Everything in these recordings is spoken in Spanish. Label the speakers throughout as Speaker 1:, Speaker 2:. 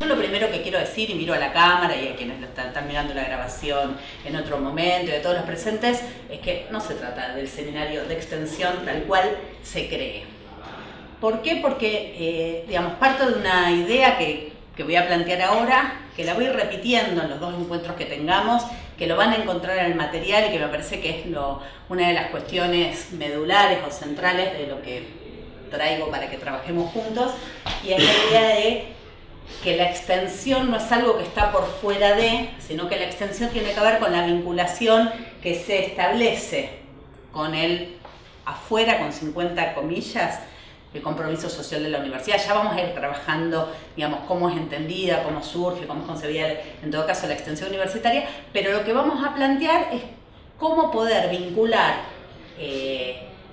Speaker 1: Yo lo primero que quiero decir, y miro a la cámara y a quienes están mirando la grabación en otro momento y a todos los presentes, es que no se trata del seminario de extensión tal cual se cree. ¿Por qué? Porque, digamos, parto de una idea que voy a plantear ahora, que la voy repitiendo en los dos encuentros que tengamos, que lo van a encontrar en el material y que me parece que es una de las cuestiones medulares o centrales de lo que traigo para que trabajemos juntos, y es la idea de que la extensión no es algo que está por fuera de, sino que la extensión tiene que ver con la vinculación que se establece con el afuera, con 50 comillas, el compromiso social de la universidad. Ya vamos a ir trabajando, digamos, cómo es entendida, cómo surge, cómo es concebida, en todo caso, la extensión universitaria, pero lo que vamos a plantear es cómo poder vincular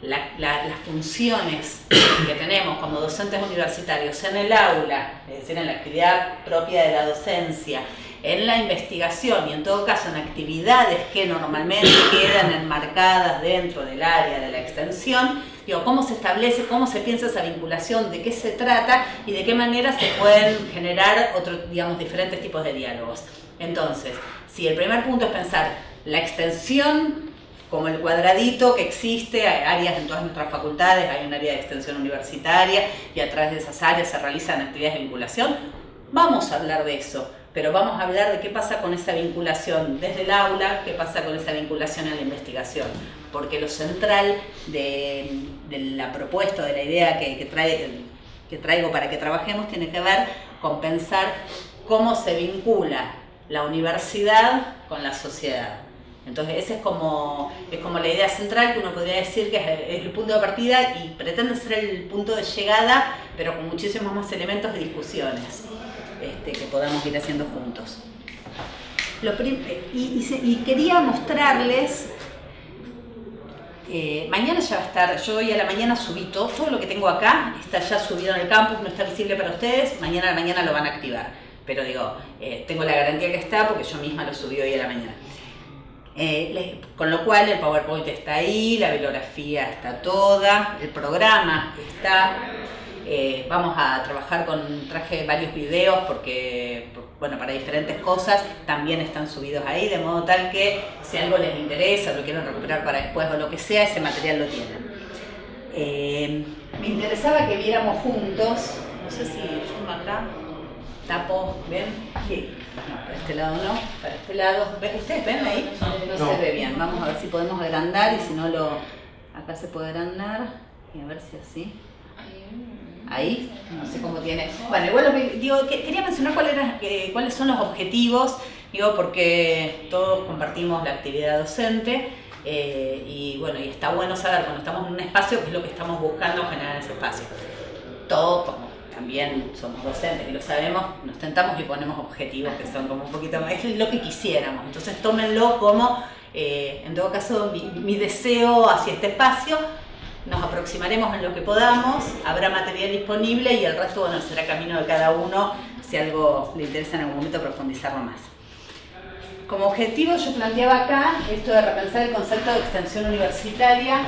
Speaker 1: las funciones que tenemos como docentes universitarios en el aula, es decir, en la actividad propia de la docencia, en la investigación y en todo caso en actividades que normalmente quedan enmarcadas dentro del área de la extensión. Digo, cómo se establece, cómo se piensa esa vinculación, de qué se trata y de qué manera se pueden generar diferentes tipos de diálogos. Entonces, si el primer punto es pensar la extensión como el cuadradito que existe, hay áreas en todas nuestras facultades, hay un área de extensión universitaria y a través de esas áreas se realizan actividades de vinculación, vamos a hablar de eso, pero vamos a hablar de qué pasa con esa vinculación desde el aula, qué pasa con esa vinculación en la investigación, porque lo central de la propuesta, de la idea que traigo para que trabajemos, tiene que ver con pensar cómo se vincula la universidad con la sociedad. Entonces esa es como la idea central, que uno podría decir que es el punto de partida y pretende ser el punto de llegada, pero con muchísimos más elementos de discusiones que podamos ir haciendo juntos. Y quería mostrarles, mañana ya va a estar, yo hoy a la mañana subí todo lo que tengo acá, está ya subido en el campus, no está visible para ustedes, mañana a la mañana lo van a activar, pero digo, tengo la garantía que está porque yo misma lo subí hoy a la mañana. Con lo cual el PowerPoint está ahí, la bibliografía está toda, el programa está, vamos a trabajar traje varios videos para diferentes cosas, también están subidos ahí, de modo tal que si algo les interesa, lo quieren recuperar para después o lo que sea, ese material lo tienen. Me interesaba que viéramos juntos, no sé si yo acá tapo, ¿ven? Sí. No, para este lado no, para este lado. ¿Ustedes ven ahí? No se ve bien. Vamos a ver si podemos agrandar y si no acá se puede agrandar. Y a ver si así. Ahí, no sé cómo tiene. Bueno, igual quería mencionar cuáles son los objetivos, porque todos compartimos la actividad docente. Y está bueno saber cuando estamos en un espacio qué es lo que estamos buscando generar en ese espacio. Todos, como también somos docentes y lo sabemos, nos tentamos y ponemos objetivos que son como un poquito más, es lo que quisiéramos, entonces tómenlo como, en todo caso, mi deseo hacia este espacio. Nos aproximaremos en lo que podamos, habrá material disponible y el resto, será camino de cada uno, si algo le interesa en algún momento profundizarlo más. Como objetivo yo planteaba acá esto de repensar el concepto de extensión universitaria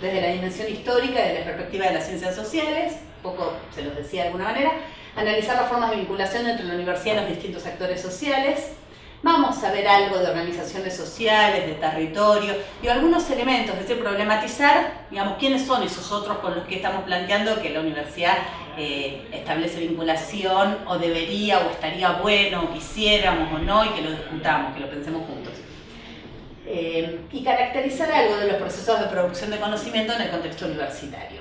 Speaker 1: desde la dimensión histórica y desde la perspectiva de las ciencias sociales, un poco se los decía de alguna manera, analizar las formas de vinculación entre la universidad y los distintos actores sociales. Vamos a ver algo de organizaciones sociales, de territorio y algunos elementos, es decir, problematizar, quiénes son esos otros con los que estamos planteando que la universidad establece vinculación o debería o estaría bueno o quisiéramos o no y que lo discutamos, que lo pensemos juntos. Y caracterizar algo de los procesos de producción de conocimiento en el contexto universitario.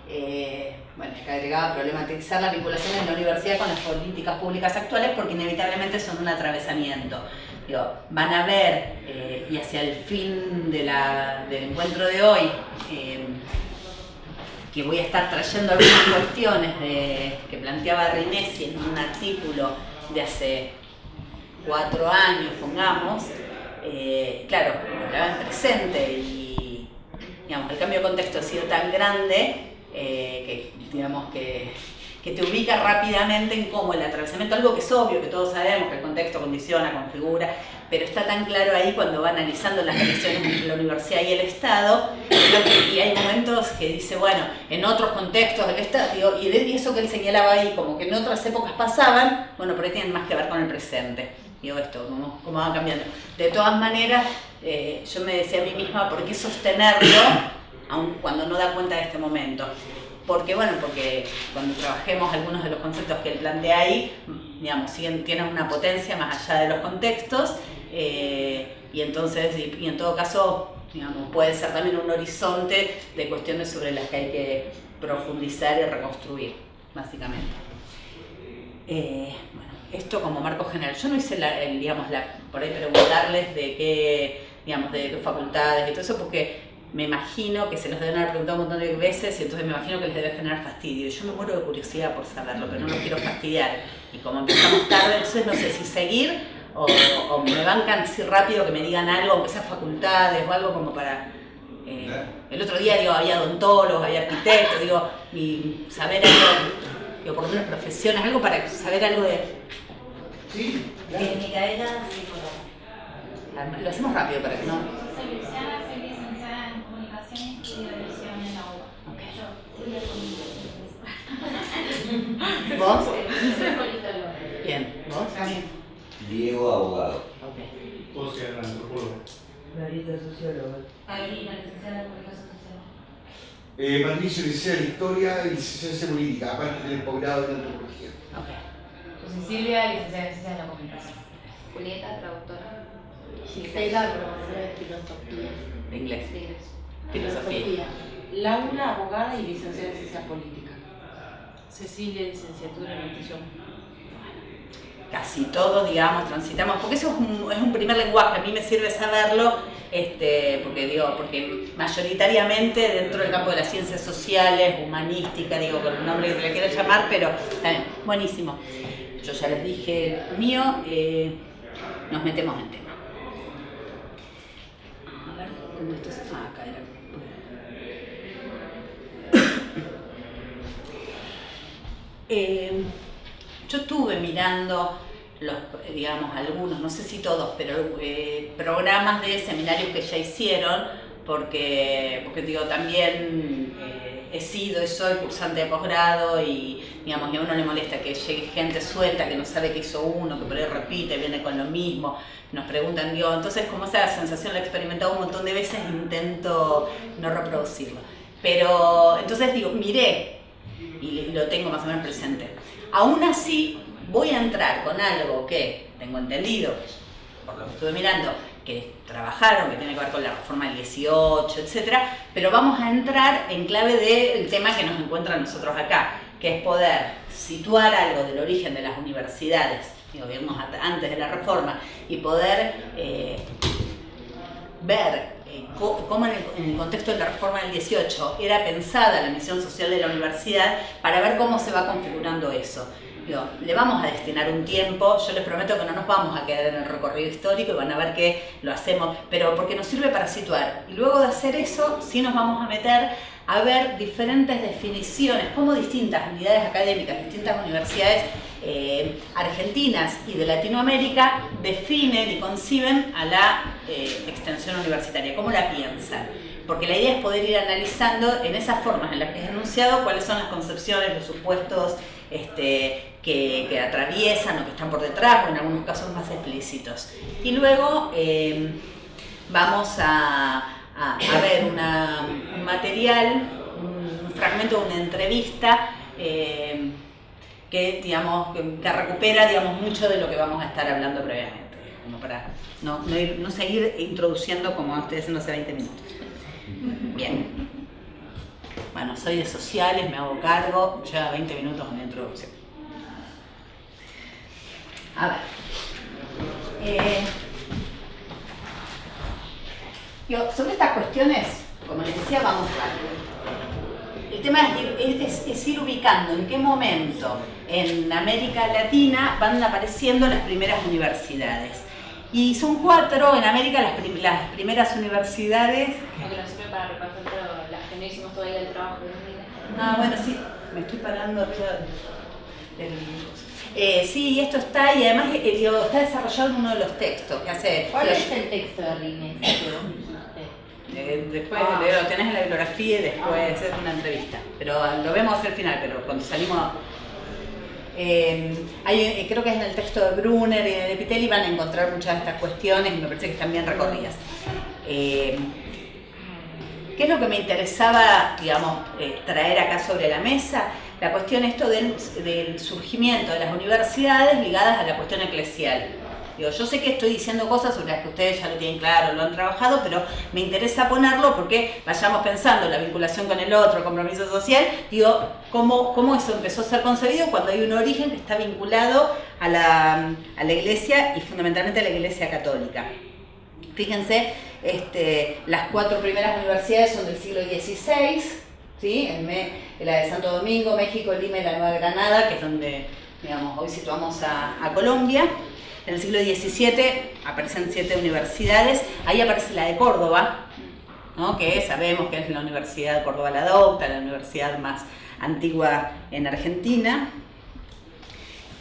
Speaker 1: Que agregaba problematizar la vinculación de la universidad con las políticas públicas actuales porque inevitablemente son un atravesamiento. Van a ver, y hacia el fin del encuentro de hoy, que voy a estar trayendo algunas cuestiones que planteaba Rinesi en un artículo de hace 4 años, pongamos. Claro, hablaba en presente y el cambio de contexto ha sido tan grande que te ubica rápidamente en cómo el atravesamiento, algo que es obvio, que todos sabemos que el contexto condiciona, configura, pero está tan claro ahí cuando va analizando las relaciones entre la universidad y el Estado, y hay momentos que dice, bueno, en otros contextos del Estado, digo, y eso que él señalaba ahí, como que en otras épocas pasaban, bueno, por ahí tienen más que ver con el presente. Digo esto, cómo va cambiando. De todas maneras, yo me decía a mí misma, ¿por qué sostenerlo, aun cuando no da cuenta de este momento? Porque cuando trabajemos algunos de los conceptos que él plantea ahí, digamos, tienen una potencia más allá de los contextos, y entonces, y en todo caso, digamos, puede ser también un horizonte de cuestiones sobre las que hay que profundizar y reconstruir, básicamente. Bueno, esto como marco general. Yo no hice, por ahí preguntarles de qué facultades y todo eso, porque me imagino que se los deben haber preguntado un montón de veces y entonces me imagino que les debe generar fastidio. Yo me muero de curiosidad por saberlo, pero no los quiero fastidiar. Y como empezamos tarde, entonces no sé si seguir o me bancan así rápido que me digan algo, aunque sea facultades o algo como para... el otro día había odontólogos, había arquitectos, y saber algo, por lo menos profesiones, algo para saber algo de...
Speaker 2: Sí,
Speaker 3: Micaela, psicóloga.
Speaker 1: Lo hacemos rápido para que no...
Speaker 3: Soy Luciana, soy licenciada en comunicación y estudio edición en la UBA.
Speaker 1: Okay.
Speaker 3: Yo estudio comunicación.
Speaker 1: ¿Vos?
Speaker 3: Soy politóloga.
Speaker 1: Bien. ¿Vos?
Speaker 2: También.
Speaker 4: Diego, abogado.
Speaker 1: Ok.
Speaker 5: Todos eran antropólogos.
Speaker 6: Marita, socióloga.
Speaker 3: Paulina, licenciada en comunicación social.
Speaker 2: Patricio, licenciada en Historia y Ciencia Política, aparte del posgrado en Antropología.
Speaker 1: Ok.
Speaker 7: Silvia, licenciada en Ciencias de la Comunicación.
Speaker 3: Julieta, traductora.
Speaker 8: Gisela, profesora de filosofía.
Speaker 1: De inglés.
Speaker 3: Sí.
Speaker 1: Filosofía.
Speaker 8: Laura, abogada y licenciada en ciencia política.
Speaker 7: Cecilia, licenciatura en nutrición.
Speaker 1: Casi todos, digamos, transitamos, porque eso es un primer lenguaje, a mí me sirve saberlo, porque mayoritariamente dentro del campo de las ciencias sociales, humanística, con el nombre que se le quiera llamar, pero también, buenísimo. Yo ya les dije el mío, nos metemos en tema. A ver, ¿dónde está? Acá era. Yo estuve mirando algunos, no sé si todos, pero programas de seminarios que ya hicieron, porque también he sido y soy cursante de posgrado y a uno le molesta que llegue gente suelta que no sabe qué hizo uno, que por ahí repite, viene con lo mismo, nos preguntan, entonces como esa sensación la he experimentado un montón de veces, intento no reproducirlo. Pero entonces miré y lo tengo más o menos presente. Aún así, voy a entrar con algo que tengo entendido, por lo que estuve mirando, que trabajaron, que tiene que ver con la reforma del 18, etc. Pero vamos a entrar en clave del tema que nos encuentra a nosotros acá, que es poder situar algo del origen de las universidades, digamos, antes de la reforma, y poder ver cómo en el contexto de la reforma del 18 era pensada la misión social de la universidad, para ver cómo se va configurando eso. Le vamos a destinar un tiempo, yo les prometo que no nos vamos a quedar en el recorrido histórico y van a ver que lo hacemos, pero porque nos sirve para situar. Y luego de hacer eso, sí nos vamos a meter a ver diferentes definiciones, cómo distintas unidades académicas, distintas universidades argentinas y de Latinoamérica definen y conciben a la extensión universitaria, cómo la piensan. Porque la idea es poder ir analizando en esas formas en las que es enunciado cuáles son las concepciones, los supuestos que atraviesan o que están por detrás, o en algunos casos más explícitos. Y luego vamos a ver un material, un fragmento de una entrevista que recupera mucho de lo que vamos a estar hablando previamente, como para no seguir introduciendo como estoy haciendo hace 20 minutos. Bien. Bueno, soy de sociales, me hago cargo, lleva 20 minutos en la introducción. A ver. Sobre estas cuestiones, como les decía, vamos rápido. El tema es ir ubicando en qué momento en América Latina van apareciendo las primeras universidades. Y son 4 en América las primeras universidades.
Speaker 3: Aunque nos sirve para repasar, pero las que no hicimos todavía el trabajo de
Speaker 1: Ah, bueno, sí, me estoy parando arriba del... Sí, esto está, y además está desarrollado en uno de los textos que hace...
Speaker 8: ¿Cuál es el texto de Rines que vos dijiste?
Speaker 1: Después lo tenés en la bibliografía y después es una entrevista. Pero lo vemos hacia el final, pero cuando salimos... creo que es en el texto de Brunner y de Pitelli van a encontrar muchas de estas cuestiones y me parece que están bien recorridas. ¿Qué es lo que me interesaba, digamos, traer acá sobre la mesa? La cuestión esto del surgimiento de las universidades ligadas a la cuestión eclesial. Digo, yo sé que estoy diciendo cosas sobre las que ustedes ya lo tienen claro, lo han trabajado, pero me interesa ponerlo porque vayamos pensando la vinculación con el otro, el compromiso social, digo, cómo eso empezó a ser concebido cuando hay un origen que está vinculado a la Iglesia y fundamentalmente a la Iglesia católica. Fíjense, las 4 primeras universidades son del siglo XVI, ¿sí? La de Santo Domingo, México, Lima y la Nueva Granada, que es donde, digamos, hoy situamos a Colombia. En el siglo XVII aparecen 7 universidades, ahí aparece la de Córdoba, ¿no? Que sabemos que es la Universidad de Córdoba la Docta, la universidad más antigua en Argentina.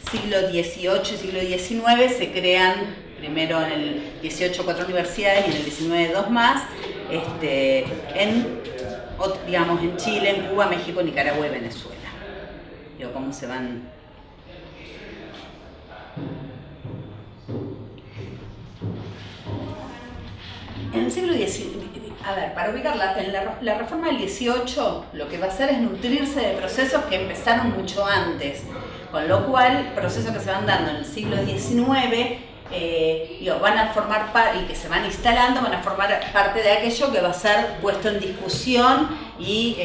Speaker 1: Siglo XVIII y siglo XIX se crean, primero en el XVIII 4 universidades y en el XIX 2 más, en Chile, en Cuba, México, Nicaragua y Venezuela. Digo, cómo se van... En el siglo XIX, a ver, para ubicarla, en la reforma del XVIII lo que va a hacer es nutrirse de procesos que empezaron mucho antes, con lo cual procesos que se van dando en el siglo XIX van a formar parte y que se van instalando, van a formar parte de aquello que va a ser puesto en discusión y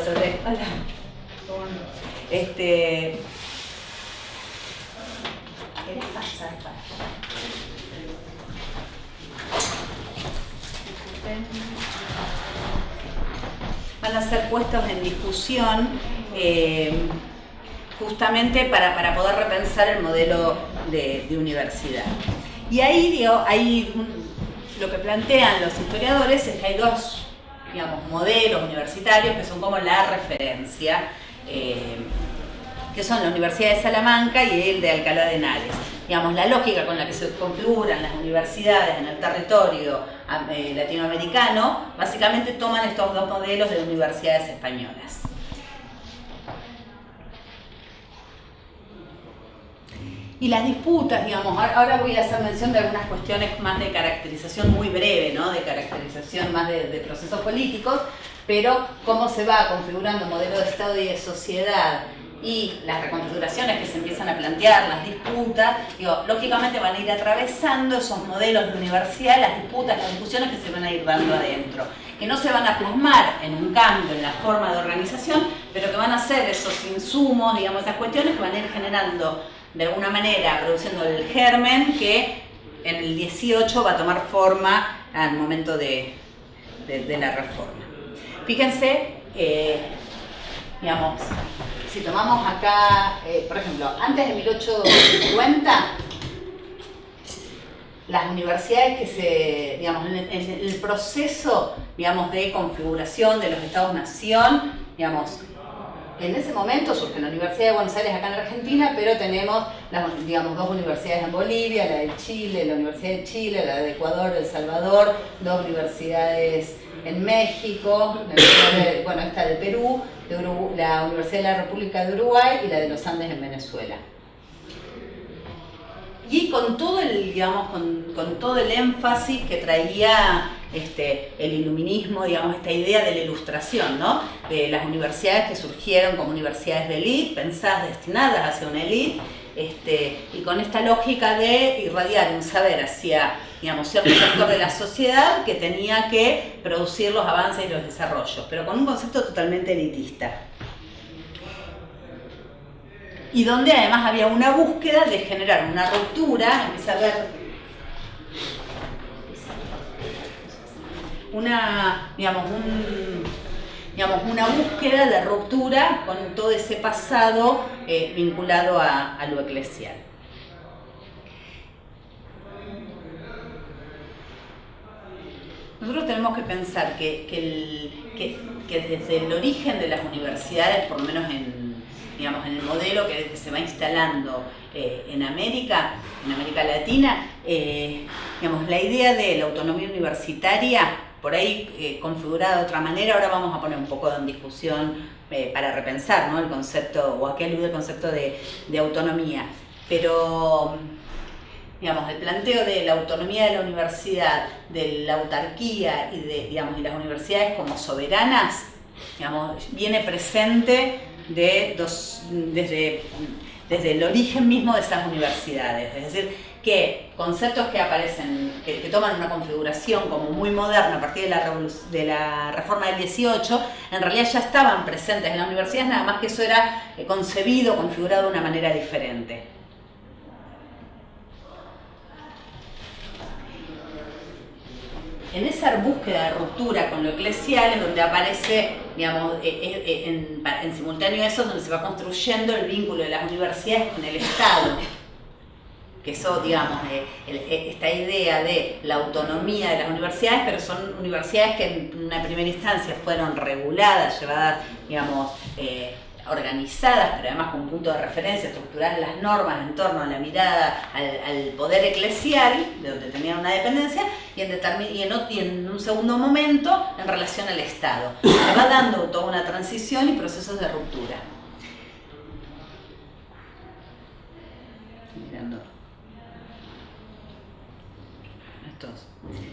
Speaker 1: sobre... Hola. ¿Qué pasa? Van a ser puestos en discusión justamente para poder repensar el modelo de universidad. Y ahí, lo que plantean los historiadores es que hay 2, modelos universitarios que son como la referencia, que son la Universidad de Salamanca y el de Alcalá de Henares. La lógica con la que se configuran las universidades en el territorio latinoamericano, básicamente toman estos 2 modelos de universidades españolas. Y las disputas, ahora voy a hacer mención de algunas cuestiones más de caracterización muy breve, ¿no? De caracterización más de procesos políticos, pero cómo se va configurando el modelo de Estado y de sociedad y las reconfiguraciones que se empiezan a plantear, las disputas, lógicamente van a ir atravesando esos modelos de universidad, las disputas, las discusiones que se van a ir dando adentro, que no se van a plasmar en un cambio en la forma de organización, pero que van a ser esos insumos, esas cuestiones que van a ir generando de alguna manera, produciendo el germen que en el 18 va a tomar forma al momento de la reforma. Fíjense, si tomamos acá, por ejemplo, antes de 1850, las universidades que en el proceso, de configuración de los estados-nación, en ese momento surge la Universidad de Buenos Aires acá en Argentina, pero tenemos, 2 universidades en Bolivia, la de Chile, la Universidad de Chile, la de Ecuador, de El Salvador, 2 universidades en México, esta de Perú, la Universidad de la República de Uruguay y la de los Andes en Venezuela. Y con todo con todo el énfasis que traía el iluminismo, esta idea de la ilustración, ¿no? De las universidades que surgieron como universidades de élite, pensadas, destinadas hacia una élite, y con esta lógica de irradiar un saber hacia, cierto sector de la sociedad que tenía que producir los avances y los desarrollos, pero con un concepto totalmente elitista. Y donde además había una búsqueda de generar una ruptura, empieza a haber una búsqueda de ruptura con todo ese pasado vinculado a lo eclesial. Nosotros tenemos que pensar que desde el origen de las universidades, por lo menos en digamos, en el modelo que se va instalando en América Latina, digamos, la idea de la autonomía universitaria, por ahí configurada de otra manera, ahora vamos a poner un poco en discusión para repensar, ¿no?, el concepto, o a qué alude el concepto de autonomía. Pero, digamos, el planteo de la autonomía de la universidad, de la autarquía y de, digamos, y las universidades como soberanas, digamos, viene presente desde el origen mismo de esas universidades. Es decir, que conceptos que aparecen, que toman una configuración como muy moderna a partir de la reforma del 18, en realidad ya estaban presentes en las universidades, nada más que eso era concebido, configurado de una manera diferente. En esa búsqueda de ruptura con lo eclesial es donde aparece, digamos, en simultáneo a eso, donde se va construyendo el vínculo de las universidades con el Estado. Que eso, digamos, esta idea de la autonomía de las universidades, pero son universidades que en una primera instancia fueron reguladas, llevadas, digamos, organizadas, pero además con un punto de referencia, estructuradas las normas en torno a la mirada al poder eclesial, de donde tenían una dependencia, y en un segundo momento en relación al Estado. Se va dando toda una transición y procesos de ruptura. Mirando.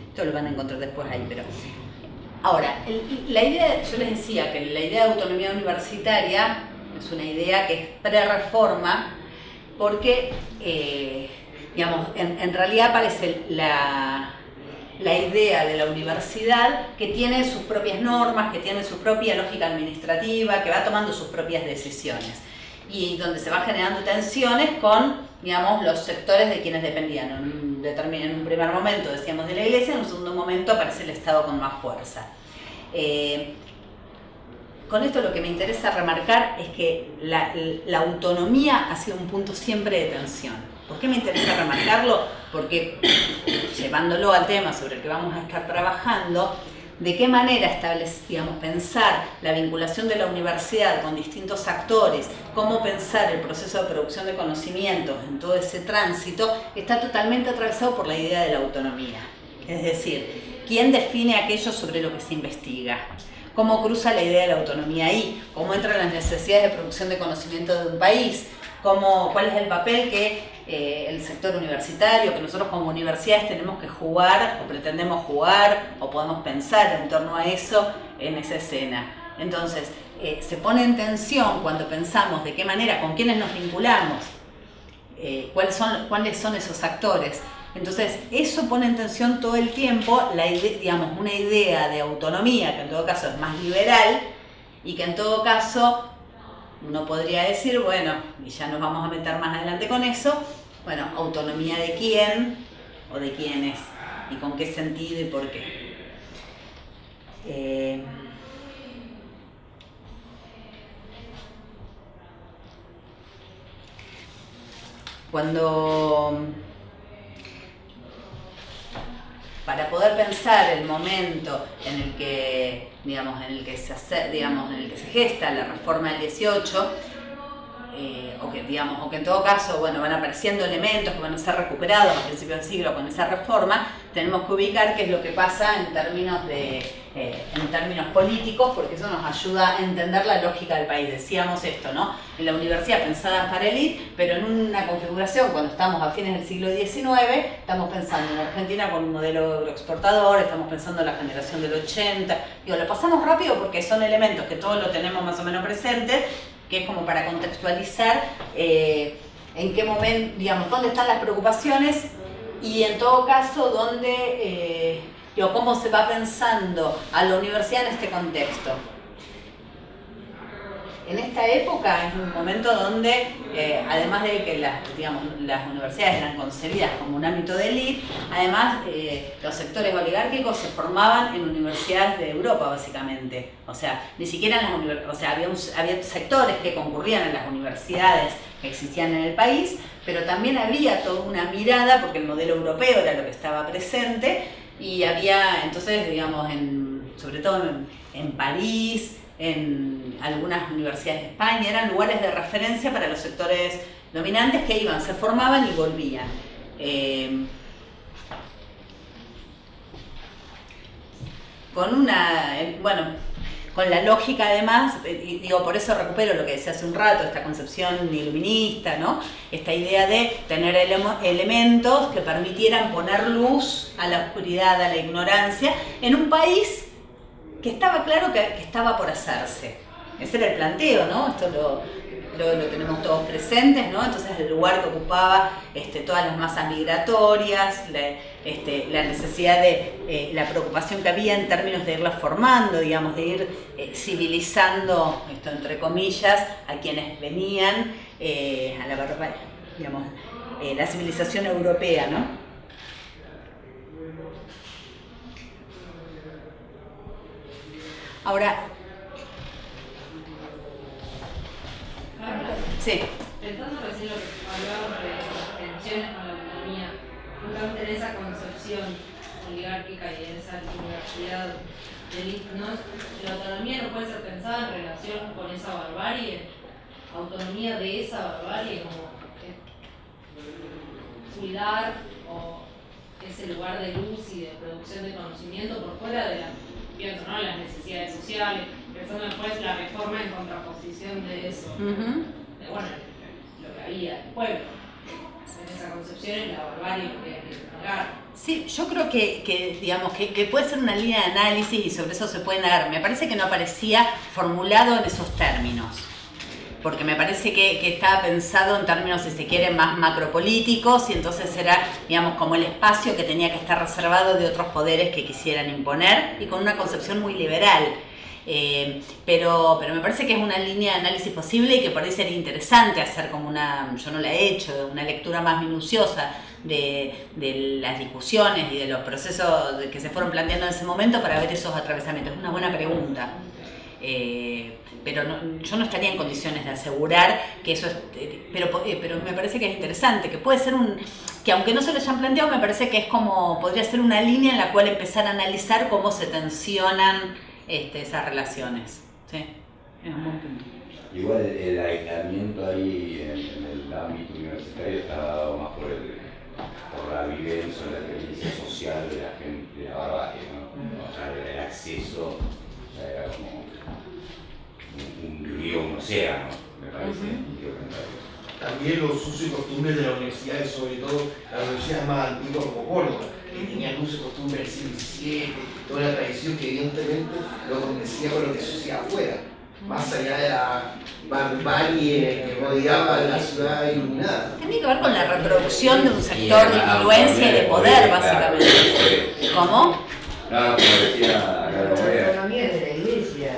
Speaker 1: Esto lo van a encontrar después ahí, pero... Ahora, la idea, yo les decía que la idea de autonomía universitaria es una idea que es pre-reforma, porque, digamos, en realidad aparece la idea de la universidad que tiene sus propias normas, que tiene su propia lógica administrativa, que va tomando sus propias decisiones, y donde se van generando tensiones con, digamos, los sectores de quienes dependían. En un primer momento decíamos de la Iglesia, en un segundo momento aparece el Estado con más fuerza. Con esto lo que me interesa remarcar es que la autonomía ha sido un punto siempre de tensión. ¿Por qué me interesa remarcarlo? Porque, llevándolo al tema sobre el que vamos a estar trabajando, de qué manera pensar la vinculación de la universidad con distintos actores, cómo pensar el proceso de producción de conocimientos en todo ese tránsito, está totalmente atravesado por la idea de la autonomía. Es decir, ¿quién define aquello sobre lo que se investiga? ¿Cómo cruza la idea de la autonomía ahí? ¿Cómo entran las necesidades de producción de conocimiento de un país? ¿Cuál es el papel que el sector universitario, que nosotros como universidades tenemos que jugar o pretendemos jugar o podemos pensar en torno a eso en esa escena? Entonces, se pone en tensión cuando pensamos de qué manera, con quiénes nos vinculamos, cuáles son esos actores. Entonces, eso pone en tensión todo el tiempo una idea de autonomía que en todo caso es más liberal y que en todo caso uno podría decir, bueno, y ya nos vamos a meter más adelante con eso, bueno, autonomía de quién o de quiénes y con qué sentido y por qué. Para poder pensar el momento en el que, se gesta la reforma del 18, o que en todo caso, bueno, van apareciendo elementos que van a ser recuperados a principios del siglo con esa reforma, tenemos que ubicar qué es lo que pasa en términos políticos, porque eso nos ayuda a entender la lógica del país. Decíamos esto, ¿no? En la universidad pensada para élite, pero en una configuración, cuando estamos a fines del siglo XIX, estamos pensando en Argentina con un modelo agroexportador, estamos pensando en la generación del 80, lo pasamos rápido porque son elementos que todos lo tenemos más o menos presentes, que es como para contextualizar en qué momento, dónde están las preocupaciones y en todo caso cómo se va pensando a la universidad en este contexto. En esta época es un momento donde, además de que las universidades eran concebidas como un ámbito de élite, además los sectores oligárquicos se formaban en universidades de Europa, básicamente. O sea, ni siquiera en las universidades, había sectores que concurrían en las universidades que existían en el país, pero también había toda una mirada, porque el modelo europeo era lo que estaba presente, y había entonces, sobre todo en París, en algunas universidades de España, eran lugares de referencia para los sectores dominantes que iban, se formaban y volvían. Con la lógica además, y digo, por eso recupero lo que decía hace un rato, esta concepción iluminista, ¿no? Esta idea de tener elementos que permitieran poner luz a la oscuridad, a la ignorancia, en un país que estaba claro que estaba por hacerse. Ese era el planteo, ¿no? Esto lo tenemos todos presentes, ¿no? Entonces el lugar que ocupaba todas las masas migratorias, la necesidad de la preocupación que había en términos de irlas formando, digamos, de ir civilizando, esto entre comillas, a quienes venían a la barbarie, digamos, la civilización europea, ¿no? Ahora, sí.
Speaker 5: Pensando recién lo que hablábamos de las tensiones con la autonomía, justamente en esa concepción oligárquica y en esa universidad de Litnos, la autonomía no puede ser pensada en relación con esa barbarie, autonomía de esa barbarie, como cuidar o ese lugar de luz y de producción de conocimiento por fuera de las necesidades sociales, pensando después la reforma en contraposición de eso. De, lo que había el pueblo. En esa concepción es la barbarie lo que hay que negar.
Speaker 1: Sí, yo creo que puede ser una línea de análisis y sobre eso se puede negar. Me parece que no aparecía formulado en esos términos, porque me parece que estaba pensado en términos, si se quiere, más macropolíticos, y entonces era, digamos, como el espacio que tenía que estar reservado de otros poderes que quisieran imponer, y con una concepción muy liberal. Pero me parece que es una línea de análisis posible y que por ahí sería interesante hacer como yo no la he hecho, una lectura más minuciosa de las discusiones y de los procesos que se fueron planteando en ese momento para ver esos atravesamientos. Es una buena pregunta. Pero yo no estaría en condiciones de asegurar que eso es, pero me parece que es interesante, que puede ser que aunque no se lo hayan planteado, me parece que es como, podría ser una línea en la cual empezar a analizar cómo se tensionan esas relaciones. Sí, es un buen punto.
Speaker 4: Igual el aislamiento ahí en el ámbito universitario está dado más por la vivencia, la experiencia social de la gente, de la barbarie, ¿no? O sea, el acceso, o sea, era como un río, un océano, me parece.
Speaker 2: También los usos y costumbres de las universidades, sobre todo las universidades más antiguas como Córdoba, que tenían usos y costumbres del siglo XVII, toda la tradición que evidentemente lo convencía con lo que sucedía afuera, más allá de la barbarie que rodeaba la ciudad iluminada.
Speaker 1: Tiene que ver con la reproducción de un sector de influencia y de poder, básicamente. ¿Cómo?
Speaker 4: No, como decía
Speaker 6: La autonomía de la iglesia.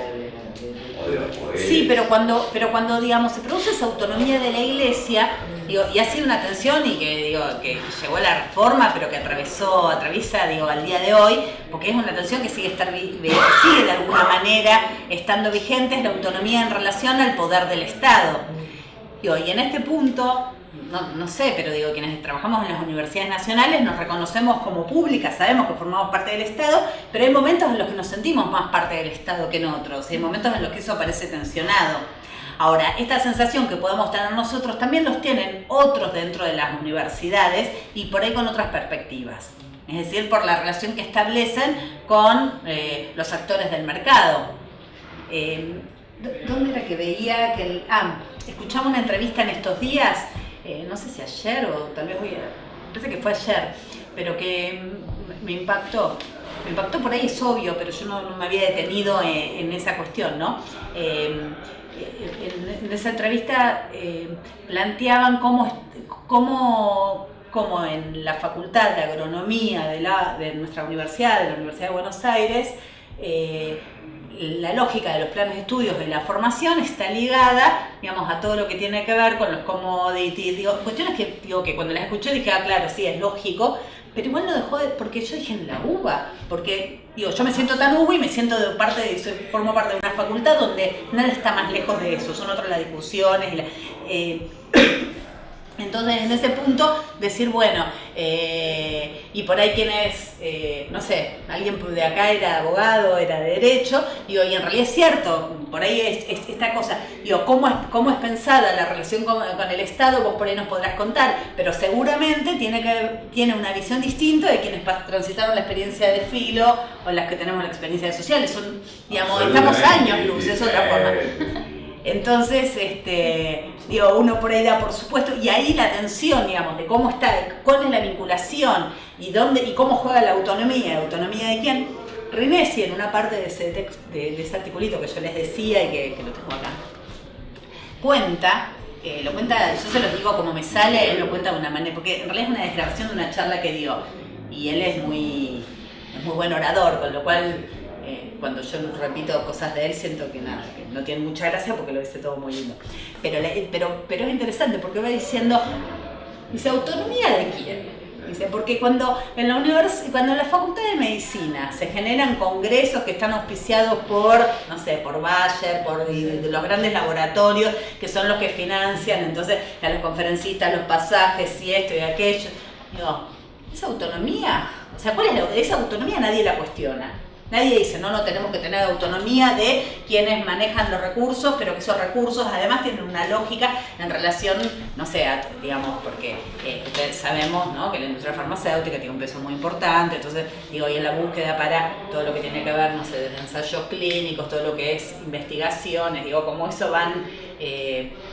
Speaker 4: o de los poderes.
Speaker 1: Sí, pero cuando digamos, se produce esa autonomía de la iglesia, y ha sido una tensión y que llegó a la reforma, pero que atraviesa al día de hoy, porque es una tensión que sigue de alguna manera estando vigente, es la autonomía en relación al poder del Estado. Y en este punto, no sé, pero quienes trabajamos en las universidades nacionales nos reconocemos como públicas, sabemos que formamos parte del Estado, pero hay momentos en los que nos sentimos más parte del Estado que en otros, hay momentos en los que eso parece tensionado. Ahora, esta sensación que podemos tener nosotros también los tienen otros dentro de las universidades y por ahí con otras perspectivas. Es decir, por la relación que establecen con los actores del mercado. ¿Dónde era que veía que escuchaba una entrevista en estos días, no sé si ayer o tal vez parece que fue ayer, pero que me impactó. Me impactó, por ahí es obvio, pero yo no me había detenido en esa cuestión, ¿no? En esa entrevista planteaban cómo en la Facultad de Agronomía de nuestra universidad, de la Universidad de Buenos Aires, la lógica de los planes de estudios de la formación está ligada, a todo lo que tiene que ver con los commodities, cuestiones que cuando las escuché dije, claro, sí, es lógico, pero igual no dejó porque yo dije en la UBA, porque yo me siento tan UBA y me siento formo parte de una facultad donde nada está más lejos de eso, son otras las discusiones, Entonces, en ese punto, decir, bueno, y por ahí quienes, no sé, alguien de acá era abogado, era de derecho, digo, y en realidad es cierto, por ahí es esta cosa, digo, cómo es pensada la relación con el Estado, vos por ahí nos podrás contar, pero seguramente tiene una visión distinta de quienes transitaron la experiencia de filo o las que tenemos la experiencia sociales, son, digamos, estamos años luz, es otra forma. Entonces, digo, uno por ahí da por supuesto, y ahí la tensión, digamos, de cómo está, cuál es la vinculación y cómo juega la autonomía de quién. Rinesi, en una parte de ese articulito que yo les decía y que lo tengo acá, lo cuenta, yo se los digo como me sale, él lo cuenta de una manera, porque en realidad es una desgrabación de una charla que dio, y él es muy buen orador, con lo cual cuando yo repito cosas de él siento que nada, que no tiene mucha gracia porque lo dice todo muy lindo. Pero es interesante porque va diciendo, dice, ¿autonomía de quién? Dice, porque cuando en la Facultad de Medicina se generan congresos que están auspiciados por, no sé, por Bayer, por de los grandes laboratorios, que son los que financian, entonces a los conferencistas, los pasajes y esto y aquello, digo, ¿esa autonomía? O sea, ¿cuál es esa autonomía? Nadie la cuestiona. Nadie dice, no tenemos que tener autonomía de quienes manejan los recursos, pero que esos recursos además tienen una lógica en relación, no sé, digamos, porque sabemos, ¿no?, que la industria farmacéutica tiene un peso muy importante, entonces, digo, y en la búsqueda para todo lo que tiene que ver, no sé, desde ensayos clínicos, todo lo que es investigaciones, digo, cómo eso van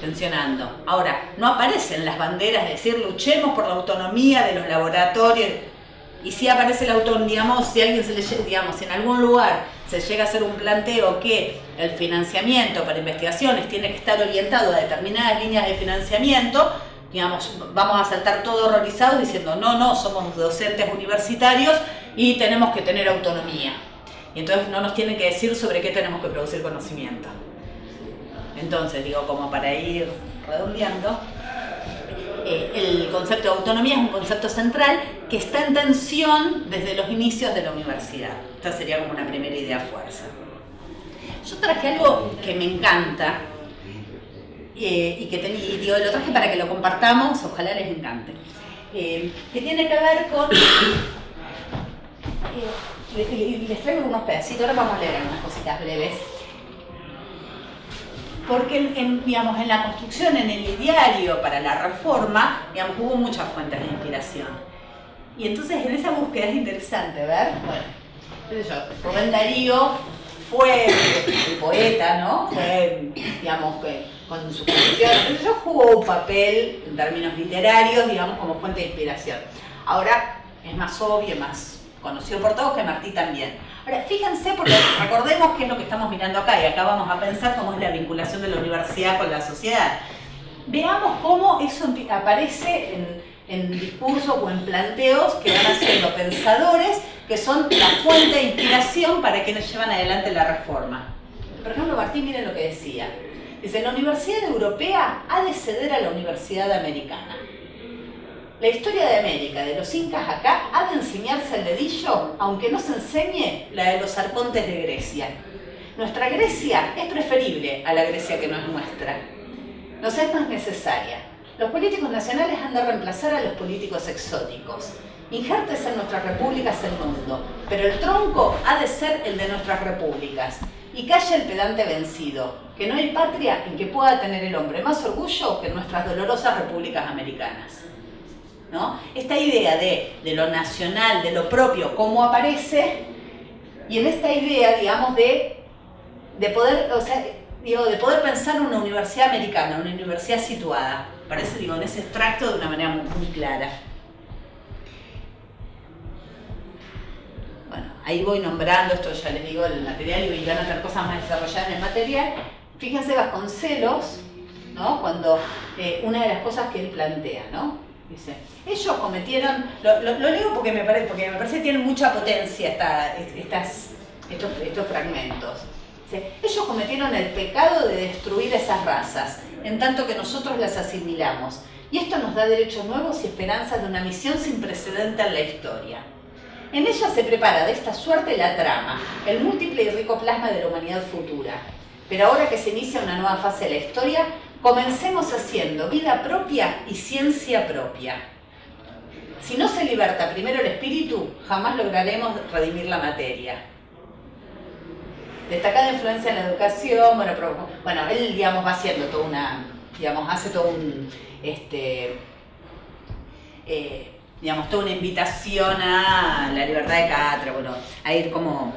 Speaker 1: tensionando. Ahora, no aparecen las banderas de decir, luchemos por la autonomía de los laboratorios. Y si aparece la autonomía, digamos, si alguien si en algún lugar se llega a hacer un planteo que el financiamiento para investigaciones tiene que estar orientado a determinadas líneas de financiamiento, digamos, vamos a saltar todos horrorizados diciendo, no, somos docentes universitarios y tenemos que tener autonomía. Y entonces no nos tienen que decir sobre qué tenemos que producir conocimiento. Entonces, digo, como para ir redondeando, el concepto de autonomía es un concepto central que está en tensión desde los inicios de la universidad. Esta sería como una primera idea fuerza. Yo traje algo que me encanta y lo traje para que lo compartamos, ojalá les encante, que tiene que ver con... les traigo unos pedacitos, ahora vamos a leer unas cositas breves. Porque digamos, en la construcción, en el ideario para la reforma, digamos, hubo muchas fuentes de inspiración. Y entonces en esa búsqueda es interesante ver, bueno, Rubén Darío fue el poeta, ¿no? Fue, digamos, que con su producción, jugó un papel en términos literarios, digamos, como fuente de inspiración. Ahora es más obvio, más conocido por todos, que Martí también. Ahora, fíjense, porque recordemos qué es lo que estamos mirando acá, y acá vamos a pensar cómo es la vinculación de la universidad con la sociedad. Veamos cómo eso aparece en discursos o en planteos que van haciendo pensadores que son la fuente de inspiración para quienes llevan adelante la reforma. Por ejemplo, Martí, miren lo que decía. Dice, la Universidad Europea ha de ceder a la Universidad Americana. La historia de América, de los incas acá, ha de enseñarse al dedillo, aunque no se enseñe la de los arcontes de Grecia. Nuestra Grecia es preferible a la Grecia que no es nuestra. Nos es más necesaria. Los políticos nacionales han de reemplazar a los políticos exóticos. Injertes en nuestras repúblicas el mundo, pero el tronco ha de ser el de nuestras repúblicas. Y calla el pedante vencido, que no hay patria en que pueda tener el hombre más orgullo que en nuestras dolorosas repúblicas americanas. ¿No? Esta idea de lo nacional, de lo propio, cómo aparece, y en esta idea, digamos, de poder, o sea, digo, de poder pensar una universidad americana, una universidad situada, parece, digo, en ese extracto de una manera muy clara. Bueno, ahí voy nombrando, esto ya les digo, el material, y van a tener cosas más desarrolladas en el material. Fíjense Vasconcelos, ¿no? Cuando una de las cosas que él plantea, ¿no? Dice, ellos cometieron, lo leo porque me parece que tienen mucha potencia estos fragmentos. Dice, ellos cometieron el pecado de destruir esas razas, en tanto que nosotros las asimilamos, y esto nos da derechos nuevos y esperanzas de una misión sin precedente en la historia. En ella se prepara de esta suerte la trama, el múltiple y rico plasma de la humanidad futura. Pero ahora que se inicia una nueva fase de la historia, comencemos haciendo vida propia y ciencia propia. Si no se liberta primero el espíritu, jamás lograremos redimir la materia. Destacada influencia en la educación, bueno, él, digamos, va haciendo toda una, digamos, hace todo un, digamos, toda una invitación a la libertad de cátedra, bueno, a ir como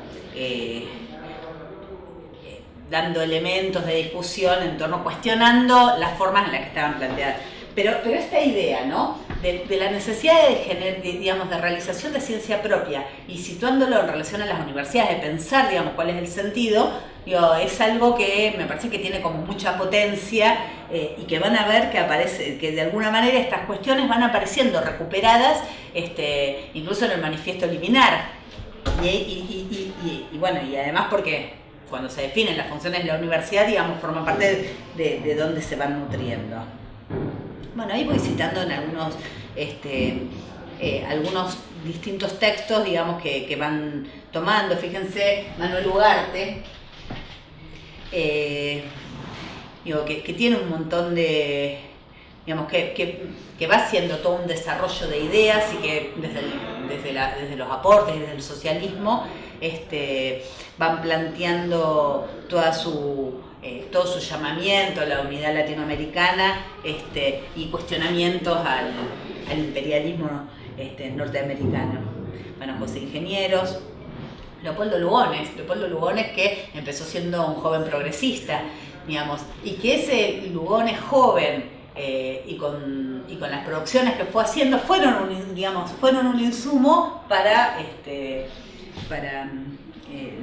Speaker 1: dando elementos de discusión en torno, cuestionando las formas en las que estaban planteadas. Pero esta idea, ¿no?, de la necesidad de realización de ciencia propia y situándolo en relación a las universidades, de pensar, digamos, cuál es el sentido, es algo que me parece que tiene como mucha potencia y que van a ver que aparece, que de alguna manera estas cuestiones van apareciendo recuperadas, incluso en el manifiesto liminar. Y bueno, y además porque cuando se definen las funciones de la universidad, digamos, forman parte de dónde se van nutriendo. Bueno, ahí voy citando en algunos distintos textos, digamos, que van tomando. Fíjense, Manuel Ugarte, que tiene un montón de, digamos, que va haciendo todo un desarrollo de ideas y que desde los aportes, desde el socialismo, van planteando todo su llamamiento a la unidad latinoamericana y cuestionamientos al imperialismo norteamericano. Bueno, José Ingenieros, Leopoldo Lugones, que empezó siendo un joven progresista, digamos, y que ese Lugones joven y con las producciones que fue haciendo fueron un insumo para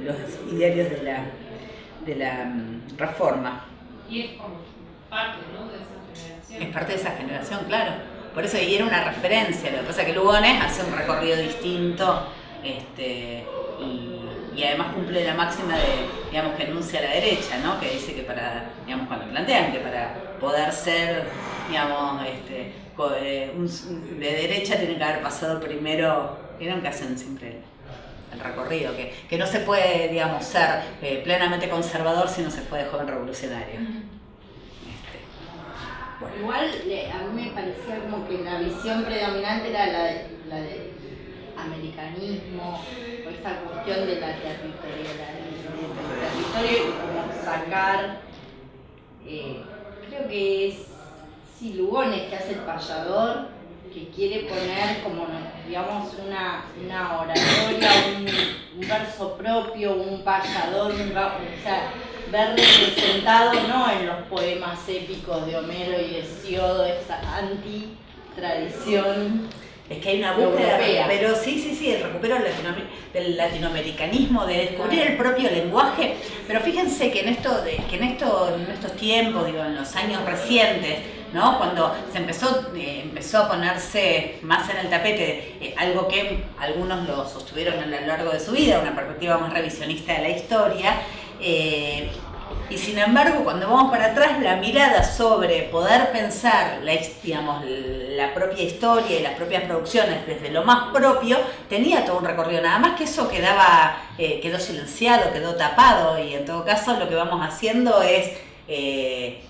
Speaker 1: los idearios de la Reforma.
Speaker 5: Y es como parte, ¿no?, de esa generación.
Speaker 1: Es parte de esa generación, claro. Por eso, y era una referencia. Lo que pasa es que Lugones hace un recorrido distinto y además cumple la máxima digamos, que enuncia a la derecha, ¿no?, que dice que cuando plantean que para poder ser, digamos, de derecha tiene que haber pasado primero, vieron que hacen siempre el recorrido, que no se puede, digamos, ser plenamente conservador si no se fue de joven revolucionario.
Speaker 8: Bueno. Igual a mí me parecía como que la visión predominante era la de americanismo, o esta cuestión de la territorialidad, del territorio y como sacar, creo que es Lugones, que hace el payador, que quiere poner como, digamos, una oratoria, un verso propio, un payador, o sea, ver representado no en los poemas épicos de Homero y de Hesiodo, esa anti-tradición.
Speaker 1: Es que hay una búsqueda, pero sí, el recupero del latinoamericanismo, de descubrir el propio lenguaje. Pero fíjense que en estos tiempos, digo, en los años recientes, ¿no?, cuando se empezó a ponerse más en el tapete, algo que algunos lo sostuvieron a lo largo de su vida, una perspectiva más revisionista de la historia, y sin embargo, cuando vamos para atrás, la mirada sobre poder pensar la propia historia y las propias producciones desde lo más propio, tenía todo un recorrido. Nada más que eso quedó silenciado, quedó tapado, y en todo caso lo que vamos haciendo es,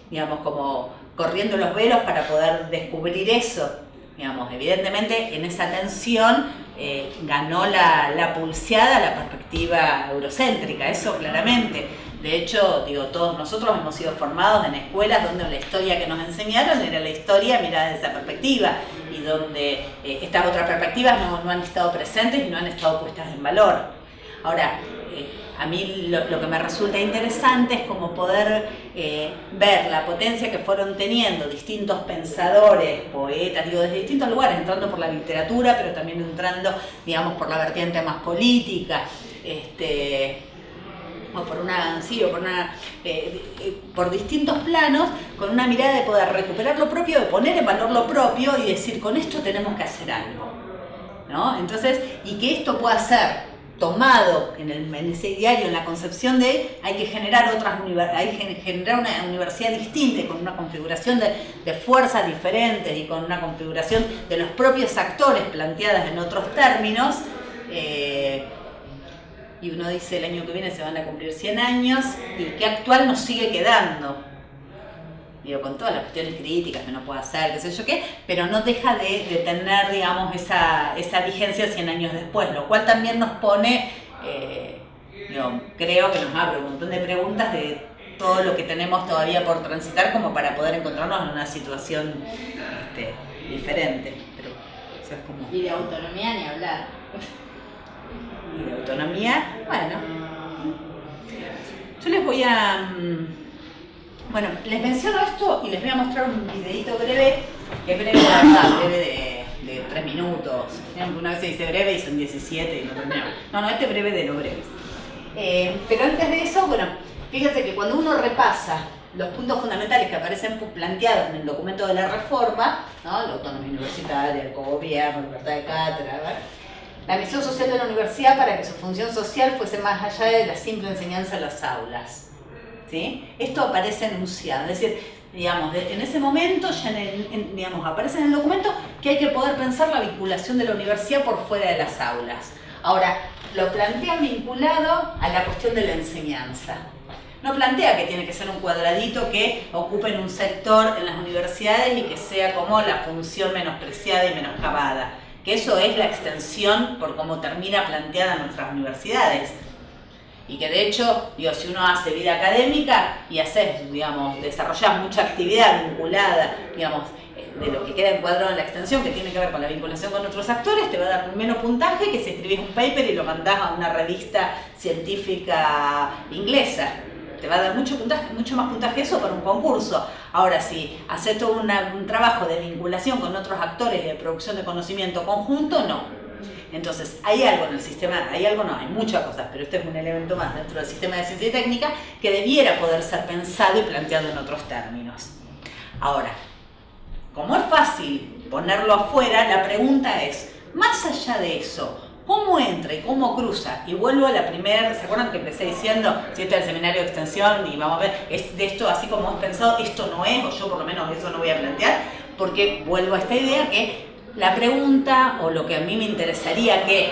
Speaker 1: digamos, como corriendo los velos para poder descubrir eso. Digamos, evidentemente en esa tensión ganó la pulseada la perspectiva eurocéntrica, eso claramente. De hecho, digo, todos nosotros hemos sido formados en escuelas donde la historia que nos enseñaron era la historia mirada desde esa perspectiva, y donde estas otras perspectivas no han estado presentes y no han estado puestas en valor. Ahora, a mí lo que me resulta interesante es como poder ver la potencia que fueron teniendo distintos pensadores, poetas, digo, desde distintos lugares, entrando por la literatura, pero también entrando, digamos, por la vertiente más política, por distintos planos, con una mirada de poder recuperar lo propio, de poner en valor lo propio y decir, con esto tenemos que hacer algo, ¿no? Entonces, y que esto pueda ser tomado en ese ideario, en la concepción de hay que generar una universidad distinta, con una configuración de fuerzas diferentes y con una configuración de los propios actores planteadas en otros términos. Y uno dice, el año que viene se van a cumplir 100 años, y qué actual nos sigue quedando. digo, con todas las cuestiones críticas que uno puede hacer, qué sé yo qué, pero no deja de tener, digamos, esa vigencia 100 años después, lo cual también nos pone, creo que nos abre un montón de preguntas de todo lo que tenemos todavía por transitar como para poder encontrarnos en una situación diferente. Pero, o sea, es como...
Speaker 8: Y de autonomía ni hablar.
Speaker 1: Y de autonomía, bueno. Yo les voy a... Bueno, les menciono esto y les voy a mostrar un videito breve, que es breve de verdad, breve de 3 minutos. Una vez se dice breve y son 17 y no terminamos. No, este es breve de lo breve. Pero antes de eso, bueno, fíjense que cuando uno repasa los puntos fundamentales que aparecen planteados en el documento de la reforma, ¿no? La autonomía universitaria, el cogobierno, libertad de cátedra, ¿verdad? La misión social de la universidad para que su función social fuese más allá de la simple enseñanza en las aulas. ¿Sí? Esto aparece enunciado, es decir, digamos, en ese momento ya digamos, aparece en el documento que hay que poder pensar la vinculación de la universidad por fuera de las aulas. Ahora, lo plantea vinculado a la cuestión de la enseñanza. No plantea que tiene que ser un cuadradito que ocupe en un sector en las universidades y que sea como la función menospreciada y menoscabada. Que eso es la extensión por cómo termina planteada nuestras universidades. Y que de hecho, digo, si uno hace vida académica y haces, digamos, desarrollas mucha actividad vinculada, digamos, de lo que queda encuadrado en la extensión, que tiene que ver con la vinculación con otros actores, te va a dar menos puntaje que si escribís un paper y lo mandás a una revista científica inglesa. Te va a dar mucho más puntaje eso para un concurso. Ahora, si haces todo un trabajo de vinculación con otros actores de producción de conocimiento conjunto, no. Entonces, hay algo en el sistema, hay muchas cosas, pero este es un elemento más dentro del sistema de ciencia y técnica que debiera poder ser pensado y planteado en otros términos. Ahora, como es fácil ponerlo afuera, la pregunta es, más allá de eso, ¿cómo entra y cómo cruza? Y vuelvo a la primera, ¿se acuerdan que empecé diciendo, si este es el seminario de extensión y vamos a ver, es de esto así como hemos pensado, esto no es, o yo por lo menos eso no voy a plantear, porque vuelvo a esta idea que la pregunta, o lo que a mí me interesaría que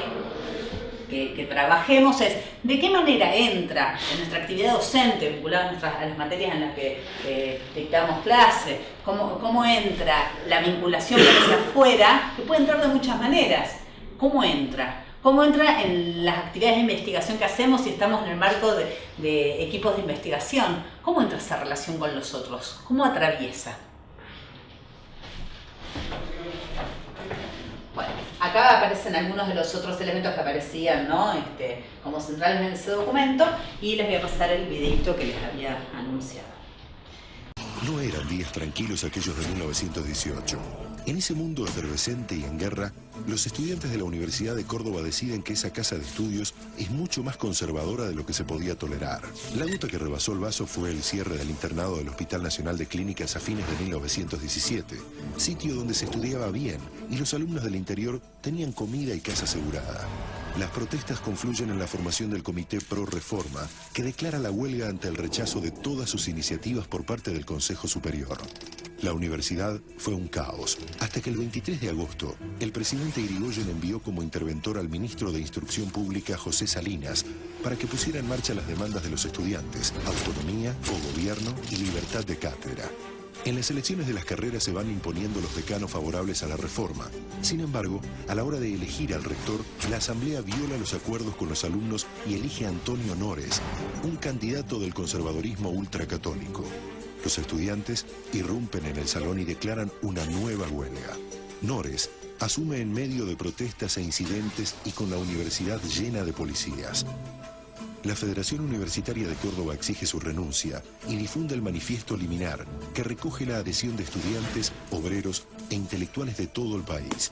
Speaker 1: trabajemos es, ¿de qué manera entra en nuestra actividad docente, vinculada a las materias en las que dictamos clase? ¿Cómo entra la vinculación hacia afuera? Que puede entrar de muchas maneras. ¿Cómo entra? ¿Cómo entra en las actividades de investigación que hacemos si estamos en el marco de equipos de investigación? ¿Cómo entra esa relación con los otros? ¿Cómo atraviesa? Bueno, acá aparecen algunos de los otros elementos que aparecían, ¿no? Como centrales en ese documento, y les voy a pasar el videito que les había anunciado.
Speaker 9: No eran días tranquilos aquellos de 1918. En ese mundo efervescente y en guerra, los estudiantes de la Universidad de Córdoba deciden que esa casa de estudios es mucho más conservadora de lo que se podía tolerar. La gota que rebasó el vaso fue el cierre del internado del Hospital Nacional de Clínicas a fines de 1917, sitio donde se estudiaba bien y los alumnos del interior tenían comida y casa asegurada. Las protestas confluyen en la formación del Comité Pro Reforma, que declara la huelga ante el rechazo de todas sus iniciativas por parte del Consejo Superior. La universidad fue un caos, hasta que el 23 de agosto, el presidente Irigoyen envió como interventor al ministro de Instrucción Pública, José Salinas, para que pusiera en marcha las demandas de los estudiantes, autonomía, cogobierno y libertad de cátedra. En las elecciones de las carreras se van imponiendo los decanos favorables a la reforma. Sin embargo, a la hora de elegir al rector, la asamblea viola los acuerdos con los alumnos y elige a Antonio Nores, un candidato del conservadorismo ultracatólico. Los estudiantes irrumpen en el salón y declaran una nueva huelga. Nores asume en medio de protestas e incidentes y con la universidad llena de policías. La Federación Universitaria de Córdoba exige su renuncia y difunde el manifiesto liminar, que recoge la adhesión de estudiantes, obreros e intelectuales de todo el país.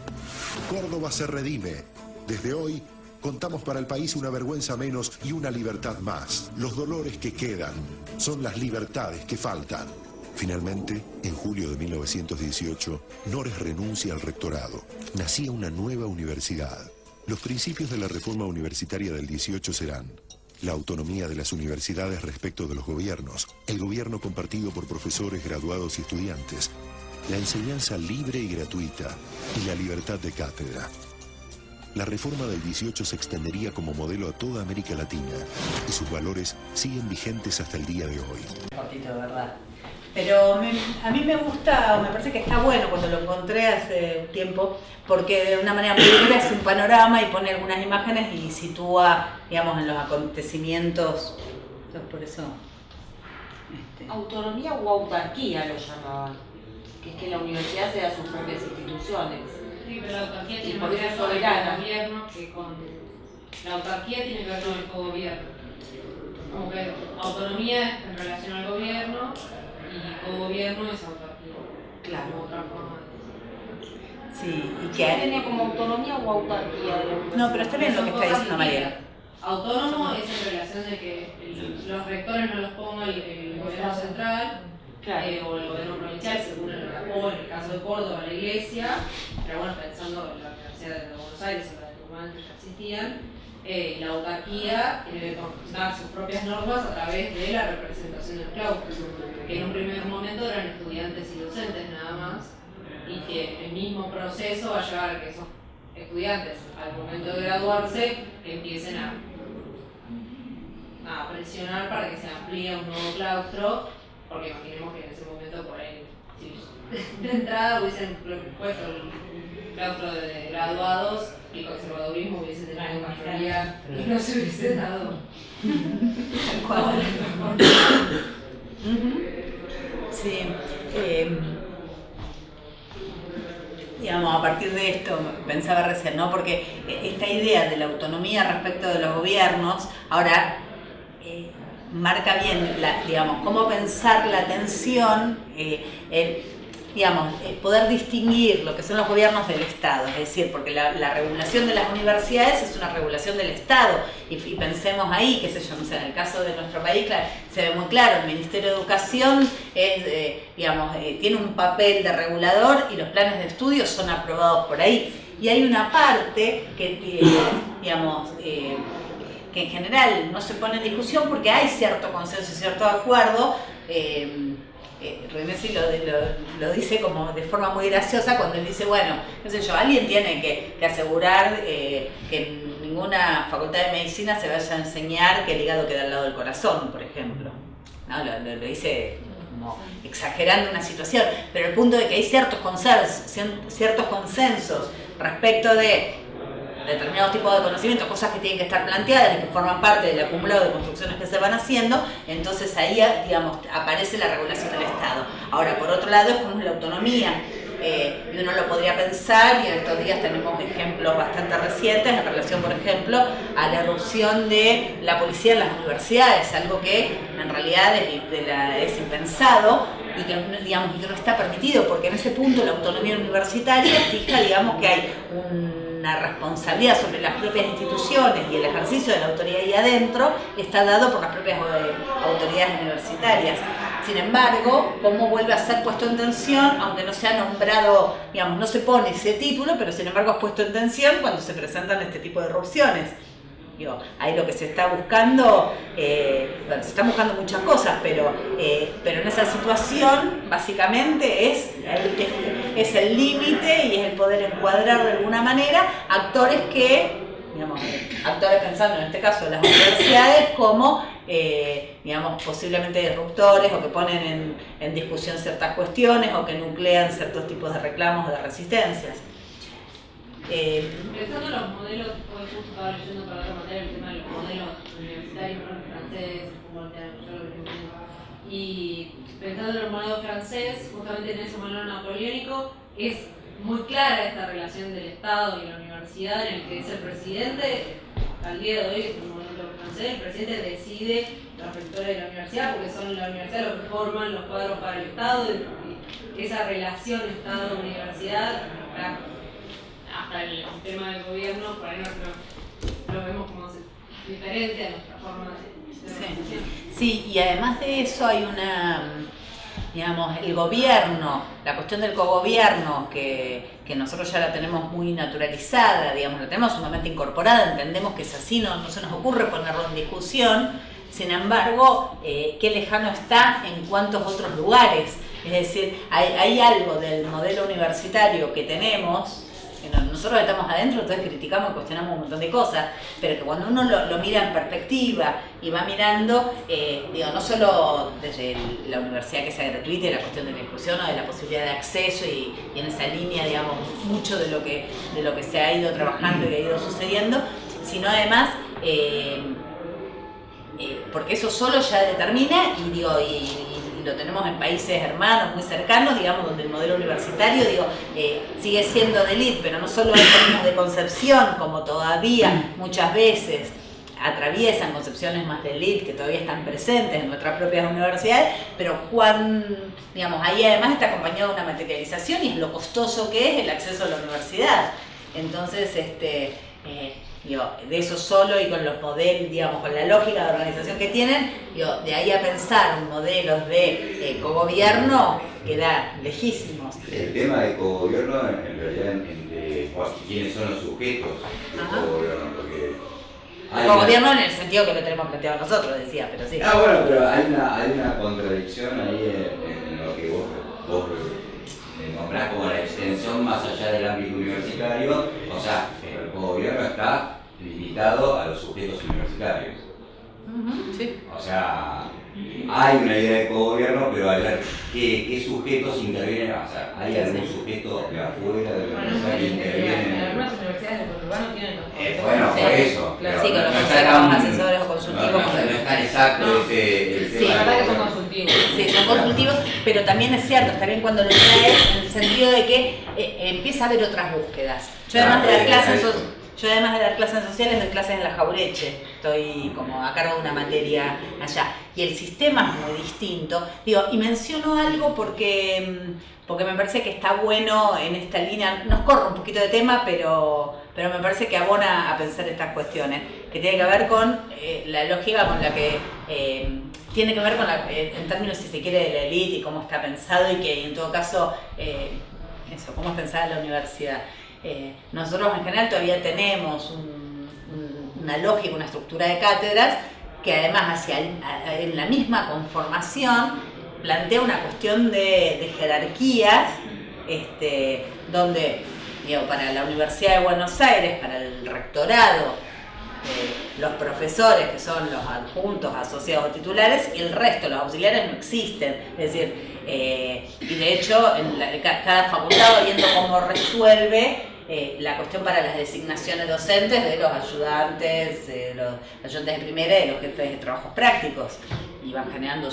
Speaker 9: Córdoba se redime. Desde hoy, contamos para el país una vergüenza menos y una libertad más. Los dolores que quedan son las libertades que faltan. Finalmente, en julio de 1918, Nores renuncia al rectorado. Nacía una nueva universidad. Los principios de la reforma universitaria del 18 serán: la autonomía de las universidades respecto de los gobiernos, el gobierno compartido por profesores, graduados y estudiantes, la enseñanza libre y gratuita y la libertad de cátedra. La reforma del 18 se extendería como modelo a toda América Latina y sus valores siguen vigentes hasta el día de hoy.
Speaker 1: Cortito, de verdad. Pero a mí me gusta, me parece que está bueno cuando lo encontré hace un tiempo, porque de una manera muy breve hace un panorama y pone algunas imágenes y sitúa, digamos, en los acontecimientos. Entonces, por eso...
Speaker 10: Autonomía o autarquía lo llamaban, que es que la universidad sea sus propias instituciones.
Speaker 5: Sí, pero la autarquía
Speaker 10: Y
Speaker 5: tiene
Speaker 10: por
Speaker 5: más
Speaker 10: eso
Speaker 5: que ver con el
Speaker 10: soberana.
Speaker 5: gobierno que con... La autarquía tiene que ver con el cogobierno. Como que autonomía es en relación al gobierno y cogobierno es autarquía.
Speaker 10: Claro.
Speaker 5: Como otra forma de...
Speaker 1: Sí, y
Speaker 10: ¿Qué
Speaker 1: que...
Speaker 10: tenía como autonomía o autarquía de la universidad?
Speaker 1: No, pero está bien lo que está diciendo Mariela.
Speaker 5: Autónomo es en relación de que los rectores no los ponga el gobierno central o el gobierno provincial, según o en el caso de Córdoba, la iglesia, pero bueno, pensando en la Universidad de Buenos Aires o la de Tucumán que ya existían, la autarquía tiene que dar sus propias normas a través de la representación del claustro, que en un primer momento eran estudiantes y docentes nada más, y que el mismo proceso va a llevar a que esos estudiantes al momento de graduarse empiecen a presionar para que se amplíe un nuevo claustro, porque imaginemos que en ese momento por ahí, si de entrada hubiesen puesto el claustro de graduados y el conservadurismo hubiese tenido mayoría y no se hubiese dado.
Speaker 1: Sí. Digamos, a partir de esto pensaba recién, ¿no? Porque esta idea de la autonomía respecto de los gobiernos, ahora marca bien, digamos, cómo pensar la tensión, digamos, poder distinguir lo que son los gobiernos del Estado, es decir, porque la regulación de las universidades es una regulación del Estado, y pensemos ahí, qué sé yo, no sé, en el caso de nuestro país, claro, se ve muy claro, el Ministerio de Educación es, digamos, tiene un papel de regulador y los planes de estudio son aprobados por ahí, y hay una parte que, digamos, que en general no se pone en discusión porque hay cierto consenso, cierto acuerdo. René sí lo dice como de forma muy graciosa cuando él dice, bueno, qué sé yo, alguien tiene que asegurar que en ninguna facultad de medicina se vaya a enseñar que el hígado queda al lado del corazón, por ejemplo. ¿No? Lo dice como exagerando una situación, pero el punto de que hay ciertos consensos respecto de determinados tipos de conocimientos, cosas que tienen que estar planteadas y que forman parte del acumulado de construcciones que se van haciendo, entonces ahí, digamos, aparece la regulación del Estado. Ahora, por otro lado, es como la autonomía, y uno lo podría pensar, y en estos días tenemos ejemplos bastante recientes en relación, por ejemplo, a la erupción de la policía en las universidades, algo que en realidad es impensado, y que, digamos, que no está permitido, porque en ese punto la autonomía universitaria fija, digamos, que hay una responsabilidad sobre las propias instituciones y el ejercicio de la autoridad ahí adentro está dado por las propias autoridades universitarias. Sin embargo, cómo vuelve a ser puesto en tensión, aunque no se ha nombrado, digamos, no se pone ese título, pero sin embargo es puesto en tensión cuando se presentan este tipo de erupciones. Digo, ahí lo que se está buscando, bueno, se están buscando muchas cosas, pero en esa situación básicamente es el límite y es el poder encuadrar de alguna manera actores que, digamos, actores pensando en este caso en las universidades como, digamos, posiblemente disruptores o que ponen en discusión ciertas cuestiones o que nuclean ciertos tipos de reclamos o de resistencias.
Speaker 5: Pensando en los modelos, hoy justo estaba leyendo para otra materia el tema de los modelos universitarios, franceses, como el de y pensando en el modelo francés, justamente en ese modelo napoleónico, es muy clara esta relación del Estado y la universidad en el que es el presidente, al día de hoy es un modelo francés, el presidente decide los rectores de la universidad porque son la universidad los que forman los cuadros para el Estado y esa relación Estado-universidad hasta el sistema del gobierno, por ahí lo vemos como diferente a nuestra forma de organización.
Speaker 1: Sí, y además de eso hay digamos, el gobierno, la cuestión del cogobierno, que nosotros ya la tenemos muy naturalizada, digamos, la tenemos sumamente incorporada, entendemos que es así, no se nos ocurre ponerlo en discusión, sin embargo, qué lejano está en cuántos otros lugares, es decir, hay algo del modelo universitario que tenemos, que no nosotros estamos adentro, entonces criticamos y cuestionamos un montón de cosas, pero que cuando uno lo mira en perspectiva y va mirando, digo, no solo desde la universidad que sea gratuita y la cuestión de la inclusión o de la posibilidad de acceso y en esa línea, digamos, mucho de lo que se ha ido trabajando y ha ido sucediendo, sino además porque eso solo ya determina y lo tenemos en países hermanos muy cercanos, digamos, donde el modelo universitario sigue siendo de élite, pero no solo en términos de concepción, como todavía muchas veces atraviesan concepciones más de élite que todavía están presentes en nuestras propias universidades, pero digamos, ahí además está acompañado de una materialización y es lo costoso que es el acceso a la universidad. Entonces, de eso solo y con los modelos, digamos, con la lógica de organización que tienen, de ahí a pensar modelos de cogobierno queda lejísimos.
Speaker 4: El tema de cogobierno, en realidad, quiénes son los sujetos del cogobierno, porque
Speaker 1: cogobierno en el sentido que lo tenemos planteado nosotros, decía, pero sí.
Speaker 4: Bueno, pero hay una contradicción ahí en lo que vos nombrás como la extensión más allá del ámbito universitario, o sea, el cogobierno está limitado a los sujetos universitarios.
Speaker 1: Sí.
Speaker 4: O sea, hay una idea de cogobierno, pero a ver qué sujetos intervienen, o sea, hay algún sujeto de afuera de la universidad que interviene.
Speaker 7: Algunas universidades del conurbano tienen los
Speaker 4: bueno, por eso.
Speaker 1: Claro, sí, con los consejos asesores o consultivos.
Speaker 4: No es tan exacto el tema.
Speaker 7: Sí, la verdad que son consultivos.
Speaker 1: Sí, son consultivos, pero también es cierto, está bien cuando lo traes en el sentido de que empieza a haber otras búsquedas. Yo además de dar clases sociales, doy clases en la Jaureche, estoy como a cargo de una materia allá. Y el sistema es muy distinto. Y menciono algo porque me parece que está bueno en esta línea, nos corre un poquito de tema, pero me parece que abona a pensar estas cuestiones, que tiene que ver con la lógica con la que tiene que ver con en términos, si se quiere, de la élite y cómo está pensado y que en todo caso, cómo es pensada la universidad. Nosotros en general todavía tenemos una lógica, una estructura de cátedras que además en la misma conformación plantea una cuestión de jerarquías, donde para la Universidad de Buenos Aires, para el rectorado, los profesores, que son los adjuntos, asociados o titulares, y el resto, los auxiliares, no existen. Es decir, y de hecho, cada facultad va viendo cómo resuelve la cuestión para las designaciones docentes de los ayudantes de primera y de los jefes de trabajos prácticos. Y se van generando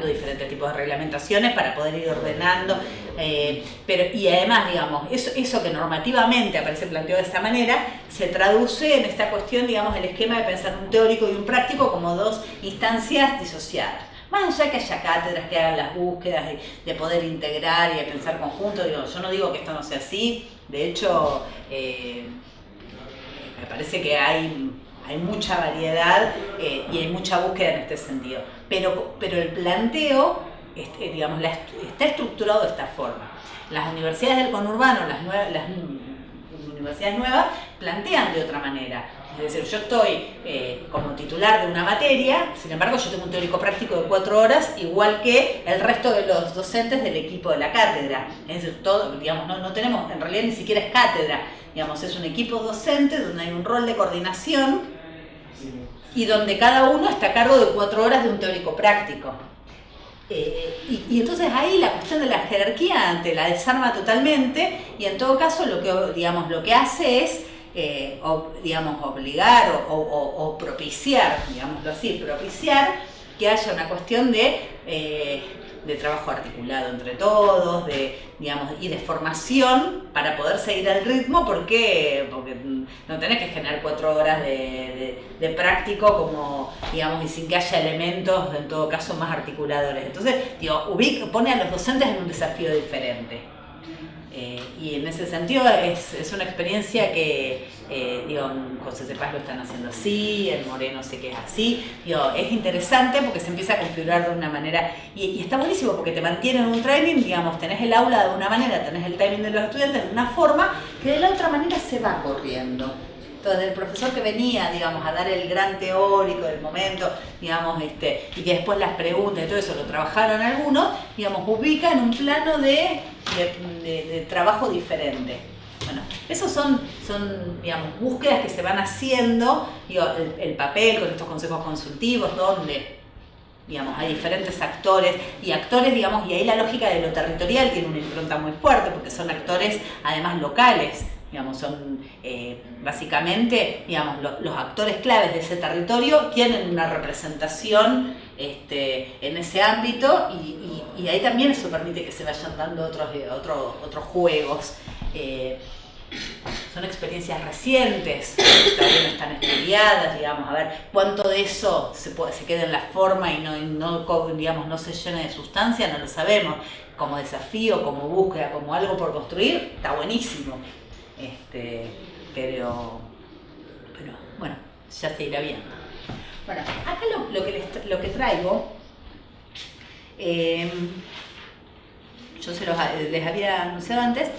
Speaker 1: diferentes tipos de reglamentaciones para poder ir ordenando, y además, eso que normativamente aparece planteado de esa manera, se traduce en esta cuestión, el esquema de pensar un teórico y un práctico como dos instancias disociadas. Más allá que haya cátedras que hagan las búsquedas de poder integrar y de pensar conjunto, yo no digo que esto no sea así, de hecho, me parece que hay mucha variedad y hay mucha búsqueda en este sentido. Pero el planteo, está estructurado de esta forma. Las universidades del conurbano, las universidades nuevas, plantean de otra manera. Es decir, yo estoy como titular de una materia, sin embargo yo tengo un teórico práctico de 4 horas, igual que el resto de los docentes del equipo de la cátedra. Es decir, no tenemos, en realidad ni siquiera es cátedra, es un equipo docente donde hay un rol de coordinación y donde cada uno está a cargo de 4 horas de un teórico práctico. Y entonces ahí la cuestión de la jerarquía la desarma totalmente y en todo caso lo que hace es obligar o propiciar, digámoslo así, que haya una cuestión de trabajo articulado entre todos, y de formación para poder seguir al ritmo, porque no tenés que generar 4 horas de práctico como, y sin que haya elementos, en todo caso, más articuladores. Entonces, pone a los docentes en un desafío diferente. Y en ese sentido es una experiencia que, en José Cepaz lo están haciendo así, en Moreno sé que es así, es interesante porque se empieza a configurar de una manera, y está buenísimo porque te mantienen un training, tenés el aula de una manera, tenés el timing de los estudiantes de una forma que de la otra manera se va corriendo. Entonces, el profesor que venía, a dar el gran teórico del momento, y que después las preguntas y todo eso lo trabajaron algunos, ubica en un plano de trabajo diferente. Bueno, esos son digamos, búsquedas que se van haciendo, digo, el papel con estos consejos consultivos, donde, digamos, hay diferentes actores, digamos, y ahí la lógica de lo territorial tiene una impronta muy fuerte, porque son actores, además, locales, digamos, son básicamente, digamos, los actores claves de ese territorio tienen una representación en ese ámbito, y ahí también eso permite que se vayan dando otros juegos. Son experiencias recientes, todavía no están estudiadas, digamos, a ver cuánto de eso se queda en la forma y digamos, no se llena de sustancia, no lo sabemos. Como desafío, como búsqueda, como algo por construir, está buenísimo. Pero bueno, ya se irá viendo. Bueno, acá lo que traigo, yo les había anunciado antes,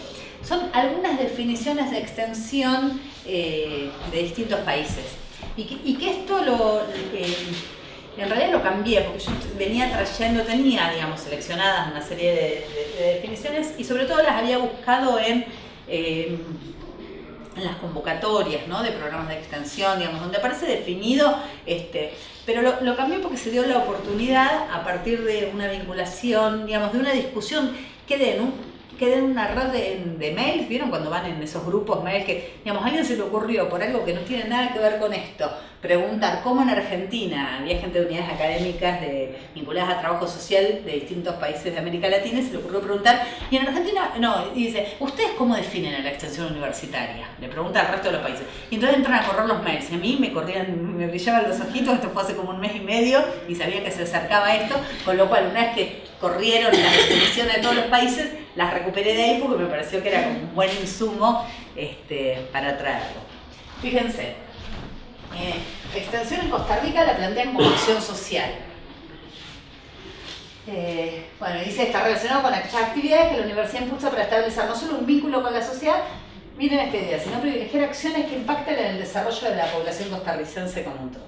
Speaker 1: son algunas definiciones de extensión de distintos países. Y que esto en realidad lo cambié, porque yo tenía, digamos, seleccionadas una serie de definiciones, y sobre todo las había buscado en las convocatorias, ¿no?, de programas de extensión, digamos, donde aparece definido, pero lo cambié porque se dio la oportunidad, a partir de una vinculación, digamos, de una discusión que queda en una red de mails. ¿Vieron cuando van en esos grupos mails que, digamos, a alguien se le ocurrió, por algo que no tiene nada que ver con esto, preguntar cómo en Argentina había gente de unidades académicas vinculadas a trabajo social de distintos países de América Latina, y se le ocurrió preguntar, y en Argentina, no, y dice, ¿ustedes cómo definen la extensión universitaria? Le pregunta al resto de los países. Y entonces entran a correr los mails, y a mí me brillaban los ojitos. Esto fue hace como un mes y medio, y sabía que se acercaba esto, con lo cual, una vez que corrieron las definiciones de todos los países, las recuperé de ahí porque me pareció que era como un buen insumo para traerlo. Fíjense, extensión en Costa Rica la plantean como acción social. Bueno, dice, está relacionado con aquellas actividades que la universidad impulsa para establecer no solo un vínculo con la sociedad, miren esta idea, sino privilegiar acciones que impacten en el desarrollo de la población costarricense como un todo.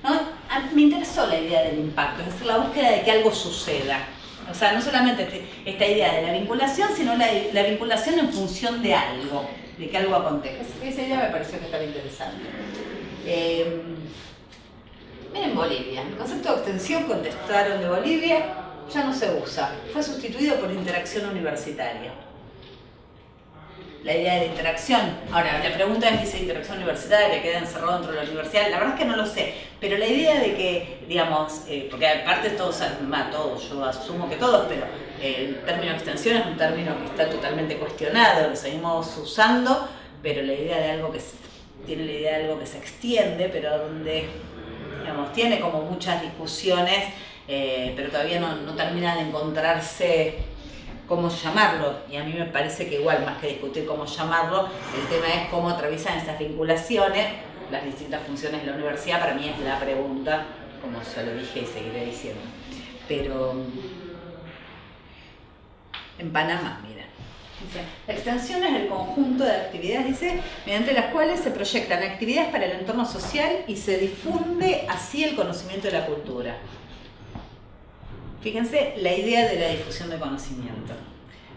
Speaker 1: ¿No? Me interesó la idea del impacto, es decir, la búsqueda de que algo suceda. O sea, no solamente esta idea de la vinculación, sino la vinculación en función de algo, de que algo acontezca. Esa idea me pareció que estaba interesante. Miren Bolivia, el concepto de extensión, contestaron de Bolivia, ya no se usa. Fue sustituido por interacción universitaria. La idea de interacción. Ahora, la pregunta es, dice interacción universitaria, queda encerrado dentro de la universidad. La verdad es que no lo sé, pero la idea de que, digamos, porque aparte todos, yo asumo que todos, pero el término extensión es un término que está totalmente cuestionado, lo seguimos usando, pero la idea de algo que tiene la idea de algo que se extiende, pero donde, digamos, tiene como muchas discusiones, pero todavía no termina de encontrarse cómo llamarlo, y a mí me parece que igual, más que discutir cómo llamarlo, el tema es cómo atraviesan esas vinculaciones las distintas funciones de la universidad. Para mí es la pregunta, como ya lo dije y seguiré diciendo. Pero en Panamá, mira, dice, la extensión es el conjunto de actividades, dice, mediante las cuales se proyectan actividades para el entorno social y se difunde así el conocimiento de la cultura. Fíjense la idea de la difusión de conocimiento.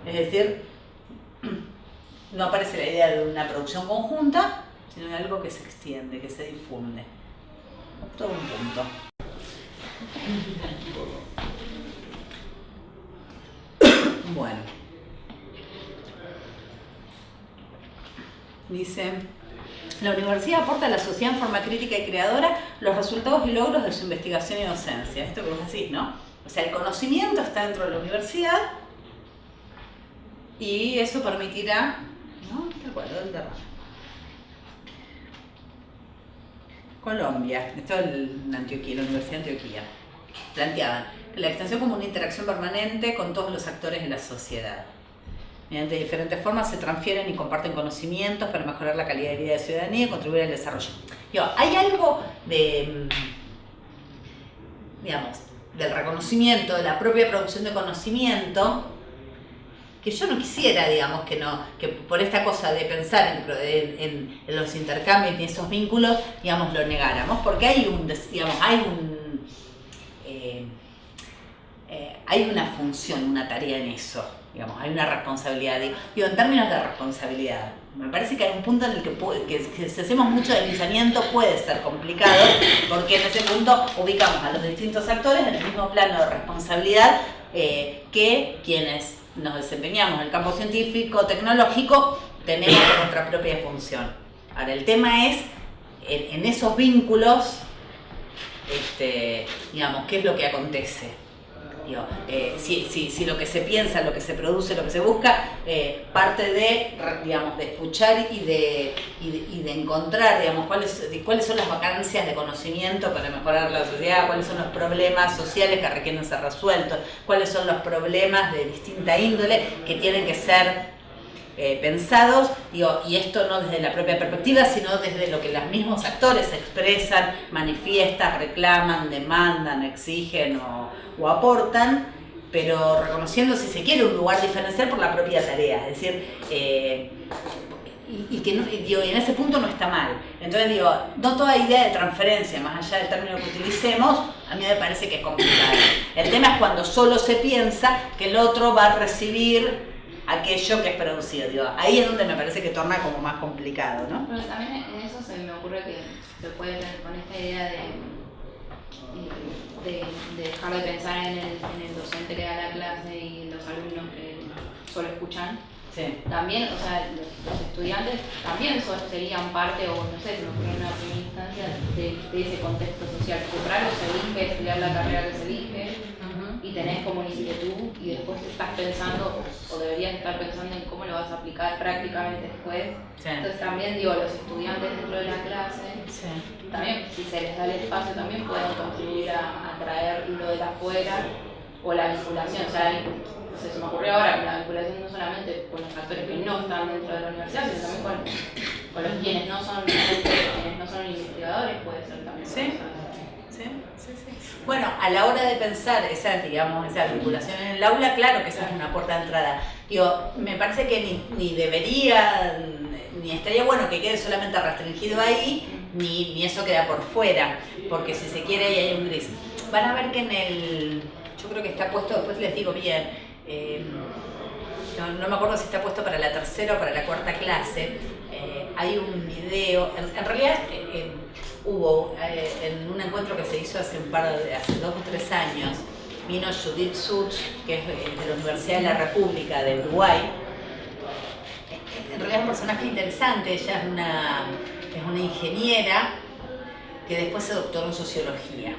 Speaker 1: Es decir, no aparece la idea de una producción conjunta, sino de algo que se extiende, que se difunde. Todo un punto. Bueno. Dice, la universidad aporta a la sociedad en forma crítica y creadora los resultados y logros de su investigación y docencia. Esto que vos decís, ¿no? O sea, el conocimiento está dentro de la universidad y eso permitirá, ¿no? ¿Te acuerdas? Colombia, esto en Antioquia, la Universidad de Antioquia, planteaban la extensión como una interacción permanente con todos los actores de la sociedad. Mediante diferentes formas se transfieren y comparten conocimientos para mejorar la calidad de vida de la ciudadanía y contribuir al desarrollo. Digo, hay algo de, digamos, del reconocimiento, de la propia producción de conocimiento, que yo no quisiera, digamos, que por esta cosa de pensar en los intercambios y esos vínculos, digamos, lo negáramos, porque hay hay una función, una tarea en eso, digamos, hay una responsabilidad. Digo, en términos de responsabilidad, me parece que hay un punto en el que si hacemos mucho deslizamiento puede ser complicado, porque en ese punto ubicamos a los distintos actores en el mismo plano de responsabilidad que quienes nos desempeñamos en el campo científico, tecnológico, tenemos nuestra propia función. Ahora, el tema es, en esos vínculos, digamos, ¿qué es lo que acontece? Digo, si lo que se piensa, lo que se produce, lo que se busca, parte de, digamos, de escuchar y de encontrar, digamos, cuáles son las vacancias de conocimiento para mejorar la sociedad, cuáles son los problemas sociales que requieren ser resueltos, cuáles son los problemas de distinta índole que tienen que ser pensados, digo, y esto no desde la propia perspectiva, sino desde lo que los mismos actores expresan, manifiestan, reclaman, demandan, exigen o aportan, pero reconociendo, si se quiere, un lugar diferencial por la propia tarea, es decir, y que no, digo, y en ese punto no está mal. Entonces digo, no toda idea de transferencia, más allá del término que utilicemos, a mí me parece que es complicado. El tema es cuando solo se piensa que el otro va a recibir aquello que es producido, digo, ahí es donde me parece que torna como más complicado, ¿no?
Speaker 11: Pero también en eso se me ocurre que se puede ver con esta idea de dejar de pensar en el docente que da la clase y los alumnos que solo escuchan.
Speaker 1: Sí.
Speaker 11: También, o sea, los estudiantes también serían parte, o no sé, se me ocurre en una primera instancia, de ese contexto social. Porque por algo se elige estudiar la carrera que se elige, y tenés como inquietud, y después estás pensando, o deberías estar pensando en cómo lo vas a aplicar prácticamente después.
Speaker 1: Sí.
Speaker 11: Entonces también, digo, los estudiantes dentro de la clase,
Speaker 1: Sí.
Speaker 11: también, si se les da el espacio, también pueden contribuir a traer lo de afuera, o la vinculación. O sea, no sé, se me ocurrió ahora que la vinculación no solamente con los actores que no están dentro de la universidad, sino también con los quienes no son investigadores, puede ser también.
Speaker 1: Sí. Sí. Bueno, a la hora de pensar esa vinculación en el aula, claro que esa es una puerta de entrada. Digo, me parece que ni debería, ni estaría bueno que quede solamente restringido ahí, ni eso queda por fuera, porque si se quiere ahí hay un gris. Van a ver que yo creo que está puesto, después les digo bien, no me acuerdo si está puesto para la tercera o para la cuarta clase, hay un video, en realidad hubo en un encuentro que se hizo hace 2 o 3 años, vino Judith Such, que es de la Universidad de la República de Uruguay. En realidad es un personaje interesante, ella es una ingeniera que después se doctoró en sociología.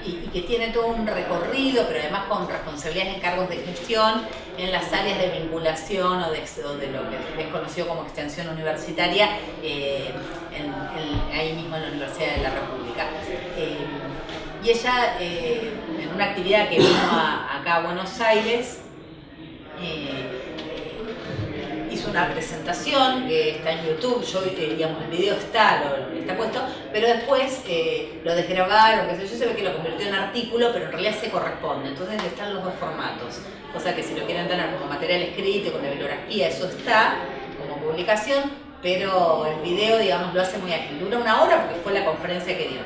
Speaker 1: Y que tiene todo un recorrido, pero además con responsabilidades en cargos de gestión en las áreas de vinculación o de lo que es conocido como extensión universitaria ahí mismo en la Universidad de la República. Y ella, en una actividad que vino acá a Buenos Aires, hizo una presentación que está en YouTube, el video está puesto, pero después lo desgrabaron, qué sé yo, se ve que lo convirtió en artículo, pero en realidad se corresponde, entonces están los dos formatos, cosa que si lo quieren tener como material escrito, con la bibliografía, eso está como publicación, pero el video, digamos, lo hace muy ágil, dura 1 hora porque fue la conferencia que dio.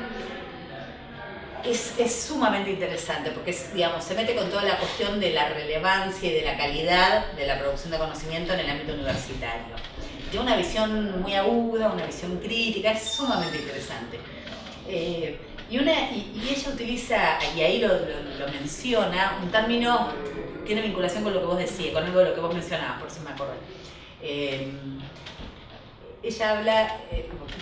Speaker 1: Es sumamente interesante porque se mete con toda la cuestión de la relevancia y de la calidad de la producción de conocimiento en el ámbito universitario. Tiene una visión muy aguda, una visión crítica, es sumamente interesante. Y ella utiliza, y ahí lo menciona, un término que tiene vinculación con lo que vos decías, con algo de lo que vos mencionabas, por si me acordé. Ella habla,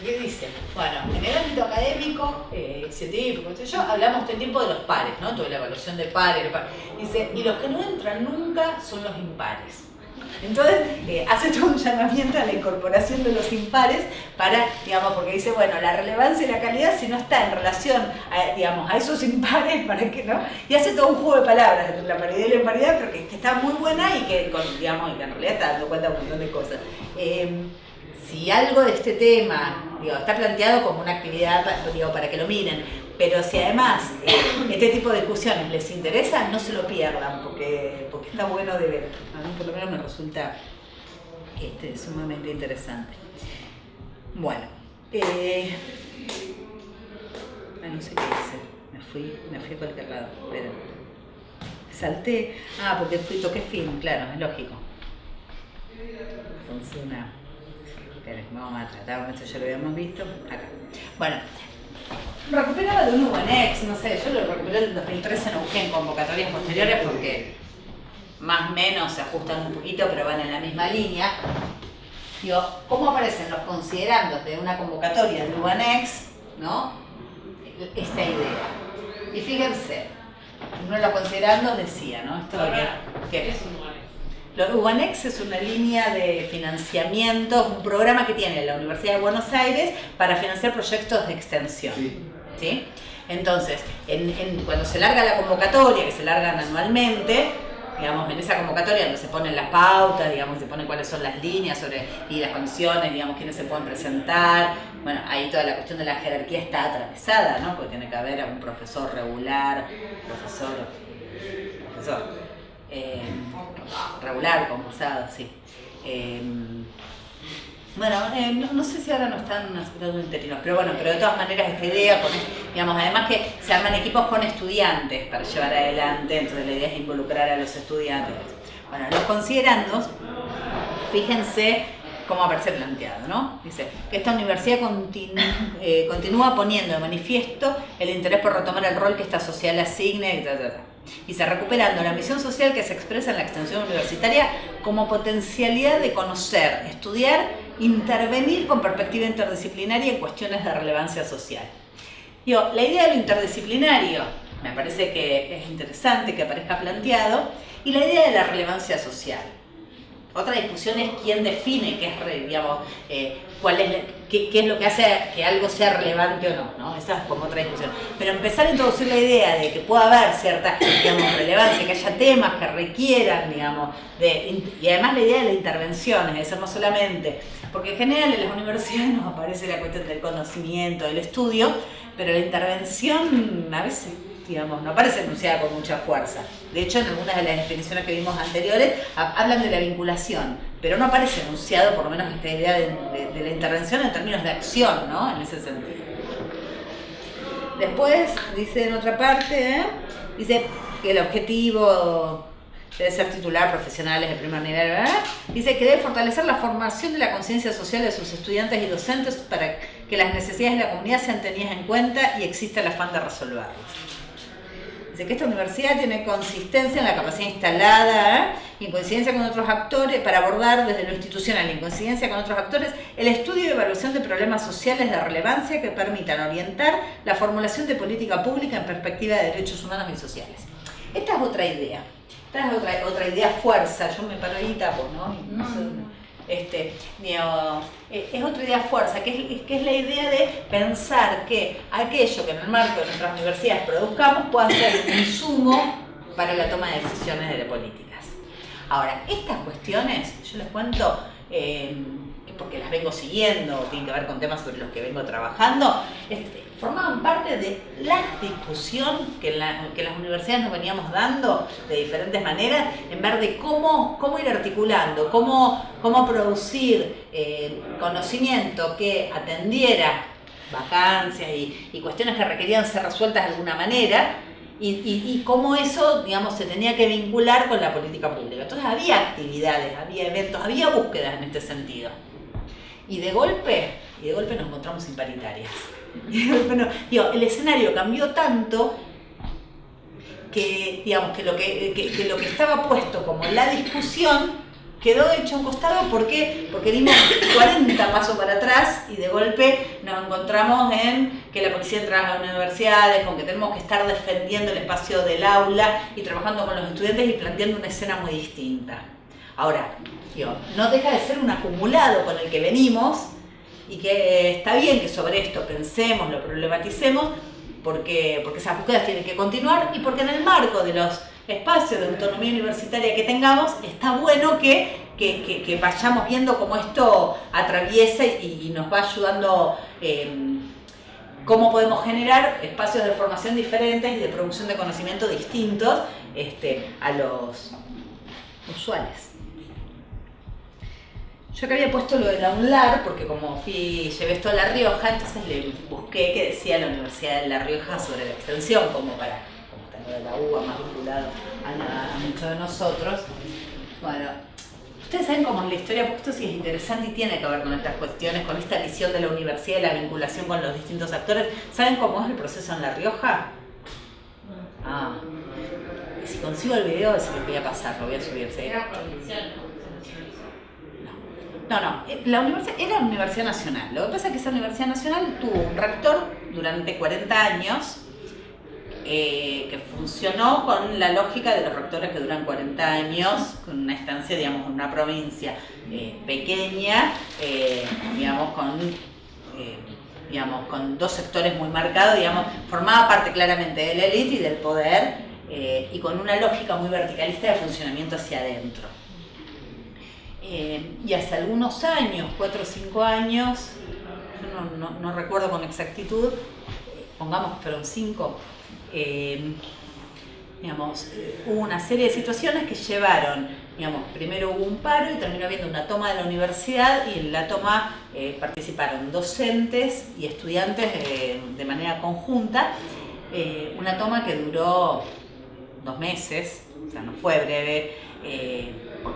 Speaker 1: ¿qué dice? Bueno, en el ámbito académico, científico, hablamos todo el tiempo de los pares, ¿no? Toda la evaluación de pares, Dice, y los que no entran nunca son los impares. Entonces, hace todo un llamamiento a la incorporación de los impares para, porque dice, bueno, la relevancia y la calidad, si no está en relación a esos impares, ¿para qué no? Y hace todo un juego de palabras entre la paridad y la imparidad, pero que está muy buena y que, y que en realidad está dando cuenta de un montón de cosas. Si algo de este tema está planteado como una actividad para que lo miren, pero si además este tipo de discusiones les interesa, no se lo pierdan, porque está bueno de ver. A mí por lo menos me resulta sumamente interesante. Bueno, no sé qué dice. me fui a cualquier lado, pero salté, porque toqué fin, claro, es lógico. Funciona. Esperen, vamos a tratar, esto ya lo habíamos visto, acá. Bueno, recuperaba de un UNEX, no sé, yo lo recuperé en el 2013, no busqué en convocatorias posteriores porque más o menos se ajustan un poquito, pero van en la misma línea. Digo, ¿cómo aparecen los considerandos de una convocatoria de UNEX, ¿no? Esta idea. Y fíjense, uno de los considerandos decía, ¿no? Esto
Speaker 5: ¿Qué es un UNEX?
Speaker 1: Los UNEX es una línea de financiamiento, un programa que tiene la Universidad de Buenos Aires para financiar proyectos de extensión. ¿Sí? Entonces, cuando se larga la convocatoria, que se largan anualmente, digamos, en esa convocatoria donde se ponen las pautas, digamos, se ponen cuáles son las líneas y las condiciones, digamos, quiénes se pueden presentar. Bueno, ahí toda la cuestión de la jerarquía está atravesada, ¿no? Porque tiene que haber un profesor regular, regular, concursado, sí. No sé si ahora no están aceptando interinos, pero bueno, pero de todas maneras esta idea, digamos, además que se arman equipos con estudiantes para llevar adelante, entonces la idea es involucrar a los estudiantes. Bueno, los considerandos, fíjense cómo aparece planteado, ¿no? Dice que esta universidad continúa poniendo de manifiesto el interés por retomar el rol que esta social asigna y se recuperando la misión social que se expresa en la extensión universitaria como potencialidad de conocer, estudiar, intervenir con perspectiva interdisciplinaria en cuestiones de relevancia social. Digo, la idea de lo interdisciplinario me parece que es interesante que aparezca planteado, y la idea de la relevancia social. Otra discusión es quién define qué es, digamos, qué es lo que hace que algo sea relevante o no, ¿no? Esa es como otra discusión. Pero empezar a introducir la idea de que pueda haber cierta, digamos, relevancia, que haya temas que requieran, digamos, y además la idea de la intervención, es decir, no solamente, porque en general en las universidades nos aparece la cuestión del conocimiento, del estudio, pero la intervención a veces, digamos, no aparece enunciada con mucha fuerza. De hecho, en algunas de las definiciones que vimos anteriores hablan de la vinculación, pero no aparece enunciado, por lo menos, esta idea de la intervención en términos de acción, ¿no? En ese sentido. Después, dice en otra parte, dice que el objetivo debe ser titular profesionales de primer nivel, ¿verdad? Dice que debe fortalecer la formación de la conciencia social de sus estudiantes y docentes para que las necesidades de la comunidad sean tenidas en cuenta y exista el afán de resolverlas. Dice que esta universidad tiene consistencia en la capacidad instalada y en coincidencia con otros actores para abordar desde lo institucional y en coincidencia con otros actores el estudio y evaluación de problemas sociales de relevancia que permitan orientar la formulación de política pública en perspectiva de derechos humanos y sociales. Esta es otra idea. Esta es otra idea fuerza. Yo me paro ahí y tapo, ¿no? Es otra idea fuerza, que es la idea de pensar que aquello que en el marco de nuestras universidades produzcamos pueda ser un insumo para la toma de decisiones de políticas. Ahora, estas cuestiones, yo les cuento, porque las vengo siguiendo, tienen que ver con temas sobre los que vengo trabajando, formaban parte de la discusión que las universidades nos veníamos dando de diferentes maneras, en ver de cómo ir articulando, cómo producir conocimiento que atendiera vacancias y cuestiones que requerían ser resueltas de alguna manera, y cómo eso, digamos, se tenía que vincular con la política pública. Entonces había actividades, había eventos, había búsquedas en este sentido. Y de golpe nos encontramos sin paritarias. El escenario cambió tanto que, digamos, que lo que estaba puesto como la discusión quedó hecho a un costado. ¿Por qué? Porque dimos 40 pasos para atrás y de golpe nos encontramos en que la policía entra a las universidades, con que tenemos que estar defendiendo el espacio del aula y trabajando con los estudiantes y planteando una escena muy distinta. Ahora, no deja de ser un acumulado con el que venimos y que está bien que sobre esto pensemos, lo problematicemos, porque esas búsquedas tienen que continuar y porque en el marco de los espacios de autonomía universitaria que tengamos, está bueno que vayamos viendo cómo esto atraviesa y nos va ayudando, cómo podemos generar espacios de formación diferentes y de producción de conocimiento distintos a los usuales. Yo que había puesto lo de la UNLAR, porque como llevé esto a La Rioja, entonces le busqué qué decía la Universidad de La Rioja sobre la extensión, como está lo de la UBA más vinculado a muchos de nosotros. Bueno, ustedes saben cómo es la historia, porque esto sí es interesante y tiene que ver con estas cuestiones, con esta visión de la universidad y la vinculación con los distintos actores. ¿Saben cómo es el proceso en La Rioja? Si consigo el video, se lo voy a pasar, lo voy a subir. ¿Sí?
Speaker 5: Era provincial, ¿no?
Speaker 1: No, la universidad era una universidad nacional. Lo que pasa es que esa universidad nacional tuvo un rector durante 40 años que funcionó con la lógica de los rectores que duran 40 años, con una estancia, digamos, en una provincia pequeña, con dos sectores muy marcados, digamos, formaba parte claramente de la élite y del poder, y con una lógica muy verticalista de funcionamiento hacia adentro. Y hace algunos años, 4 o 5 años, yo no recuerdo con exactitud, pongamos que fueron 5, hubo una serie de situaciones que llevaron, primero hubo un paro y terminó habiendo una toma de la universidad, y en la toma participaron docentes y estudiantes de manera conjunta, una toma que duró 2 meses, o sea, no fue breve.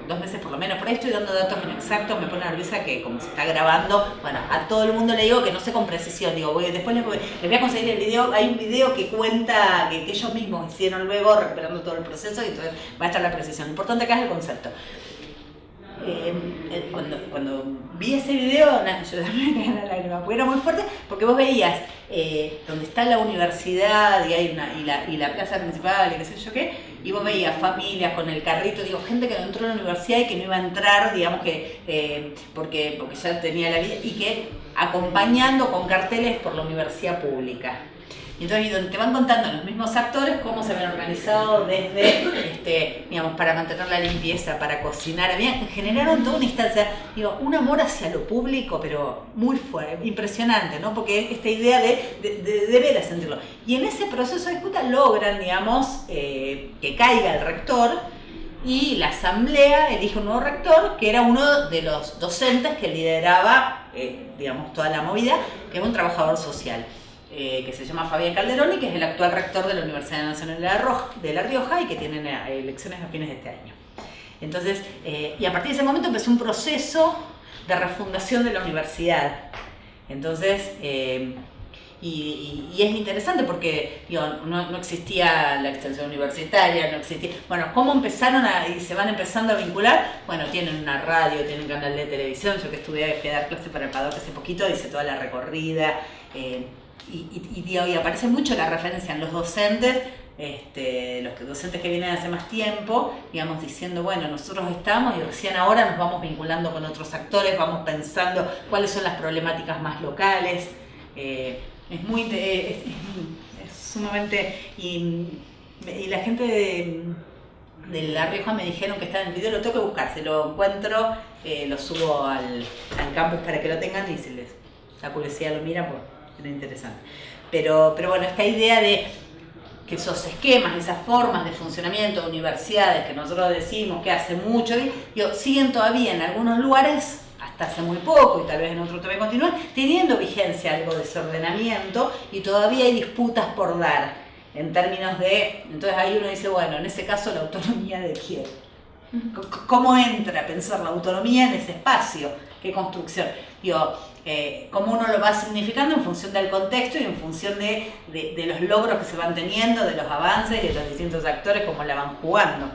Speaker 1: 2 meses por lo menos. Por ahí estoy dando datos inexactos, me pone nerviosa que como se está grabando, bueno, a todo el mundo le digo que no sé con precisión, después les voy a conseguir el video. Hay un video que cuenta que ellos mismos hicieron luego, recuperando todo el proceso, y entonces va a estar la precisión. Lo importante acá es el concepto. Cuando vi ese video, yo también me caí en la lágrima, porque era muy fuerte, porque vos veías donde está la universidad y la plaza principal y qué sé yo qué, y vos veías familias con el carrito, gente que no entró a la universidad y que no iba a entrar, porque ya tenía la vida, y que acompañando con carteles por la universidad pública. Y entonces donde te van contando los mismos actores cómo se habían organizado desde, para mantener la limpieza, para cocinar, generaron toda una instancia, un amor hacia lo público, pero muy fuerte, impresionante, ¿no? Porque esta idea de ver a sentirlo. Y en ese proceso de disputa logran, que caiga el rector, y la asamblea elige un nuevo rector, que era uno de los docentes que lideraba, toda la movida, que es un trabajador social. Que se llama Fabián Calderoni, que es el actual rector de la Universidad Nacional de La Rioja y que tienen elecciones a fines de este año. Entonces, y a partir de ese momento empezó un proceso de refundación de la universidad. Entonces, y es interesante porque no existía la extensión universitaria, no existía. Bueno, ¿cómo empezaron y se van empezando a vincular? Bueno, tienen una radio, tienen un canal de televisión. Yo que estudié, fui a dar clase para el Paddock hace poquito, hice toda la recorrida. Y aparece mucho la referencia en los docentes, los docentes que vienen hace más tiempo, diciendo, bueno, nosotros estamos y recién ahora nos vamos vinculando con otros actores, vamos pensando cuáles son las problemáticas más locales. Es sumamente... Y la gente de La Rioja me dijeron que está en el video, lo tengo que buscar, se lo encuentro, lo subo al campus para que lo tengan y se les da curiosidad, lo miran, pues era interesante. Pero bueno, esta idea de que esos esquemas, esas formas de funcionamiento de universidades que nosotros decimos que hace mucho, siguen todavía en algunos lugares, hasta hace muy poco, y tal vez en otros también continúan, teniendo vigencia algo de ese ordenamiento, y todavía hay disputas por dar, en términos de... Entonces ahí uno dice, bueno, en ese caso la autonomía de quién. ¿Cómo entra a pensar la autonomía en ese espacio? ¿Qué construcción? Cómo uno lo va significando en función del contexto y en función de los logros que se van teniendo, de los avances y de los distintos actores, cómo la van jugando.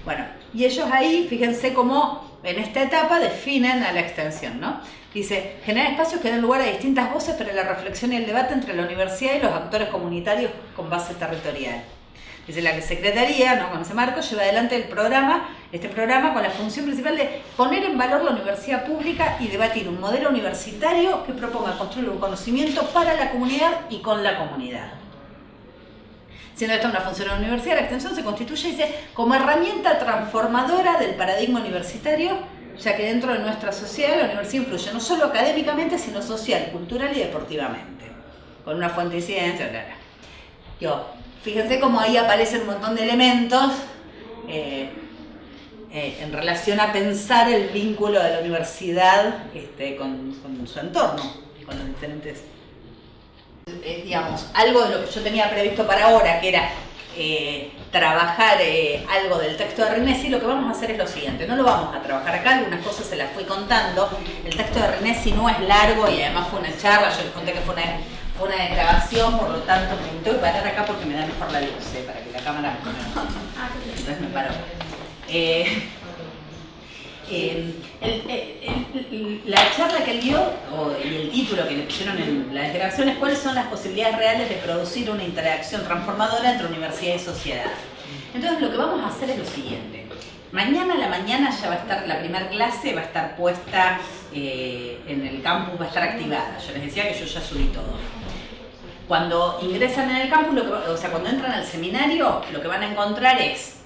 Speaker 1: Bueno, y ellos ahí, fíjense cómo en esta etapa definen a la extensión, ¿no? Dice, generar espacios que den lugar a distintas voces para la reflexión y el debate entre la universidad y los actores comunitarios con base territorial. Dice, la Secretaría, ¿no?, con ese marco, lleva adelante este programa con la función principal de poner en valor la universidad pública y debatir un modelo universitario que proponga construir un conocimiento para la comunidad y con la comunidad. Siendo esta una función de la universidad, la extensión se constituye, dice, como herramienta transformadora del paradigma universitario, ya que dentro de nuestra sociedad la universidad influye no solo académicamente, sino social, cultural y deportivamente, con una fuente de incidencia, Fíjense cómo ahí aparecen un montón de elementos en relación a pensar el vínculo de la universidad con su entorno, con los diferentes... digamos, algo de lo que yo tenía previsto para ahora, que era trabajar algo del texto de Rinesi, lo que vamos a hacer es lo siguiente, no lo vamos a trabajar acá, algunas cosas se las fui contando, el texto de Rinesi no es largo y además fue una charla, yo les conté que fue una grabación, por lo tanto me tengo que parar acá porque me da mejor la luz, para que la cámara me... Entonces me paro. La charla que él dio, y el título que le pusieron en la desgrabación es ¿cuáles son las posibilidades reales de producir una interacción transformadora entre universidad y sociedad? Entonces lo que vamos a hacer es lo siguiente. Mañana a la mañana ya va a estar, la primera clase va a estar puesta en el campus, va a estar activada. Yo les decía que yo ya subí todo. Cuando ingresan en el campus, o sea, cuando entran al seminario, lo que van a encontrar es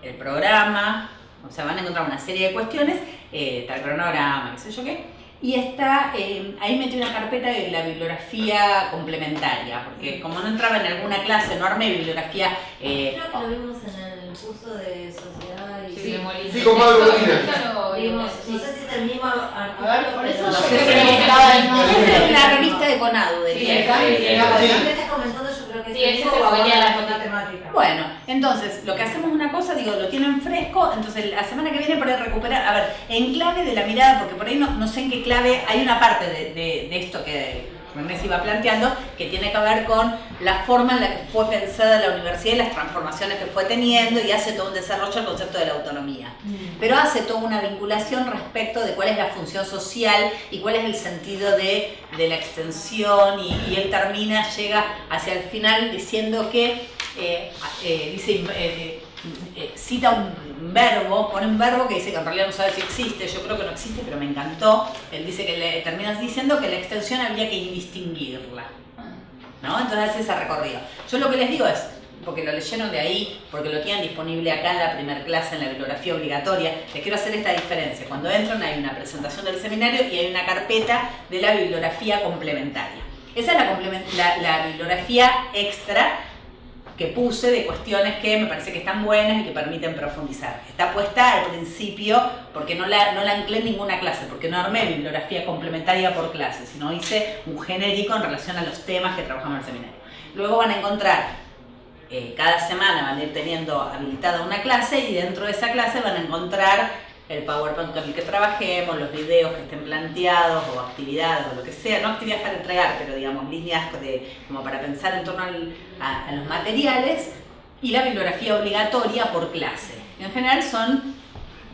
Speaker 1: el programa, o sea, van a encontrar una serie de cuestiones, tal cronograma, qué sé yo qué, y está, ahí metí una carpeta de la bibliografía complementaria, porque como no entraba en alguna clase, no armé bibliografía...
Speaker 12: Creo que lo vimos en el curso de sociedad y...
Speaker 2: Sí, con Pablo Molina.
Speaker 12: Vimos, no sé si es el mismo artículo.
Speaker 8: A ver, por eso
Speaker 1: No
Speaker 8: yo
Speaker 1: sé
Speaker 8: creo
Speaker 1: si
Speaker 8: que estaba
Speaker 1: es la revista de Conadu, de
Speaker 12: Sí,
Speaker 1: Lieja.
Speaker 12: me estás comentando, yo creo que
Speaker 11: Sí,
Speaker 12: es
Speaker 11: ese
Speaker 12: el
Speaker 11: se
Speaker 12: mismo,
Speaker 11: ponía
Speaker 12: o
Speaker 11: la
Speaker 12: con
Speaker 11: fotito.
Speaker 12: temática.
Speaker 1: Bueno, entonces, lo que hacemos una cosa, digo, lo tienen fresco, entonces la semana que viene por ahí recuperar, a ver, en clave de la mirada, porque por ahí no sé en qué clave, hay una parte de esto que René se iba planteando, que tiene que ver con la forma en la que fue pensada la universidad y las transformaciones que fue teniendo, y hace todo un desarrollo del concepto de la autonomía. Pero hace toda una vinculación respecto de cuál es la función social y cuál es el sentido de la extensión, y él llega hacia el final diciendo que cita un verbo, pone un verbo que dice que en realidad no sabe si existe, yo creo que no existe, pero me encantó. Él dice que terminas diciendo que la extensión habría que distinguirla, ¿no? Entonces hace ese recorrido. Yo lo que les digo es, porque lo leyeron de ahí, porque lo tienen disponible acá en la primera clase, en la bibliografía obligatoria, les quiero hacer esta diferencia. Cuando entran hay una presentación del seminario y hay una carpeta de la bibliografía complementaria. Esa es la bibliografía extra que puse de cuestiones que me parece que están buenas y que permiten profundizar. Está puesta al principio porque no la anclé en ninguna clase, porque no armé bibliografía complementaria por clase, sino hice un genérico en relación a los temas que trabajamos en el seminario. Luego van a encontrar, cada semana van a ir teniendo habilitada una clase, y dentro de esa clase van a encontrar el PowerPoint con el que trabajemos, los videos que estén planteados, o actividades, o lo que sea, no actividades para entregar, pero digamos líneas como para pensar en torno a los materiales, y la bibliografía obligatoria por clase. En general son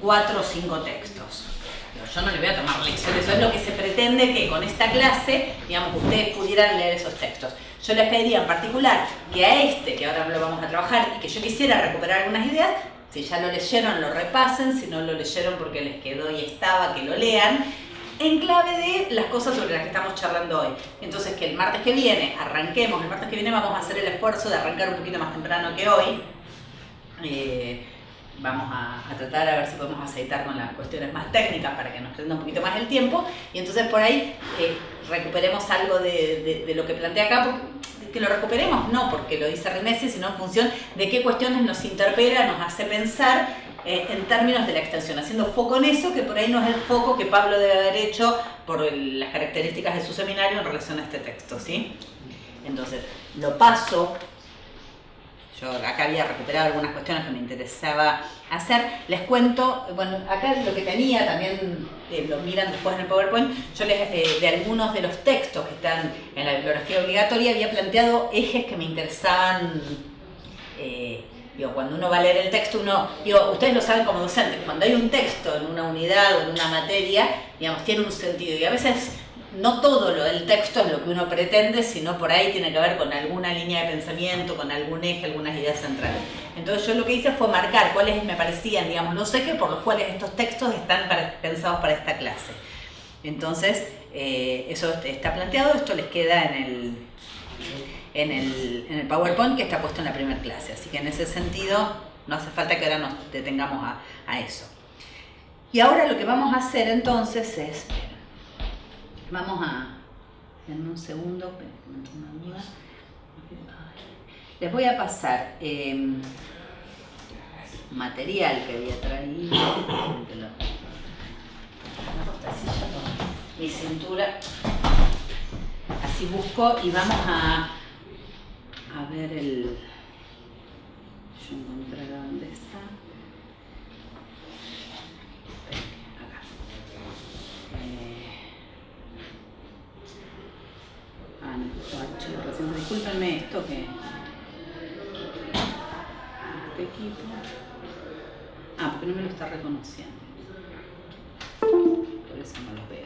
Speaker 1: 4 o 5 textos. Pero yo no le voy a tomar lecciones, eso es lo que se pretende, que con esta clase, digamos, ustedes pudieran leer esos textos. Yo les pediría en particular que a que ahora lo vamos a trabajar, y que yo quisiera recuperar algunas ideas, si ya lo leyeron, lo repasen, si no lo leyeron porque les quedó y estaba, que lo lean, en clave de las cosas sobre las que estamos charlando hoy. Entonces, que el martes que viene arranquemos, el martes que viene vamos a hacer el esfuerzo de arrancar un poquito más temprano que hoy. Vamos a tratar a ver si podemos aceitar con las cuestiones más técnicas para que nos prenda un poquito más el tiempo, y entonces por ahí recuperemos algo de lo que plantea acá, que lo recuperemos no porque lo dice Rinesi, sino en función de qué cuestiones nos interpela, nos hace pensar en términos de la extensión, haciendo foco en eso, que por ahí no es el foco que Pablo debe haber hecho por las características de su seminario en relación a este texto, ¿sí? Entonces, lo paso. Yo acá había recuperado algunas cuestiones que me interesaba hacer. Les cuento, bueno, acá lo que tenía, también lo miran después en el PowerPoint, yo de algunos de los textos que están en la bibliografía obligatoria había planteado ejes que me interesaban. Cuando uno va a leer el texto, ustedes lo saben como docentes, cuando hay un texto en una unidad o en una materia, digamos, tiene un sentido, y a veces no todo lo del texto es lo que uno pretende, sino por ahí tiene que ver con alguna línea de pensamiento, con algún eje, algunas ideas centrales. Entonces yo lo que hice fue marcar cuáles me parecían, digamos, los ejes por los cuales estos textos están pensados para esta clase. Entonces, eso está planteado, esto les queda en el PowerPoint que está puesto en la primera clase. Así que en ese sentido no hace falta que ahora nos detengamos a eso. Y ahora lo que vamos a hacer entonces es... Vamos a... En un segundo, les voy a pasar... material que había traído. Mi cintura. Así busco y vamos a ver el... Yo encontré dónde está. Acá. No, recién discúlpenme esto que... Este equipo... porque no me lo está reconociendo. Por eso no lo veo.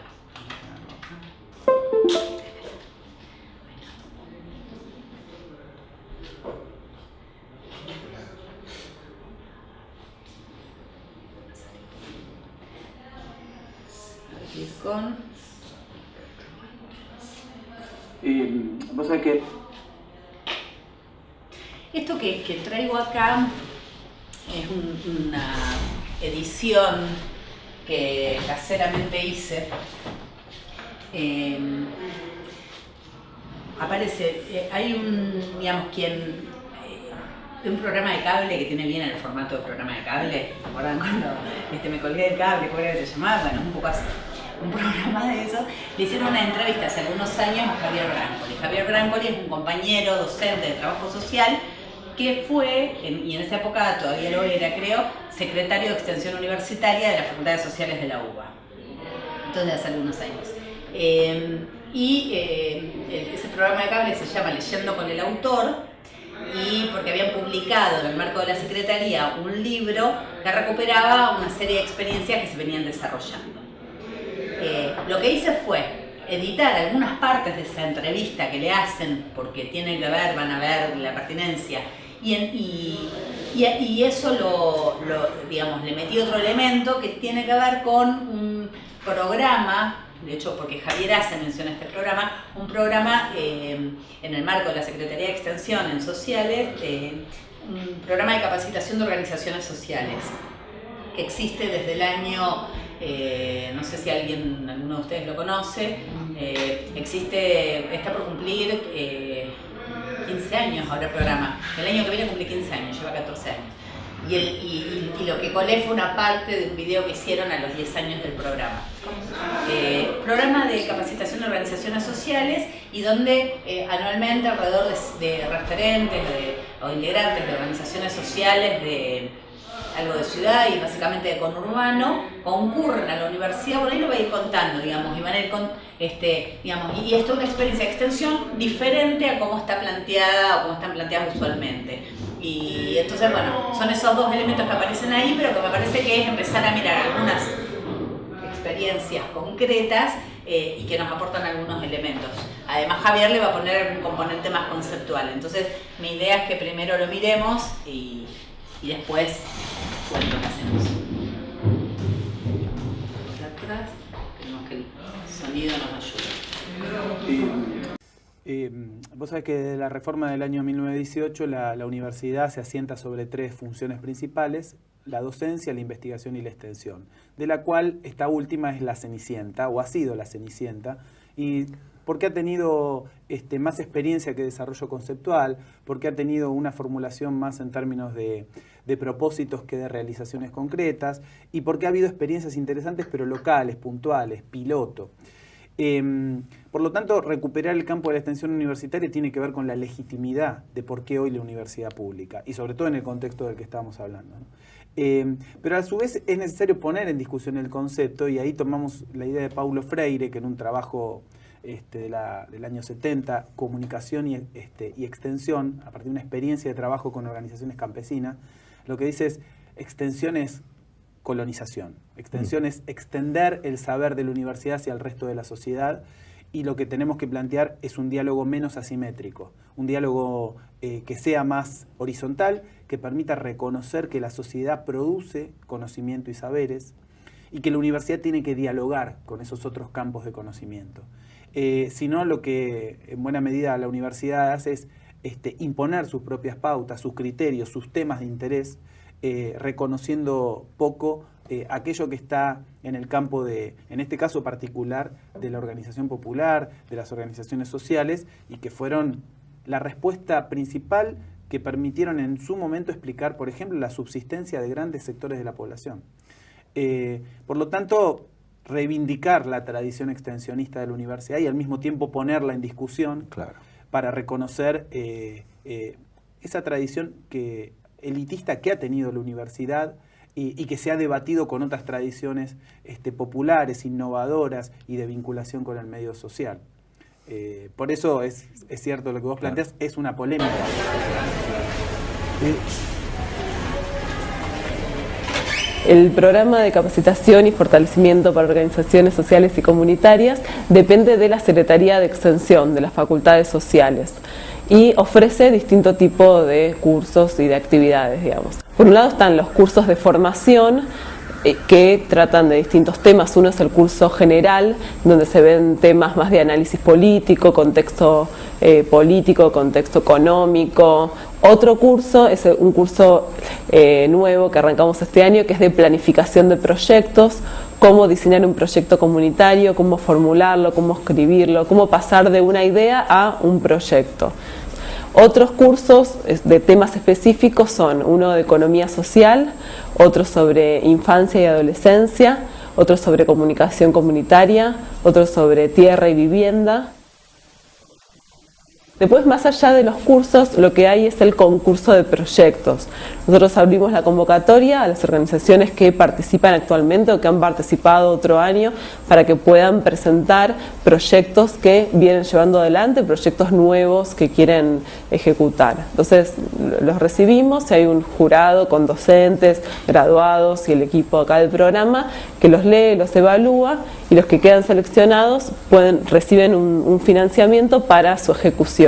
Speaker 13: Vos sabés que
Speaker 1: esto que traigo acá es una edición que caseramente hice. Aparece, hay un programa de cable que tiene bien el formato de programa de cable. ¿Se acuerdan cuando me colgué del cable? ¿Cómo era que se llamaba? Bueno, un poco así. Un programa de eso. Le hicieron una entrevista hace algunos años a Javier Brancoli. Javier Brancoli es un compañero docente de trabajo social que fue, y en esa época todavía lo era, creo, secretario de extensión universitaria de las facultades sociales de la UBA. Entonces, hace algunos años. Ese programa de cable se llama Leyendo con el Autor, y porque habían publicado en el marco de la Secretaría un libro que recuperaba una serie de experiencias que se venían desarrollando. Lo que hice fue editar algunas partes de esa entrevista que le hacen, porque tienen que ver, van a ver la pertinencia, y eso digamos, le metí otro elemento que tiene que ver con un programa. De hecho, porque Javier hace mención a este programa, un programa en el marco de la Secretaría de Extensión en Sociales, un programa de capacitación de organizaciones sociales, que existe desde el año, no sé si alguno de ustedes lo conoce, está por cumplir 15 años ahora el programa. El año que viene cumple 15 años, lleva 14 años. Y lo que colé fue una parte de un video que hicieron a los 10 años del programa. Programa de capacitación de organizaciones sociales, y donde anualmente alrededor de referentes o integrantes de organizaciones sociales de algo de ciudad y básicamente de conurbano concurren a la universidad. Por ahí lo voy a ir contando, digamos, y van a ir y esto es una experiencia de extensión diferente a cómo está planteada o cómo están planteadas usualmente. Y entonces, bueno, son esos dos elementos que aparecen ahí, pero que me parece que es empezar a mirar algunas experiencias concretas y que nos aportan algunos elementos. Además, Javier le va a poner un componente más conceptual. Entonces, mi idea es que primero lo miremos y después cuento lo que hacemos. Atrás, tenemos que el sonido nos ayude.
Speaker 13: Vos sabés que desde la reforma del año 1918 la universidad se asienta sobre 3 funciones principales: la docencia, la investigación y la extensión, de la cual esta última es la Cenicienta, o ha sido la Cenicienta, y porque ha tenido más experiencia que desarrollo conceptual, porque ha tenido una formulación más en términos de propósitos que de realizaciones concretas, y porque ha habido experiencias interesantes pero locales, puntuales, piloto. Por lo tanto, recuperar el campo de la extensión universitaria tiene que ver con la legitimidad de por qué hoy la universidad pública, y sobre todo en el contexto del que estábamos hablando, ¿no? Pero a su vez es necesario poner en discusión el concepto, y ahí tomamos la idea de Paulo Freire, que en un trabajo del año 70, Comunicación y Extensión, a partir de una experiencia de trabajo con organizaciones campesinas, lo que dice es: extensión es colonización, extensión es extender el saber de la universidad hacia el resto de la sociedad, y lo que tenemos que plantear es un diálogo menos asimétrico, un diálogo que sea más horizontal, que permita reconocer que la sociedad produce conocimiento y saberes, y que la universidad tiene que dialogar con esos otros campos de conocimiento. Si no, lo que en buena medida la universidad hace es imponer sus propias pautas, sus criterios, sus temas de interés, reconociendo poco aquello que está en el campo de, en este caso particular, de la organización popular, de las organizaciones sociales, y que fueron la respuesta principal que permitieron en su momento explicar, por ejemplo, la subsistencia de grandes sectores de la población. Por lo tanto, reivindicar la tradición extensionista de la universidad y al mismo tiempo ponerla en discusión para reconocer esa tradición elitista que ha tenido la universidad y que se ha debatido con otras tradiciones populares, innovadoras y de vinculación con el medio social. Por eso es cierto lo que vos planteás, es una polémica.
Speaker 14: El programa de capacitación y fortalecimiento para organizaciones sociales y comunitarias depende de la Secretaría de Extensión de las Facultades Sociales y ofrece distinto tipo de cursos y de actividades, digamos. Por un lado están los cursos de formación que tratan de distintos temas. Uno es el curso general, donde se ven temas más de análisis político, contexto político, contexto económico. Otro curso es un curso nuevo que arrancamos este año, que es de planificación de proyectos, cómo diseñar un proyecto comunitario, cómo formularlo, cómo escribirlo, cómo pasar de una idea a un proyecto. Otros cursos de temas específicos son uno de economía social, otro sobre infancia y adolescencia, otro sobre comunicación comunitaria, otro sobre tierra y vivienda. Después, más allá de los cursos, lo que hay es el concurso de proyectos. Nosotros abrimos la convocatoria a las organizaciones que participan actualmente o que han participado otro año para que puedan presentar proyectos que vienen llevando adelante, proyectos nuevos que quieren ejecutar. Entonces, los recibimos y hay un jurado con docentes, graduados y el equipo acá del programa que los lee, los evalúa y los que quedan seleccionados reciben un financiamiento para su ejecución.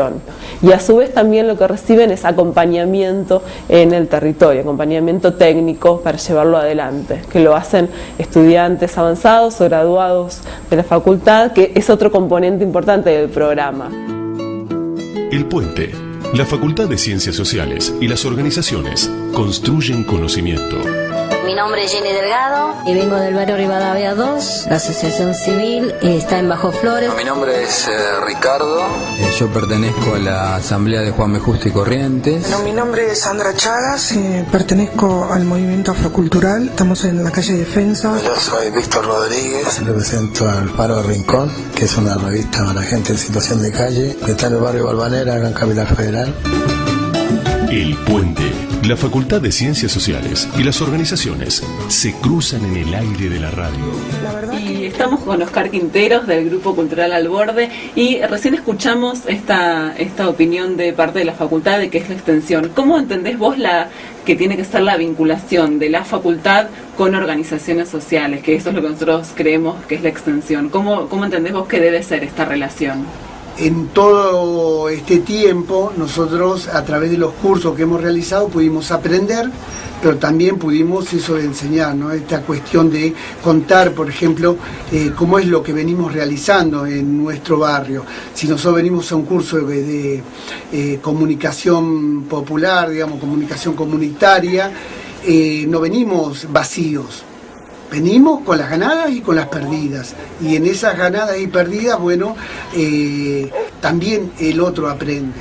Speaker 14: Y a su vez también lo que reciben es acompañamiento en el territorio, acompañamiento técnico para llevarlo adelante, que lo hacen estudiantes avanzados o graduados de la facultad, que es otro componente importante del programa.
Speaker 9: El Puente, la Facultad de Ciencias Sociales y las organizaciones construyen conocimiento.
Speaker 15: Mi nombre es Jenny Delgado y vengo del barrio Rivadavia 2. La asociación civil está en Bajo Flores.
Speaker 16: Mi nombre es Ricardo. Yo pertenezco a la asamblea de Juan B. Justo y Corrientes.
Speaker 17: Bueno, mi nombre es Sandra Chagas, pertenezco al movimiento afrocultural. Estamos en la calle Defensa.
Speaker 18: Yo soy Víctor Rodríguez. Represento al Faro Rincón, que es una revista para gente en situación de calle, que está en el barrio Balvanera, acá en Capital Federal.
Speaker 9: El Puente, la Facultad de Ciencias Sociales y las organizaciones se cruzan en el aire de la radio.
Speaker 14: Y estamos con Oscar Quinteros del Grupo Cultural Al Borde y recién escuchamos esta opinión de parte de la facultad de que es la extensión. ¿Cómo entendés vos que tiene que ser la vinculación de la facultad con organizaciones sociales? Que eso es lo que nosotros creemos que es la extensión. ¿Cómo entendés vos que debe ser esta relación?
Speaker 19: En todo este tiempo nosotros a través de los cursos que hemos realizado pudimos aprender, pero también pudimos enseñar, ¿no? Esta cuestión de contar, por ejemplo, cómo es lo que venimos realizando en nuestro barrio. Si nosotros venimos a un curso de comunicación popular, digamos, comunicación comunitaria, no venimos vacíos. Venimos con las ganadas y con las perdidas. Y en esas ganadas y perdidas, bueno, también el otro aprende.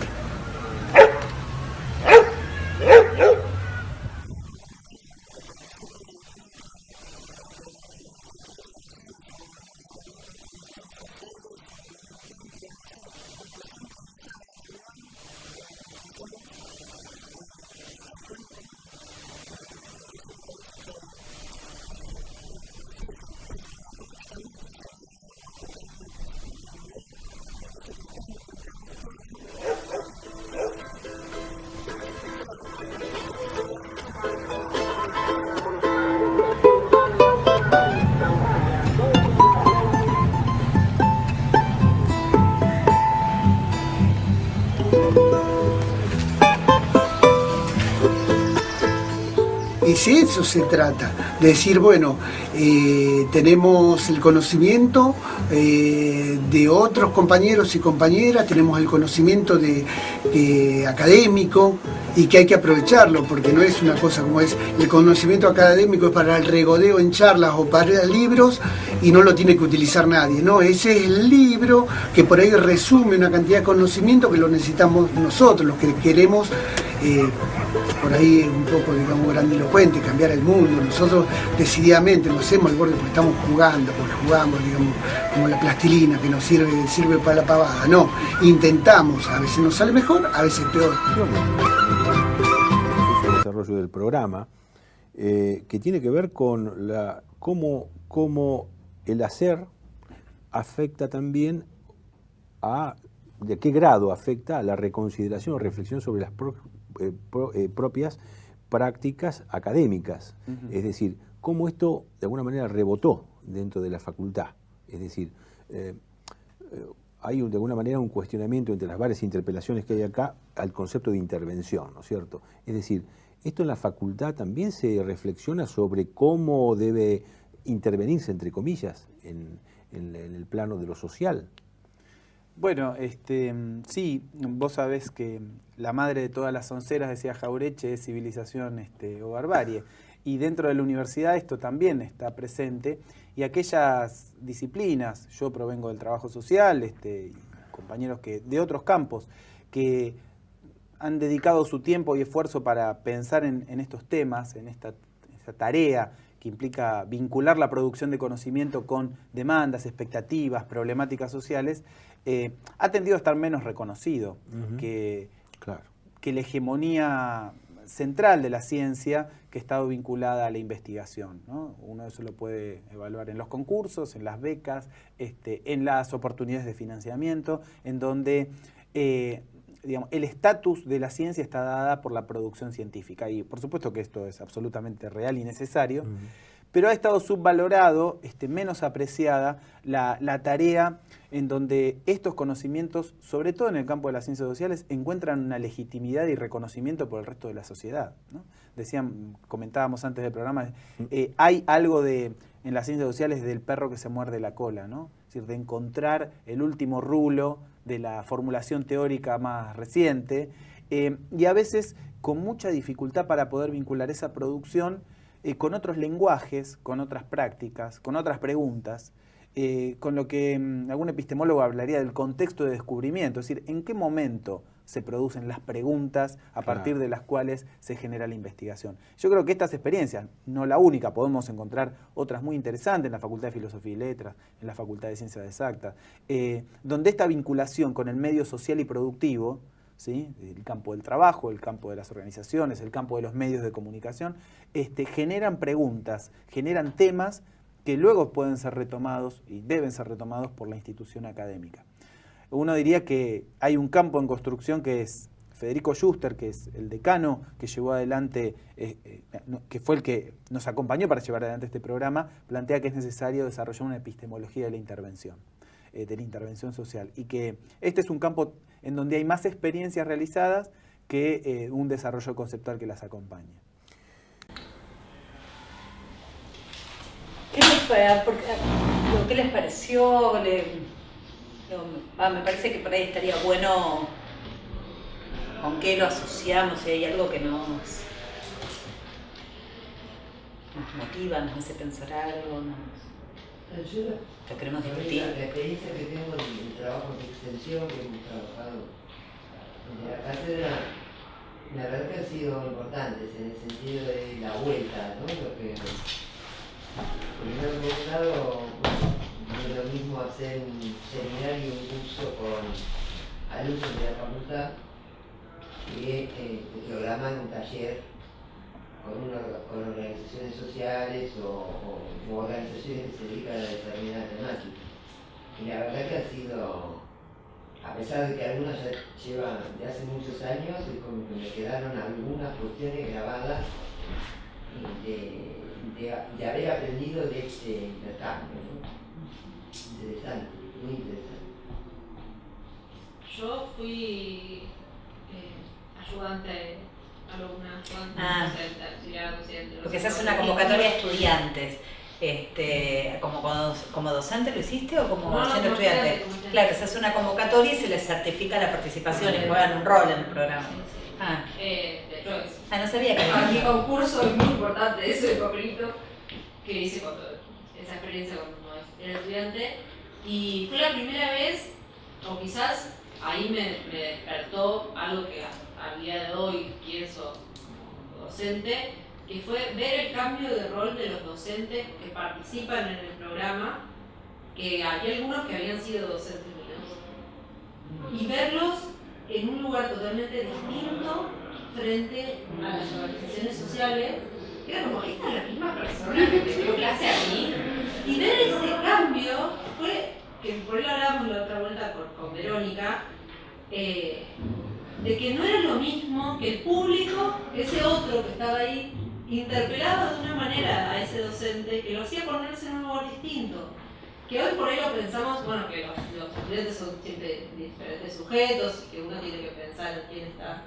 Speaker 19: Y si eso se trata, de decir, bueno, tenemos el conocimiento de otros compañeros y compañeras, tenemos el conocimiento académico y que hay que aprovecharlo, porque no es una cosa como es el conocimiento académico es para el regodeo en charlas o para libros y no lo tiene que utilizar nadie, no, ese es el libro que por ahí resume una cantidad de conocimiento que lo necesitamos nosotros, los que queremos por ahí un poco, digamos, grandilocuente, cambiar el mundo. Nosotros decididamente no hacemos el borde porque estamos jugando, porque jugamos, digamos, como la plastilina que nos sirve para la pavada. No, intentamos, a veces nos sale mejor, a veces peor.
Speaker 20: El desarrollo del programa, que tiene que ver con cómo el hacer afecta también de qué grado afecta a la reconsideración o reflexión sobre las propias prácticas académicas. Es decir, cómo esto de alguna manera rebotó dentro de la facultad. Es decir, hay de alguna manera un cuestionamiento entre las varias interpelaciones que hay acá al concepto de intervención, ¿no es cierto? Es decir, esto en la facultad también se reflexiona sobre cómo debe intervenirse, entre comillas, en el plano de lo social.
Speaker 13: Bueno, sí, vos sabés que la madre de todas las onceras, decía Jaureche, es civilización o barbarie. Y dentro de la universidad esto también está presente. Y aquellas disciplinas, yo provengo del trabajo social, compañeros de otros campos, que han dedicado su tiempo y esfuerzo para pensar en estos temas, en esta tarea que implica vincular la producción de conocimiento con demandas, expectativas, problemáticas sociales, ha tendido a estar menos reconocido que la hegemonía central de la ciencia que ha estado vinculada a la investigación, ¿no? Uno eso lo puede evaluar en los concursos, en las becas, en las oportunidades de financiamiento, en donde digamos, el estatus de la ciencia está dada por la producción científica. Y por supuesto que esto es absolutamente real y necesario, pero ha estado subvalorado, menos apreciada la tarea en donde estos conocimientos, sobre todo en el campo de las ciencias sociales, encuentran una legitimidad y reconocimiento por el resto de la sociedad, ¿no? Comentábamos antes del programa, hay algo en las ciencias sociales del perro que se muerde la cola, ¿no? Es decir, de encontrar el último rulo de la formulación teórica más reciente, y a veces con mucha dificultad para poder vincular esa producción con otros lenguajes, con otras prácticas, con otras preguntas, con lo que algún epistemólogo hablaría del contexto de descubrimiento, es decir, en qué momento se producen las preguntas a partir de las cuales se genera la investigación. Yo creo que estas experiencias, no la única, podemos encontrar otras muy interesantes en la Facultad de Filosofía y Letras, en la Facultad de Ciencias Exactas, donde esta vinculación con el medio social y productivo, ¿sí?, el campo del trabajo, el campo de las organizaciones, el campo de los medios de comunicación, generan preguntas, generan temas que luego pueden ser retomados y deben ser retomados por la institución académica. Uno diría que hay un campo en construcción que es Federico Schuster, que es el decano que llevó adelante, que fue el que nos acompañó para llevar adelante este programa, plantea que es necesario desarrollar una epistemología de la intervención social, y que este es un campo en donde hay más experiencias realizadas que un desarrollo conceptual que las acompañe.
Speaker 1: ¿Qué les pareció? Me parece que por ahí estaría bueno con qué lo asociamos, si hay algo que nos motiva, nos hace pensar algo, lo queremos discutir.
Speaker 6: La experiencia que tengo en el trabajo de extensión que hemos trabajado en la cátedra, la verdad que han sido importantes en el sentido de la vuelta, ¿no? Lo que por un lado, no es lo mismo hacer un seminario y un curso con alumnos de la facultad que programar un taller con organizaciones sociales o organizaciones que se dedican a determinada temática. Y la verdad que ha sido, a pesar de que algunas ya llevan de hace muchos años, es como que me quedaron algunas cuestiones grabadas de haber aprendido de este intercambio, ¿no? Interesante, muy interesante.
Speaker 5: Yo fui ayudante, alumna, docente.
Speaker 1: Porque se hace una convocatoria a estudiantes. ¿Como docente lo hiciste o como docente estudiante? Claro, se hace una convocatoria y se les certifica la participación y juegan un rol en el programa. No sabía que
Speaker 5: para mi concurso es muy importante ese papelito que hice con esa experiencia cuando era estudiante, y fue la primera vez, o quizás ahí me despertó algo que al día de hoy pienso docente, que fue ver el cambio de rol de los docentes que participan en el programa, que hay algunos que habían sido docentes míos, y verlos en un lugar totalmente distinto frente a las organizaciones sociales. Era como, esta es la misma persona que me dio clase a mí, y ver ese cambio fue, que por eso hablábamos la otra vuelta con Verónica, de que no era lo mismo que el público, ese otro que estaba ahí, interpelaba de una manera a ese docente que lo hacía ponerse en un lugar distinto. Que hoy por ahí lo pensamos, bueno, que los estudiantes son siempre diferentes sujetos y que uno tiene que pensar en quién está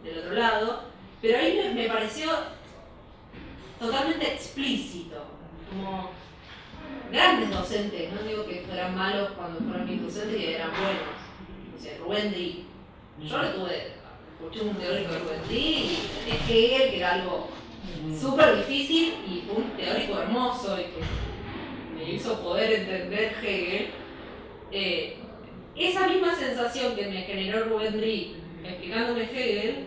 Speaker 5: del otro lado, pero ahí me pareció totalmente explícito, como grandes docentes, no digo que fueran malos cuando fueron mis docentes y eran buenos, o sea, Rubén Dri, yo lo tuve, escuché un teórico de Rubén Dri y de Hegel, que era algo súper difícil y un teórico hermoso y que me hizo poder entender Hegel. Esa misma sensación que me generó Rubén Dri explicándome Hegel,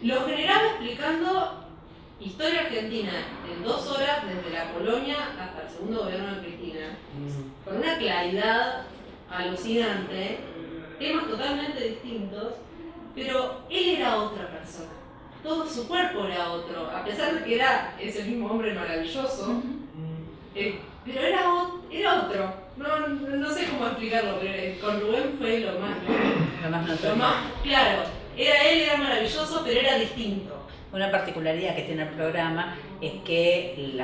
Speaker 5: lo generaba explicando historia argentina en 2 horas desde la colonia hasta el segundo gobierno de Cristina, con una claridad alucinante, temas totalmente distintos, pero él era otra persona, todo su cuerpo era otro, a pesar de que era ese mismo hombre maravilloso, pero era otro, no sé cómo explicarlo, pero con Rubén fue lo más claro, él era maravilloso, pero era distinto.
Speaker 1: Una particularidad que tiene el programa es que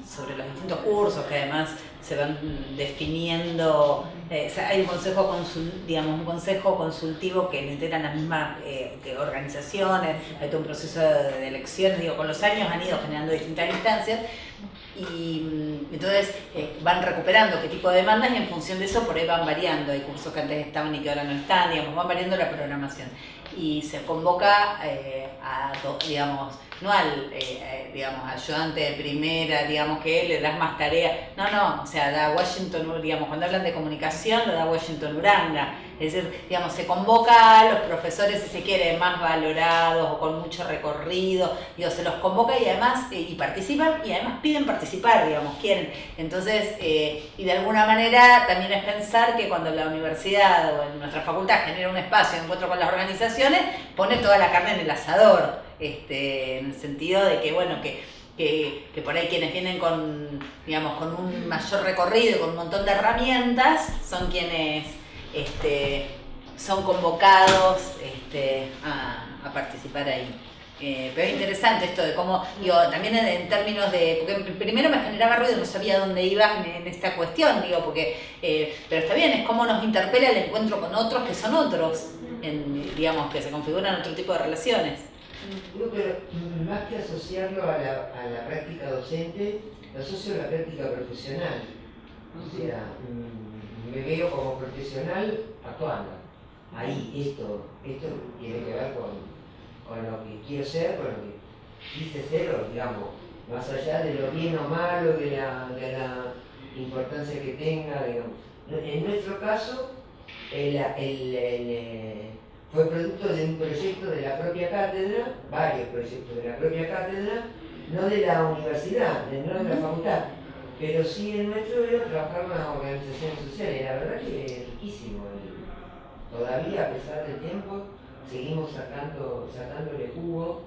Speaker 1: sobre los distintos cursos que además se van definiendo, hay un consejo consultivo que lo integran las mismas organizaciones, hay todo un proceso de elecciones, con los años han ido generando distintas instancias y entonces van recuperando qué tipo de demandas y en función de eso por ahí van variando, hay cursos que antes estaban y que ahora no están, van variando la programación. Y se convoca no al ayudante de primera, que le das más tarea, o sea, da Washington, cuando hablan de comunicación lo da Washington Uranga, es decir, se convoca a los profesores, si se quiere, más valorados o con mucho recorrido, se los convoca y además, y participan, y además piden participar, quieren, entonces, y de alguna manera también es pensar que cuando la universidad o en nuestra facultad genera un espacio de encuentro con las organizaciones, pone toda la carne en el asador, en el sentido de que por ahí quienes vienen con un mayor recorrido y con un montón de herramientas son quienes son convocados a participar ahí. Pero es interesante esto de cómo, también en términos de, porque primero me generaba ruido, no sabía dónde ibas en esta cuestión, pero está bien, es cómo nos interpela el encuentro con otros que son otros, que se configuran otro tipo de relaciones.
Speaker 6: No, pero más que asociarlo a la práctica docente, lo asocio a la práctica profesional. O sea, me veo como profesional actuando. Ahí, esto tiene que ver con lo que quiero ser, con lo que quise ser, o más allá de lo bien o malo, de la importancia que tenga, En nuestro caso, fue producto de un proyecto de la propia cátedra, varios proyectos de la propia cátedra, no de la universidad, no de la facultad, pero sí el nuestro era trabajar con las organizaciones sociales, la verdad que es riquísimo. Todavía, a pesar del tiempo, seguimos sacándole jugo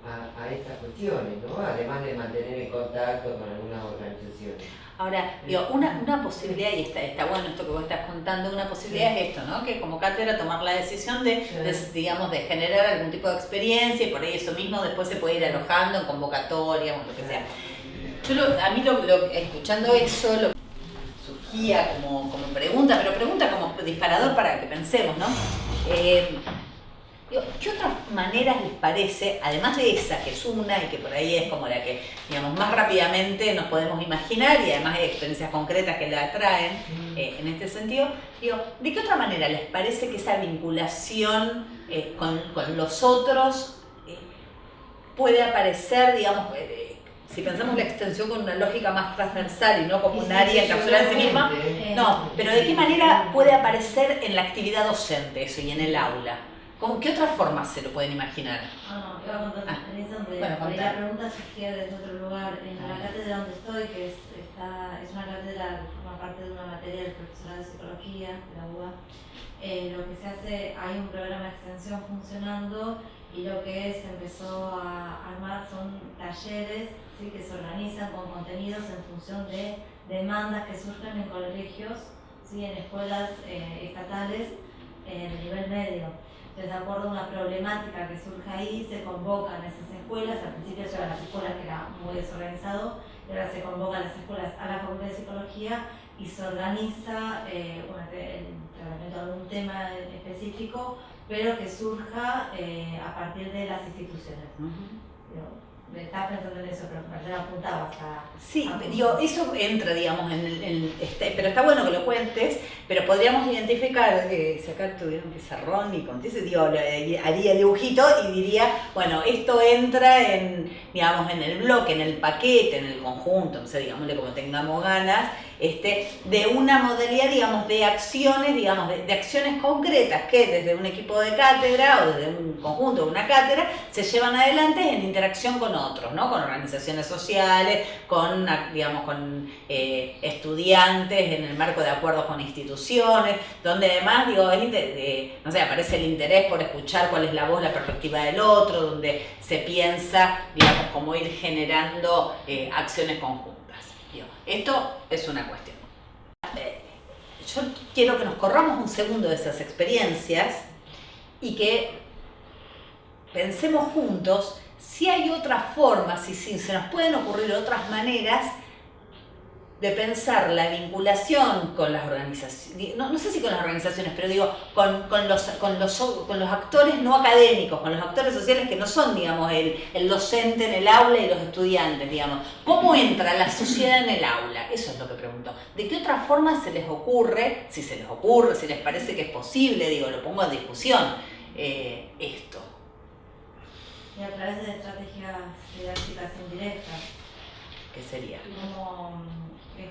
Speaker 6: a estas cuestiones, además de mantener el contacto con algunas organizaciones.
Speaker 1: Ahora, una posibilidad, y está bueno esto que vos estás contando, una posibilidad es esto, que como cátedra tomar la decisión de generar algún tipo de experiencia y por ahí eso mismo después se puede ir alojando en convocatorias o lo que sea. A mí escuchando eso, lo surgía como pregunta, pero pregunta como disparador para que pensemos, ¿qué otras maneras les parece, además de esa que es una y que por ahí es como la que más rápidamente nos podemos imaginar y además hay experiencias concretas que la atraen en este sentido, ¿de qué otra manera les parece que esa vinculación con los otros puede aparecer, si pensamos la extensión con una lógica más transversal y no como un área encapsulada en sí misma, pero ¿de qué manera puede aparecer en la actividad docente eso y en el aula? ¿Qué otras formas se lo pueden imaginar?
Speaker 12: No, iba a contar una experiencia donde
Speaker 1: bueno,
Speaker 12: por ahí la pregunta surgía desde otro lugar. En la cátedra donde estoy, que es una cátedra que forma parte de una materia del profesorado de psicología de la UBA, lo que se hace, hay un programa de extensión funcionando y lo que se empezó a armar son talleres, ¿sí?, que se organizan con contenidos en función de demandas que surgen en colegios, ¿sí?, en escuelas estatales de nivel medio. Entonces, de acuerdo a una problemática que surge ahí, se convocan esas escuelas. Al principio eran las escuelas, que era muy desorganizado, y ahora se convocan las escuelas a la Facultad de Psicología y se organiza el tratamiento de algún tema específico, pero que surja a partir de las instituciones. Me estaba pensando en eso, pero me apuntabas a...
Speaker 1: Sí, digo, eso entra, digamos, pero está bueno que lo cuentes, pero podríamos identificar, si acá tuviera un pizarrón y con ese, digo, haría el dibujito y diría, bueno, esto entra en, digamos, en el bloque, en el paquete, en el conjunto, no sé, digámosle como tengamos ganas, de una modalidad, digamos, de acciones, digamos, de acciones concretas que desde un equipo de cátedra o desde un conjunto de una cátedra se llevan adelante en interacción con otros, ¿no? Con organizaciones sociales, con, digamos, con estudiantes en el marco de acuerdos con instituciones, donde además, digo, no sé, aparece el interés por escuchar cuál es la voz, la perspectiva del otro, donde se piensa, digamos, cómo ir generando acciones conjuntas. Esto es una cuestión. Yo quiero que nos corramos un segundo de esas experiencias y que pensemos juntos si hay otras formas, si se nos pueden ocurrir otras maneras de pensar la vinculación con las organizaciones, no sé si con las organizaciones, pero digo, con los actores no académicos, con los actores sociales que no son, digamos, el docente en el aula y los estudiantes, digamos. ¿Cómo entra la sociedad en el aula? Eso es lo que pregunto. ¿De qué otra forma se les ocurre, si se les ocurre, si les parece que es posible, digo, lo pongo en discusión, esto?
Speaker 12: Y a través de estrategias didácticas indirectas.
Speaker 1: ¿Qué sería?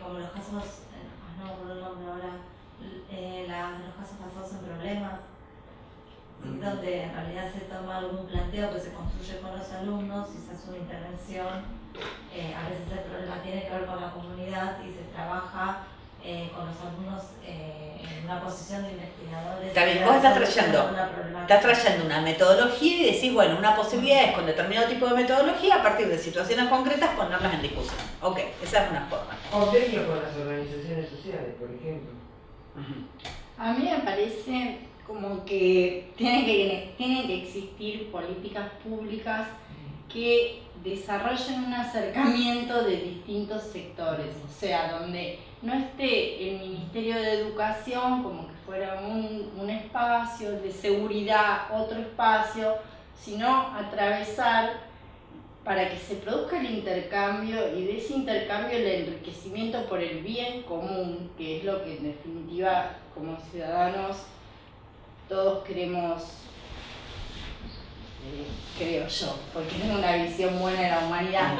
Speaker 12: Como los casos, no me acuerdo el nombre ahora, los casos basados en problemas, ¿sí? Donde en realidad se toma algún planteo que se construye con los alumnos y se hace una intervención. A veces el problema tiene que ver con la comunidad y se trabaja con los alumnos en una posición de investigadores.
Speaker 1: Está bien, vos estás trayendo una metodología y decís, bueno, una posibilidad es con determinado tipo de metodología, a partir de situaciones concretas, ponerlas en discusión. Ok, esa es una forma.
Speaker 6: Convenio con las organizaciones sociales, por ejemplo.
Speaker 8: A mí me parece como que tienen que existir políticas públicas que desarrollen un acercamiento de distintos sectores, o sea, donde no esté el Ministerio de Educación como que fuera un espacio, de seguridad otro espacio, sino atravesar para que se produzca el intercambio y de ese intercambio el enriquecimiento por el bien común, que es lo que en definitiva como ciudadanos todos queremos, creo yo, porque tengo una visión buena de la humanidad.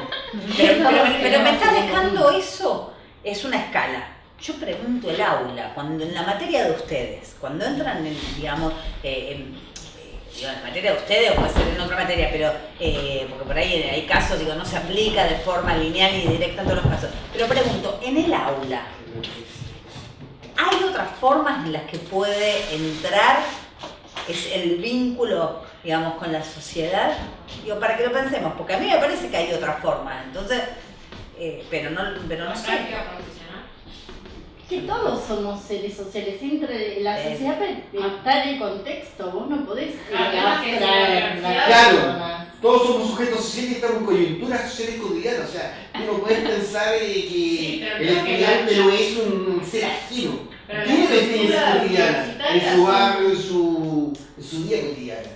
Speaker 1: Pero me está dejando eso, es una escala. Yo pregunto el aula, cuando en la materia de ustedes, cuando entran en, digamos, en la materia de ustedes o puede ser en otra materia, pero porque por ahí hay casos, digo, no se aplica de forma lineal y directa en todos los casos. Pero pregunto, en el aula, ¿hay otras formas en las que puede entrar el vínculo, digamos, con la sociedad? Digo, para que lo pensemos, porque a mí me parece que hay otra forma, entonces, pero no sé.
Speaker 8: Que todos somos seres sociales, entre la sociedad está en el contexto, vos no podés
Speaker 2: Claro, todos somos sujetos sociales y estamos en coyunturas sociales cotidianas, o sea, uno puede pensar que el estudiante no es un ser ajeno, tiene experiencia cotidiana, en su barrio, en su día cotidiana.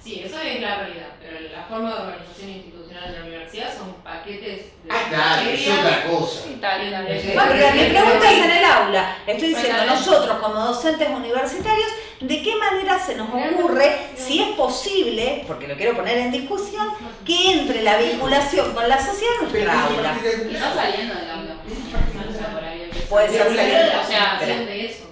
Speaker 5: Sí, eso es la realidad, pero la forma de organización institucional de la universidad son paquetes de...
Speaker 2: Claro, es otra cosa.
Speaker 1: Pero mi pregunta es en el aula. Estoy diciendo, nosotros como docentes universitarios, ¿de qué manera se nos ocurre, si es posible, porque lo quiero poner en discusión, que entre la vinculación con la sociedad en nuestra aula?
Speaker 5: Y no saliendo del aula.
Speaker 1: Puede ser saliendo.
Speaker 5: O sea, haciendo de eso.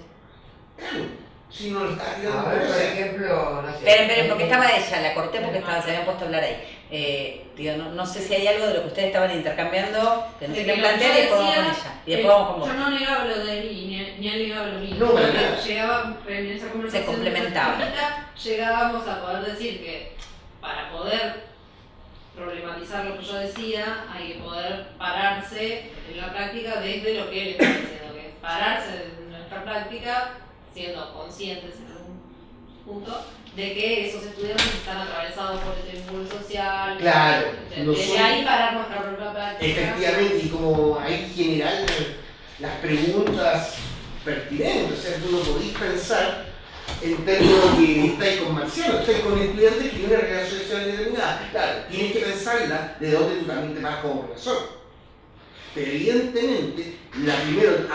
Speaker 2: Claro. si no lo está tirando.
Speaker 6: Ahora, por ejemplo, no sé.
Speaker 1: Esperen, porque estaba ella, la corté porque se habían puesto a hablar ahí. Digo, no sé si hay algo de lo que ustedes estaban intercambiando que no tienen que plantear y después vamos con ella. Y después vamos con vos.
Speaker 5: Yo no negaba lo de él y ni él negaba lo mío.
Speaker 2: No, para nada.
Speaker 5: Llegaba en esa conversación.
Speaker 1: Se complementaban.
Speaker 5: Llegábamos a poder decir que para poder problematizar lo que yo decía, hay que poder pararse en la práctica desde lo que él está diciendo, que es pararse de nuestra práctica, siendo conscientes en algún punto, de que esos estudiantes están atravesados por el vínculo social.
Speaker 2: Claro.
Speaker 5: Desde ahí parar nuestra propia práctica.
Speaker 2: Efectivamente, y como hay que generar las preguntas pertinentes, o sea, tú no podés pensar en términos que estáis con marcianos, estáis con estudiantes que tienen una relación social determinada. Claro, tienes que pensarla de dónde tú también te vas como profesor. Pero evidentemente, primero,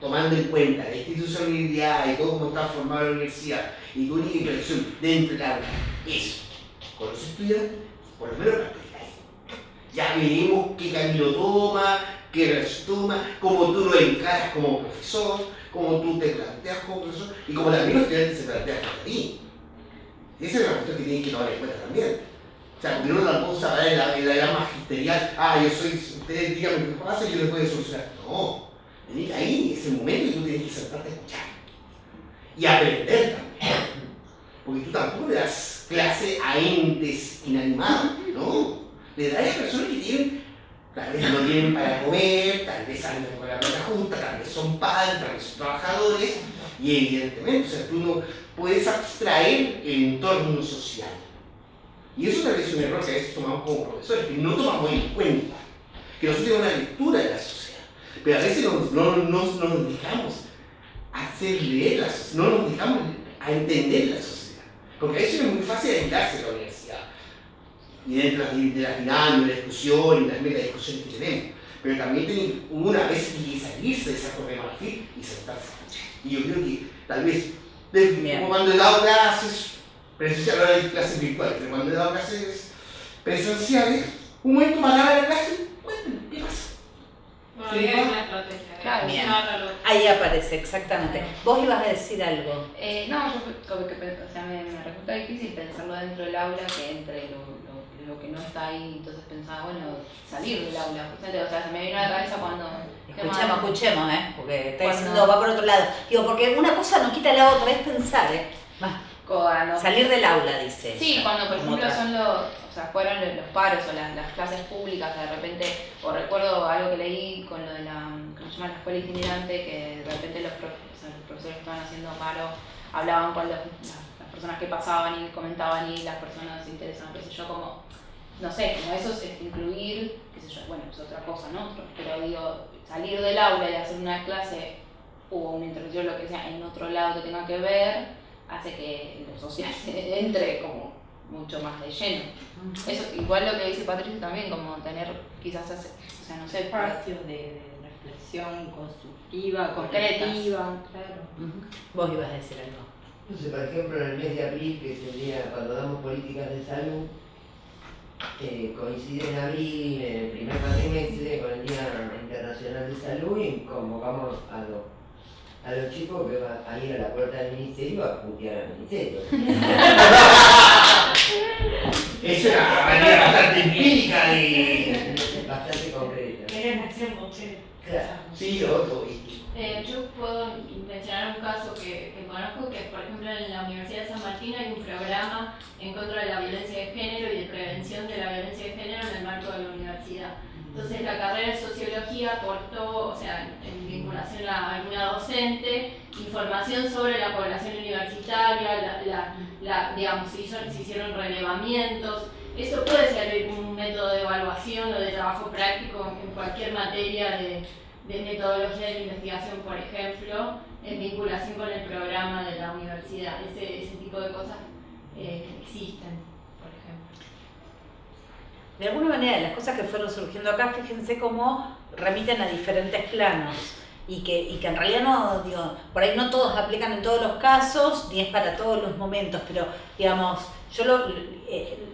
Speaker 2: tomando en cuenta la institucionalidad y todo cómo está formada la universidad y tu única interacción dentro del aula es con los estudiantes, por lo menos practicar. Ya veremos qué camino toma, qué relación toma, cómo tú lo encaras como profesor, cómo tú te planteas como profesor y cómo también los estudiantes se plantean para ti. Esa es una cuestión que tienes que tomar en cuenta también. O sea, porque uno tampoco se va a dar en la edad magisterial, yo soy, ustedes díganme qué pasa y yo les puedo solucionar. No, tenés ahí ese momento y tú tienes que sentarte a escuchar. Y aprender también. Porque tú tampoco le das clase a entes inanimados, ¿no? Le das a personas que tienen, tal vez no tienen para comer, tal vez andan con la plata justa, tal vez son padres, tal vez son trabajadores, y evidentemente, o sea, tú no puedes abstraer el entorno social. Y eso tal vez es un error que a veces tomamos como profesores, que no tomamos en cuenta, que nosotros tenemos una lectura de la sociedad, pero a veces no nos dejamos hacer leer la sociedad, no nos dejamos a entender la sociedad, porque a veces es muy fácil adentrarse en la universidad, y dentro de las dinámicas, la discusión y las metadiscusiones que tenemos, pero también una vez tiene que salirse de esa correa marfil y sentarse a escuchar. Y yo creo que tal vez, como cuando he dado clases presenciales, ahora hay clases virtuales, pero cuando he dado clases presenciales, un momento para dar la clase, cuéntenme, ¿qué pasa?
Speaker 5: Bueno, ahí hay una estrategia.
Speaker 1: Claro, bien. Ahí aparece, exactamente. Vos ibas a decir algo.
Speaker 11: No, yo como que me resulta difícil pensarlo dentro del aula que entre lo que no está ahí, entonces pensaba, bueno, salir del aula, justamente, o sea, se me vino a la cabeza cuando...
Speaker 1: Escuchemos, porque está diciendo, va por otro lado. Digo, porque una cosa no quita la otra, es pensar, salir del aula, dice.
Speaker 11: Sí,
Speaker 1: ella,
Speaker 11: cuando por ejemplo
Speaker 1: otra.
Speaker 11: fueron los paros o las clases públicas, de repente, o recuerdo algo que leí con lo de ¿cómo se llama? La escuela itinerante, que de repente los profesores que estaban haciendo paro hablaban con las personas que pasaban y comentaban y las personas se interesaban, qué sé yo, como, no sé, como eso es incluir, qué sé yo, bueno, es otra cosa, ¿no? Pero digo, salir del aula y hacer una clase o una intervención, lo que sea, en otro lado que tenga que ver, hace que lo social se entre como mucho más de lleno. Eso, igual lo que dice Patricia también, como tener quizás, o sea, no sé,
Speaker 8: espacios de reflexión constructiva,
Speaker 11: creativa,
Speaker 8: claro.
Speaker 1: Vos ibas a decir algo.
Speaker 6: No sé, por ejemplo, en el mes de abril, que es el día cuando damos políticas de salud, coincide en abril, en el primer cuatrimestre, con el Día Internacional de Salud y convocamos a los chicos que van a ir a la puerta del ministerio a putear al ministerio.
Speaker 2: Es una manera bastante empírica de...
Speaker 6: Bastante concreta.
Speaker 12: Era una acción concreta.
Speaker 6: Claro.
Speaker 2: Sí, otro.
Speaker 3: Yo puedo mencionar un caso que conozco, que por ejemplo en la Universidad de San Martín hay un programa en contra de la violencia de género y de prevención de la violencia de género en el marco de la universidad. Entonces la carrera de sociología aportó, o sea, en vinculación a alguna docente, información sobre la población universitaria, digamos, se hicieron relevamientos. Eso puede ser un método de evaluación o de trabajo práctico en cualquier materia de metodología de la investigación, por ejemplo, en vinculación con el programa de la universidad. Ese tipo de cosas existen, por ejemplo.
Speaker 1: De alguna manera, las cosas que fueron surgiendo acá, fíjense cómo remiten a diferentes planos y que en realidad no, digo, por ahí no todos aplican en todos los casos, ni es para todos los momentos, pero digamos, yo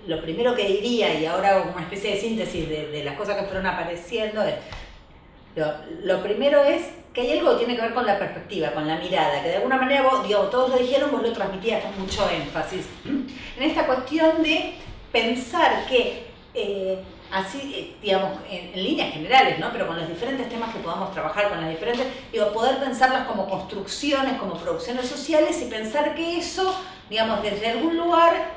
Speaker 1: lo primero que diría, y ahora hago una especie de síntesis de las cosas que fueron apareciendo, es Lo primero es que hay algo que tiene que ver con la perspectiva, con la mirada, que de alguna manera vos, todos lo dijeron, vos lo transmitías con mucho énfasis. En esta cuestión de pensar que, así, digamos, en líneas generales, ¿no? Pero con los diferentes temas que podamos trabajar, con las diferentes, poder pensarlas como construcciones, como producciones sociales y pensar que eso, digamos, desde algún lugar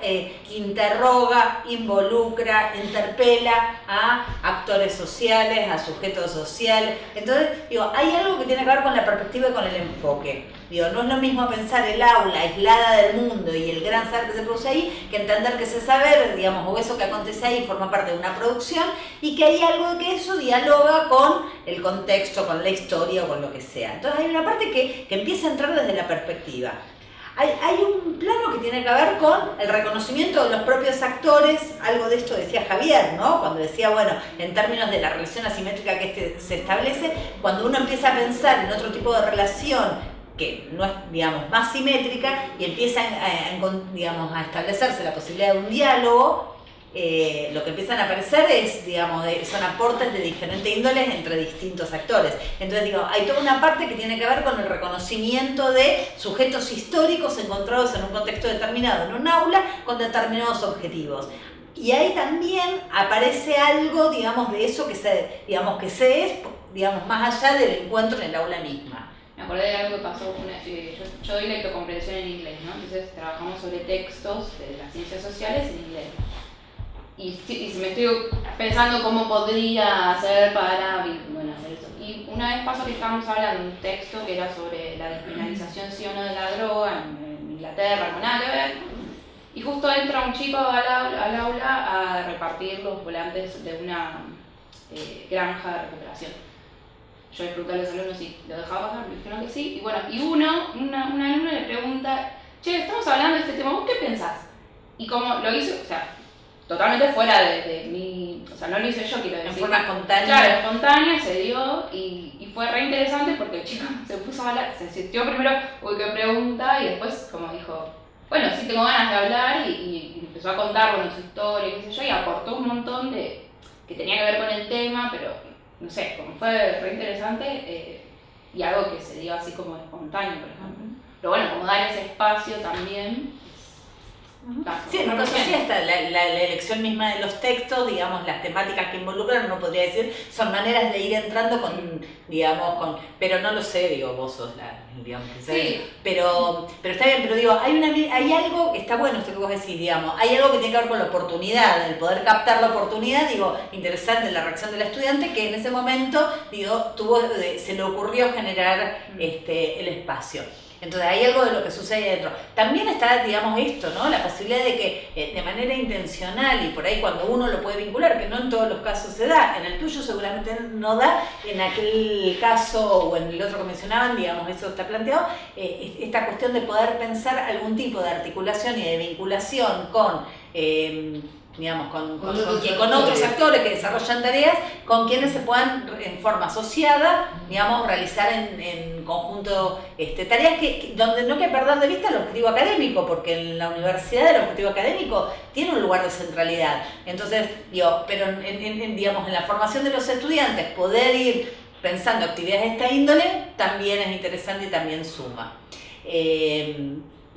Speaker 1: interroga, involucra, interpela a actores sociales, a sujetos sociales. Entonces, hay algo que tiene que ver con la perspectiva y con el enfoque. No es lo mismo pensar el aula aislada del mundo y el gran saber que se produce ahí, que entender que ese saber, digamos, o eso que acontece ahí forma parte de una producción y que hay algo de que eso dialoga con el contexto, con la historia o con lo que sea. Entonces hay una parte que empieza a entrar desde la perspectiva. Hay un plano que tiene que ver con el reconocimiento de los propios actores, algo de esto decía Javier, ¿no? Cuando decía, bueno, en términos de la relación asimétrica que se establece, cuando uno empieza a pensar en otro tipo de relación que no es, digamos, más simétrica y empieza digamos, a establecerse la posibilidad de un diálogo, lo que empiezan a aparecer es, digamos, son aportes de diferente índoles entre distintos actores. Entonces, hay toda una parte que tiene que ver con el reconocimiento de sujetos históricos encontrados en un contexto determinado, en un aula, con determinados objetivos. Y ahí también aparece algo, digamos, de eso que se es, digamos, más allá del encuentro en el aula misma.
Speaker 11: Me acordé de algo que pasó, yo doy lectocomprensión en inglés, ¿no? Entonces trabajamos sobre textos de las ciencias sociales en inglés. Y me estoy pensando cómo podría hacer para hacer eso. Y una vez pasó que estábamos hablando de un texto que era sobre la despenalización sí o no de la droga en Inglaterra, con nada que ver. Y justo entra un chico al aula a repartir los volantes de una granja de recuperación. Yo le pregunté a los alumnos si lo dejaba pasar, me dijeron que sí. Y bueno, y una alumna le pregunta, che, estamos hablando de este tema, ¿vos qué pensás? Y como lo hizo, o sea, totalmente fuera de mi, o sea, no lo hice yo, quiero decir.
Speaker 1: En forma espontánea.
Speaker 11: Claro, espontánea, se dio y fue re interesante porque el chico se puso a hablar, se sintió primero, uy, qué pregunta, y después como dijo, bueno, sí tengo ganas de hablar y empezó a contar, bueno, su historia, qué sé yo, y aportó un montón de, que tenía que ver con el tema, pero no sé, como fue re interesante y algo que se dio así como espontáneo, por ejemplo. Pero bueno, como dar ese espacio también.
Speaker 1: Sí, no sé si hasta la elección misma de los textos, digamos, las temáticas que involucran, uno podría decir, son maneras de ir entrando digamos, pero no lo sé, digo, vos sos digamos, que sabés. Sí. Pero está bien, pero hay algo que está bueno esto que vos decís, digamos, hay algo que tiene que ver con la oportunidad, el poder captar la oportunidad, interesante la reacción del estudiante, que en ese momento, se le ocurrió generar el espacio. Entonces hay algo de lo que sucede ahí adentro. También está, digamos, esto, ¿no? La posibilidad de que de manera intencional y por ahí cuando uno lo puede vincular, que no en todos los casos se da, en el tuyo seguramente no da, en aquel caso o en el otro que mencionaban, digamos, eso está planteado, esta cuestión de poder pensar algún tipo de articulación y de vinculación con digamos, con otros actores que desarrollan tareas, con quienes se puedan en forma asociada, digamos, realizar en conjunto tareas donde no hay que perder de vista el objetivo académico, porque en la universidad el objetivo académico tiene un lugar de centralidad. Entonces, pero digamos, en la formación de los estudiantes, poder ir pensando actividades de esta índole también es interesante y también suma.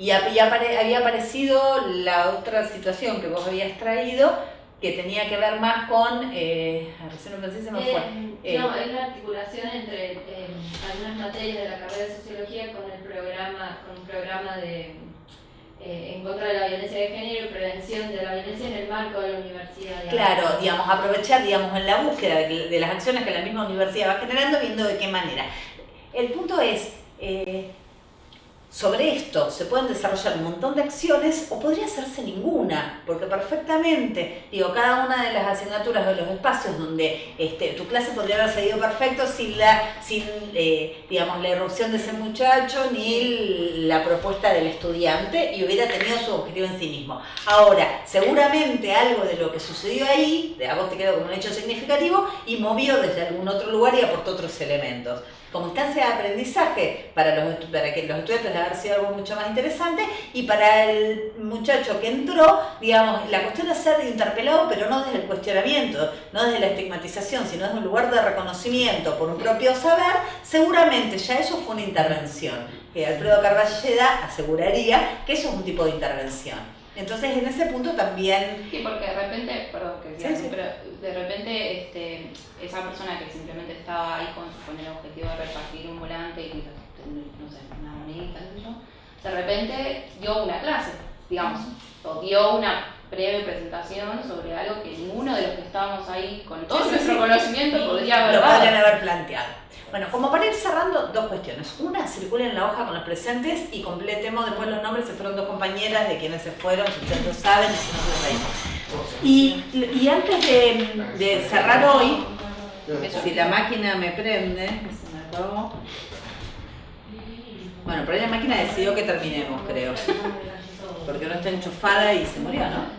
Speaker 1: Y había aparecido la otra situación que vos habías traído, que tenía que ver más con, recién no pensé, se me fue.
Speaker 3: No, es la articulación entre algunas materias de la carrera de Sociología con un programa de en contra de la violencia de género y prevención de la violencia en el marco de la universidad.
Speaker 1: Claro, digamos, aprovechar, digamos, en la búsqueda de las acciones que la misma universidad va generando, viendo de qué manera. El punto es, sobre esto se pueden desarrollar un montón de acciones o podría hacerse ninguna, porque perfectamente, cada una de las asignaturas o los espacios donde tu clase podría haber salido perfecto sin digamos, la irrupción de ese muchacho ni la propuesta del estudiante y hubiera tenido su objetivo en sí mismo. Ahora, seguramente algo de lo que sucedió ahí, a vos te quedó como un hecho significativo y movió desde algún otro lugar y aportó otros elementos. Como instancia de aprendizaje para que los estudiantes de debe haber sido algo mucho más interesante. Y para el muchacho que entró, digamos, la cuestión de ser interpelado, pero no desde el cuestionamiento, no desde la estigmatización, sino desde un lugar de reconocimiento por un propio saber, seguramente ya eso fue una intervención. Alfredo Carballeda aseguraría que eso es un tipo de intervención. Entonces, en ese punto también...
Speaker 11: Sí, porque de repente, perdón que
Speaker 1: sí, sí.
Speaker 11: pero de repente esa persona que simplemente estaba ahí con el objetivo de repartir un volante y no sé, una monedita, qué sé yo, de repente dio una clase, digamos, o dio una breve presentación sobre algo que ninguno de los que estábamos ahí con todo nuestro conocimiento podría haber
Speaker 1: lo
Speaker 11: dado.
Speaker 1: podrían haber planteado. Bueno, como para ir cerrando, dos cuestiones. Una, circulen la hoja con los presentes y completemos después los nombres. Se fueron dos compañeras de quienes se fueron, si ustedes lo saben, si no se lo saben. Y antes de cerrar hoy, si la máquina me prende, se me apagó. Bueno, pero la máquina decidió que terminemos, creo. Porque no está enchufada y se murió, ¿no?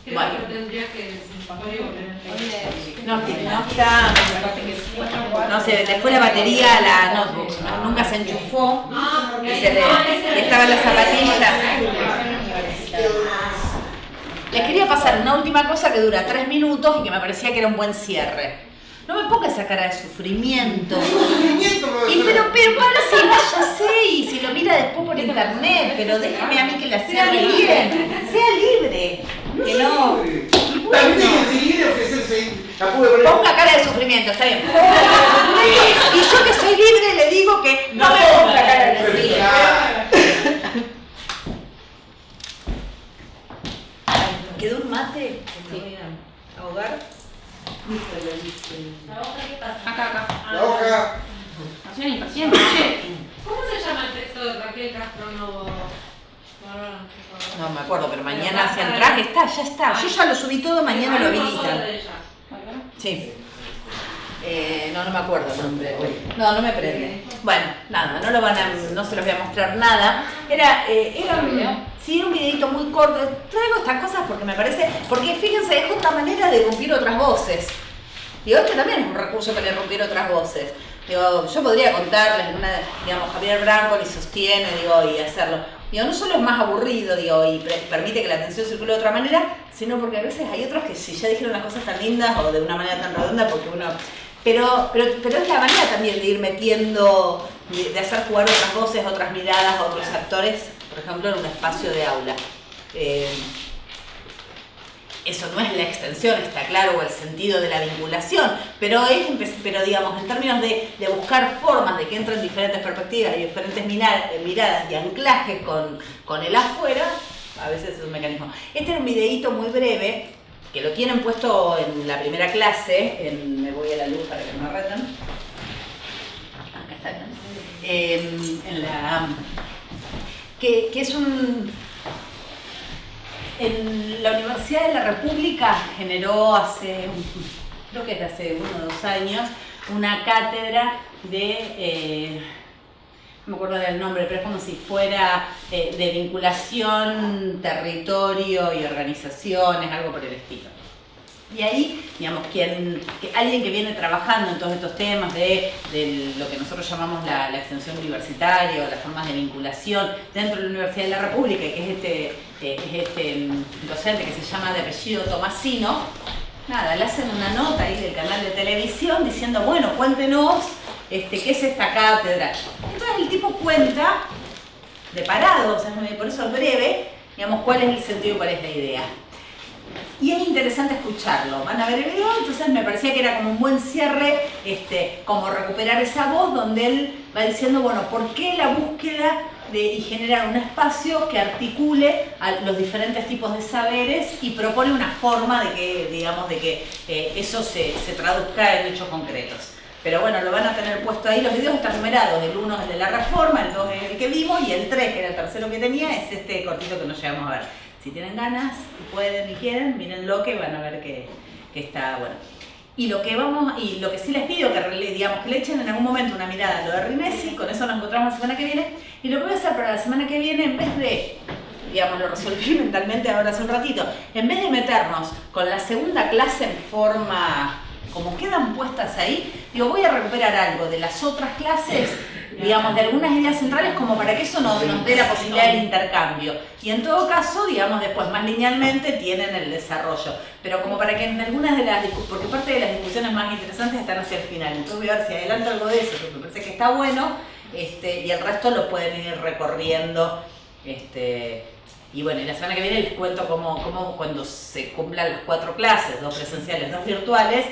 Speaker 1: Bueno. No está, no sé, le fue la batería a la notebook, nunca se enchufó y estaba en la zapatilla. Les quería pasar una última cosa que dura 3 minutos y que me parecía que era un buen cierre. No me ponga esa cara de sufrimiento. Pero para si ya sé, y si lo mira después por internet, pero déjeme a mí que la cierre bien. Sea libre. Que no. Ponga cara de sufrimiento, está bien. Y yo que soy libre le digo que no me ponga cara de sufrimiento. ¿Quedó un mate? ¿Me voy a ahogar?
Speaker 3: ¿La hoja qué pasa?
Speaker 11: Acá.
Speaker 2: La hoja.
Speaker 11: Pasión impaciente, che.
Speaker 5: ¿Cómo se llama el texto de Raquel Castro Novo?
Speaker 1: No me acuerdo, pero mañana hacia atrás ya está. Yo ya lo subí todo, mañana lo habilitan. Sí. No me acuerdo el nombre. No me prende. Bueno, nada, no se los voy a mostrar nada. Era un videito muy corto. Traigo estas cosas porque me parece, porque fíjense, es otra manera de irrumpir otras voces. Digo, este también es un recurso para irrumpir otras voces. Digo, yo podría contarles, Javier Branco y sostiene, y hacerlo. Digo, no solo es más aburrido, y permite que la atención circule de otra manera, sino porque a veces hay otros que si ya dijeron las cosas tan lindas o de una manera tan redonda, porque uno... Pero es la manera también de ir metiendo, de hacer jugar otras voces, otras miradas, otros actores, por ejemplo, en un espacio de aula. Eso no es la extensión, está claro, o el sentido de la vinculación, pero digamos, en términos de buscar formas de que entren diferentes perspectivas y diferentes miradas y anclajes con el afuera, a veces es un mecanismo. Este era un videíto muy breve, que lo tienen puesto en la primera clase, me voy a la luz para que no me reten. Acá está, que es en la Universidad de la República generó creo que es de hace 1 o 2 años, una cátedra de, no me acuerdo del nombre, pero es como si fuera de vinculación, territorio y organizaciones, algo por el estilo. Y ahí, digamos, alguien que viene trabajando en todos estos temas de lo que nosotros llamamos la extensión universitaria o las formas de vinculación dentro de la Universidad de la República, que es este docente que se llama de apellido Tomasino, le hacen una nota ahí del canal de televisión diciendo, bueno, cuéntenos qué es esta cátedra. Entonces el tipo cuenta, de parado, o sea, por eso es breve, digamos, cuál es el sentido y cuál es la idea. Y es interesante escucharlo. Van a ver el video, entonces me parecía que era como un buen cierre, como recuperar esa voz donde él va diciendo, bueno, ¿por qué la búsqueda y generar un espacio que articule a los diferentes tipos de saberes y propone una forma de que eso se traduzca en hechos concretos? Pero bueno, lo van a tener puesto ahí, los videos están numerados, el 1 es el de la reforma, el 2 es el que vimos y el 3, que era el tercero que tenía, es este cortito que nos llegamos a ver. Si tienen ganas, pueden y quieren, mírenlo que van a ver que está bueno. Y lo que sí les pido que le echen en algún momento una mirada a lo de Rinesi, con eso nos encontramos la semana que viene. Y lo que voy a hacer para la semana que viene, en vez de, lo resolví mentalmente ahora hace un ratito, en vez de meternos con la segunda clase en forma, como quedan puestas ahí, voy a recuperar algo de las otras clases digamos, de algunas ideas centrales como para que eso nos dé la posibilidad del intercambio. Y en todo caso, digamos, después más linealmente tienen el desarrollo. Pero como para que en algunas de las discusiones, porque parte de las discusiones más interesantes están hacia el final. Entonces voy a ver si adelanto algo de eso, porque me parece que está bueno, y el resto lo pueden ir recorriendo. Y bueno, y la semana que viene les cuento cómo cuando se cumplan las 4 clases, 2 presenciales, 2 virtuales,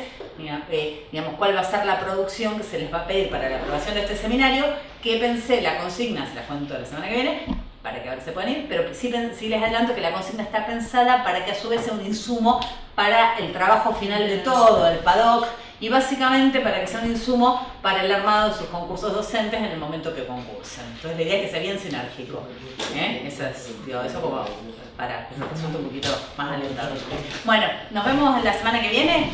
Speaker 1: digamos, cuál va a ser la producción que se les va a pedir para la aprobación de este seminario, que pensé, la consigna, se la cuento la semana que viene, para que a ver si se pueden ir, pero sí les adelanto que la consigna está pensada para que a su vez sea un insumo para el trabajo final de todo, el PADOC, y básicamente para que sea un insumo para el armado de sus concursos docentes en el momento que concursen. Entonces la idea es que sea bien sinérgico. Eso como para que resulte un poquito más alentador. Bueno, nos vemos la semana que viene.